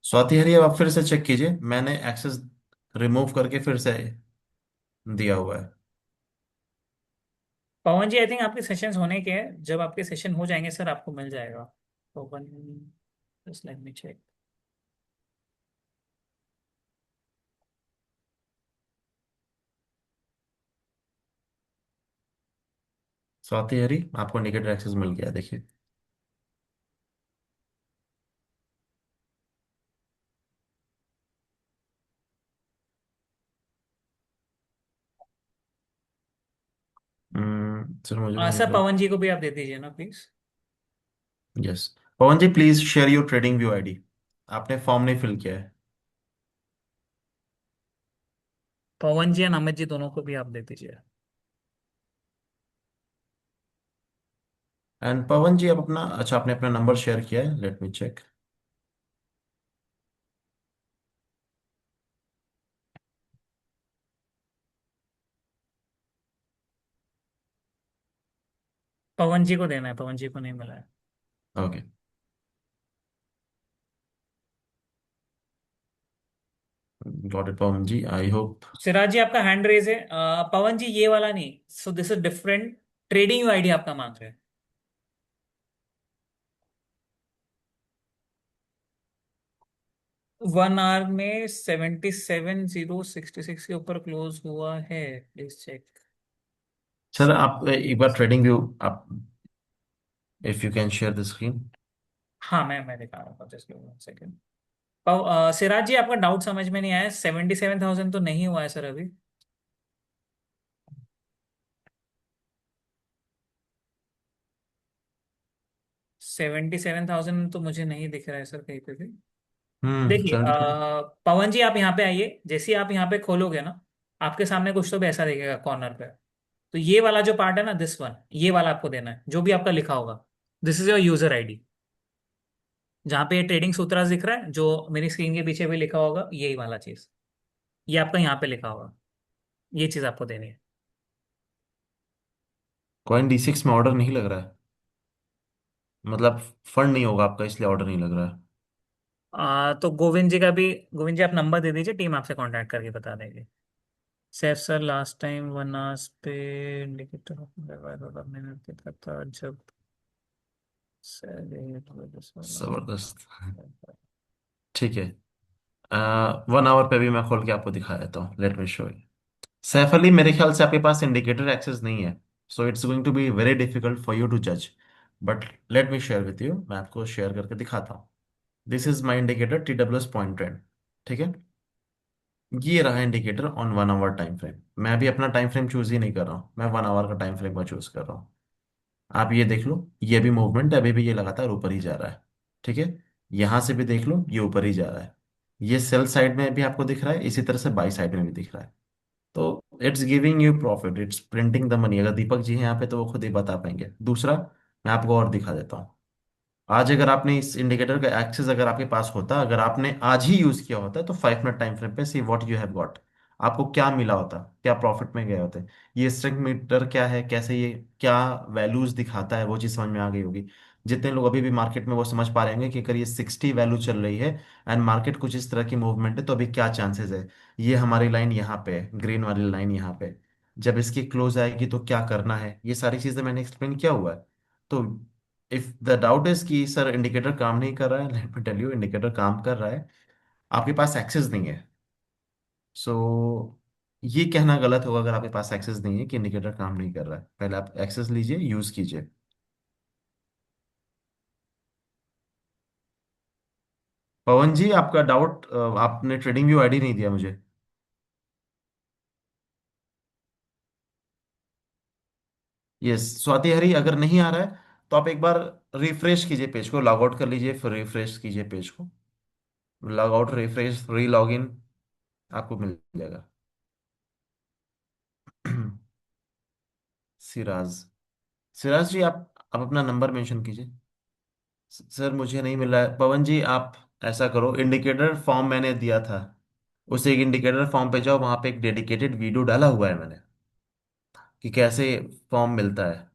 Swati Hari, अब आप फिर से चेक कीजिए, मैंने एक्सेस रिमूव करके फिर से दिया हुआ है। पवन जी आई थिंक आपके सेशंस होने के हैं, जब आपके सेशन हो जाएंगे सर आपको मिल जाएगा। Pawan, just let me check. Swati Hari, आपको इंडिकेटर एक्सेस मिल गया, देखिए। सर मुझे नहीं सर मिला। पवन जी को भी आप दे दीजिए ना please. Yes. Pavan ji, please share your TradingView ID. आपने फॉर्म नहीं फिल किया है। पवन जी या अमित जी दोनों को भी आप दे दीजिए। एंड पवन जी, आप अपना, अच्छा, आपने अपना नंबर शेयर किया है, लेट मी चेक। पवन जी को देना है, पवन जी को नहीं मिला है। Okay, got it Pawan ji, I hope. Siraj ji आपका हैंड रेज है। पवन जी ये वाला नहीं, so this is different. Trading ID आपका मांग रहे हैं। 1 आवर में 77,066 के ऊपर क्लोज हुआ है, प्लीज चेक। सर आप एक बार ट्रेडिंग व्यू, आप if you can share the screen. हाँ मैं दिखा रहा हूँ, जस्ट सेकंड। सिराज जी आपका डाउट समझ में नहीं आया, 77,000 तो नहीं हुआ है सर अभी। 77,000 तो मुझे नहीं दिख रहा है सर कहीं पे भी। देखिए 70। पवन जी आप यहाँ पे आइए, जैसे ही आप यहाँ पे खोलोगे ना, आपके सामने कुछ तो भी ऐसा दिखेगा कॉर्नर पे। तो ये वाला जो पार्ट है ना, दिस वन, ये वाला आपको देना है, जो भी आपका लिखा होगा। This is your user ID. जहाँ पे ये ट्रेडिंग सूत्रास दिख रहा है, जो मेरी स्क्रीन के पीछे भी लिखा होगा, यही वाला चीज, ये आपका यहाँ पे लिखा होगा। ये चीज आपको देनी है। कॉइन D6 में ऑर्डर नहीं लग रहा है, मतलब फंड नहीं होगा आपका, इसलिए ऑर्डर नहीं लग रहा है। तो गोविंद जी का भी, गोविंद जी आप नंबर दे दीजिए, टीम आपसे कांटेक्ट करके बता देगी। Saif sir last time 1 hours पे इंडिकेटर मैंने देखा था जब जबरदस्त। ठीक है। 1 आवर पे भी मैं खोल के आपको दिखा देता हूँ, let me show you. Saif Ali, मेरे ख्याल से आपके पास इंडिकेटर एक्सेस नहीं है, so it's going to be very difficult for you to जज। But let me share with you, मैं आपको शेयर करके दिखाता हूँ। This is my indicator TWS point trend, ठीक है? ये रहा indicator on 1 hour time frame. मैं भी अपना टाइम फ्रेम चूज ही नहीं कर रहा हूँ, मैं 1 आवर का टाइम फ्रेम का चूज कर रहा हूँ। आप ये देख लो, ये भी मूवमेंट है, अभी भी ये लगातार ऊपर ही जा रहा है। ठीक है, यहां से भी देख लो, ये ऊपर ही जा रहा है। ये सेल साइड में भी आपको दिख रहा है, इसी तरह से बाई साइड में भी दिख रहा है। तो it's giving you profit, it's printing the money. अगर दीपक जी हैं यहाँ पे तो वो खुद ही बता पाएंगे। दूसरा, मैं आपको और दिखा देता हूँ। आज अगर आपने इस इंडिकेटर का एक्सेस अगर आपके पास होता, अगर आपने आज ही यूज किया होता, तो 5 मिनट टाइम फ्रेम पे see what you have got. आपको क्या मिला होता, क्या प्रॉफिट में गए होते। ये स्ट्रिंग मीटर क्या है, कैसे ये क्या वैल्यूज दिखाता है, वो चीज समझ में आ गई होगी। जितने लोग अभी भी मार्केट में वो समझ पा रहे होंगे कि अगर ये 60 वैल्यू चल रही है एंड मार्केट कुछ इस तरह की मूवमेंट है, तो अभी क्या चांसेस है। ये हमारी लाइन यहाँ पे है, ग्रीन वाली लाइन यहाँ पे। जब इसकी क्लोज आएगी तो क्या करना है, ये सारी चीजें मैंने एक्सप्लेन किया हुआ है। तो इफ द डाउट इज कि सर इंडिकेटर काम नहीं कर रहा है, let me tell you, indicator काम कर रहा है। आपके पास एक्सेस नहीं है। सो ये कहना गलत होगा अगर आपके पास एक्सेस नहीं है कि इंडिकेटर काम नहीं कर रहा है। पहले आप एक्सेस लीजिए, यूज कीजिए। पवन जी, आपका डाउट, आपने ट्रेडिंग व्यू आईडी नहीं दिया मुझे। यस स्वाति हरी, अगर नहीं आ रहा है तो आप एक बार रिफ्रेश कीजिए पेज को, लॉग आउट कर लीजिए, फिर रिफ्रेश कीजिए पेज को। लॉग आउट, रिफ्रेश, री लॉग इन, आपको मिल जाएगा। सिराज, सिराज जी आप अपना नंबर मेंशन कीजिए। सर मुझे नहीं मिल रहा है। पवन जी आप ऐसा करो, इंडिकेटर फॉर्म मैंने दिया था, उस एक इंडिकेटर फॉर्म पे जाओ, वहां पे एक डेडिकेटेड वीडियो डाला हुआ है मैंने कि कैसे फॉर्म मिलता है,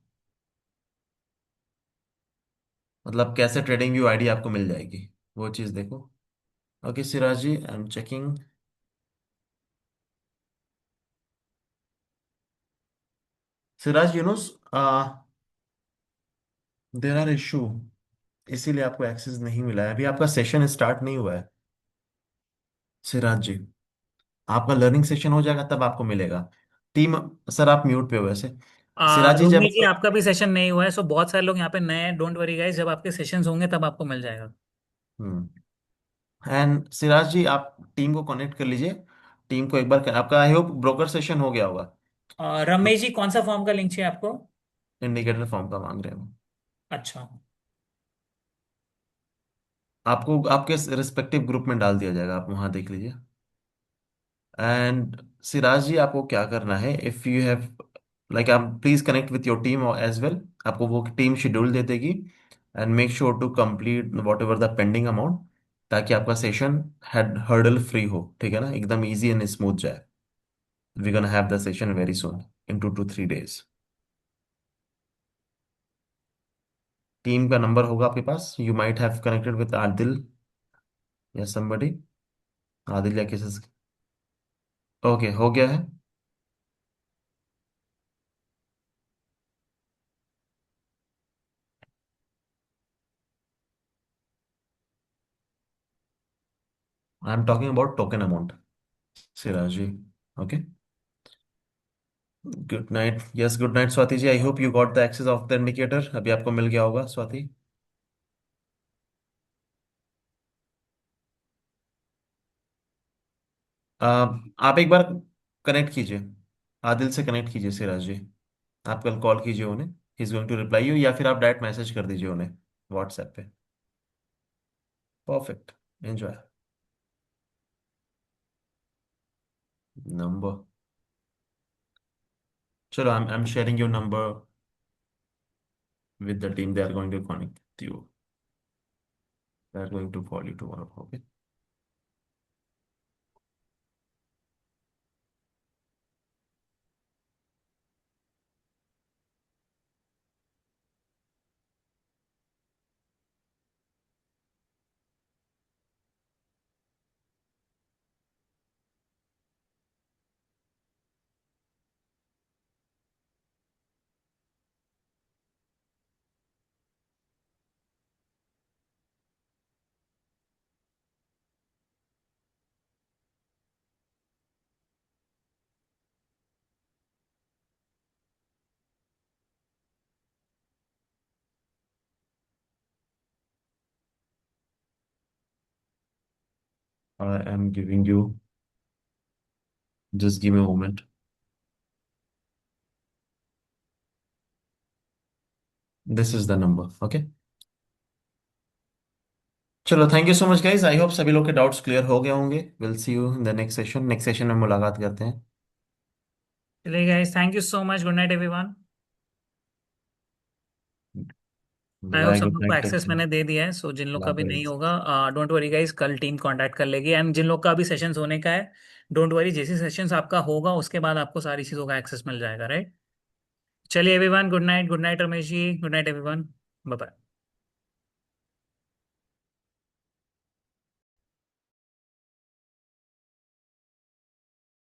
मतलब कैसे ट्रेडिंग व्यू आईडी आपको मिल जाएगी, वो चीज़ देखो। Okay Siraj ji, I am checking. Siraj Yunus, there are issue, इसीलिए आपको एक्सेस नहीं मिला है, अभी आपका सेशन स्टार्ट नहीं हुआ है। सिराज जी, आपका लर्निंग सेशन हो जाएगा तब आपको मिलेगा। टीम, सर आप म्यूट पे हो वैसे। सिराज जी जब, रोमी जी आपका भी सेशन नहीं हुआ है, सो बहुत सारे लोग यहाँ पे नए हैं। डोंट वरी गाइस, जब आपके सेशंस होंगे तब आपको मिल जाएगा। हम्म, एंड सिराज जी आप टीम को कनेक्ट कर लीजिए। टीम को एक बार आपका आई होप ब्रोकर सेशन हो गया होगा। रमेश जी कौन सा फॉर्म का लिंक चाहिए आपको? इंडिकेटर फॉर्म का मांग रहे हैं वो। अच्छा। आपको आपके रिस्पेक्टिव ग्रुप में डाल दिया जाएगा, आप वहां देख लीजिए। एंड सिराज जी आपको क्या करना है, इफ यू हैव लाइक, आप please connect with your team as well. आपको वो टीम शेड्यूल दे देगी। And make sure to complete whatever the pending amount, ताकि आपका सेशन हर्डल फ्री हो, ठीक है ना, एकदम इजी एंड स्मूथ जाए। We gonna have the session very soon, in 2 to 3 days। Team का नंबर होगा आपके पास, you might have connected with Adil या समबडी, आदिल या किसी। ओके हो गया है। I am talking about token amount, Siraj ji. Okay, good night. Yes good night Swati ji, I hope you got the access of the indicator, अभी आपको मिल गया होगा स्वाति। आप एक बार कनेक्ट कीजिए, आदिल से कनेक्ट कीजिए सिराज जी। आप कल कॉल कीजिए उन्हें, he is going to reply you, या फिर आप डायरेक्ट मैसेज कर दीजिए उन्हें व्हाट्सएप पे। Perfect, enjoy. नंबर, चलो I am sharing your number with the team, they are going to connect you, they are going to call you tomorrow, okay? I am giving you just give me moment. This is the number, okay. चलो, thank you so much guys, I hope सभी लोग के doubts clear हो गए होंगे। Will see you in the next session में मुलाकात करते हैं। चलिए guys, thank you so much, good night everyone. I hope bye, सब गुड लोग को नाइट, टेक एक्सेस केयर। मैंने दे दिया है, सो जिन लोग का भी नहीं लाइक। होगा, डोंट वरी गाइस, कल टीम कांटेक्ट कर लेगी। एंड जिन लोग का भी सेशंस होने का है, डोंट वरी, जैसे सेशंस आपका होगा उसके बाद आपको सारी चीज़ों का एक्सेस मिल जाएगा, राइट। चलिए everyone, good night Ramesh ji, good night everyone, bye bye.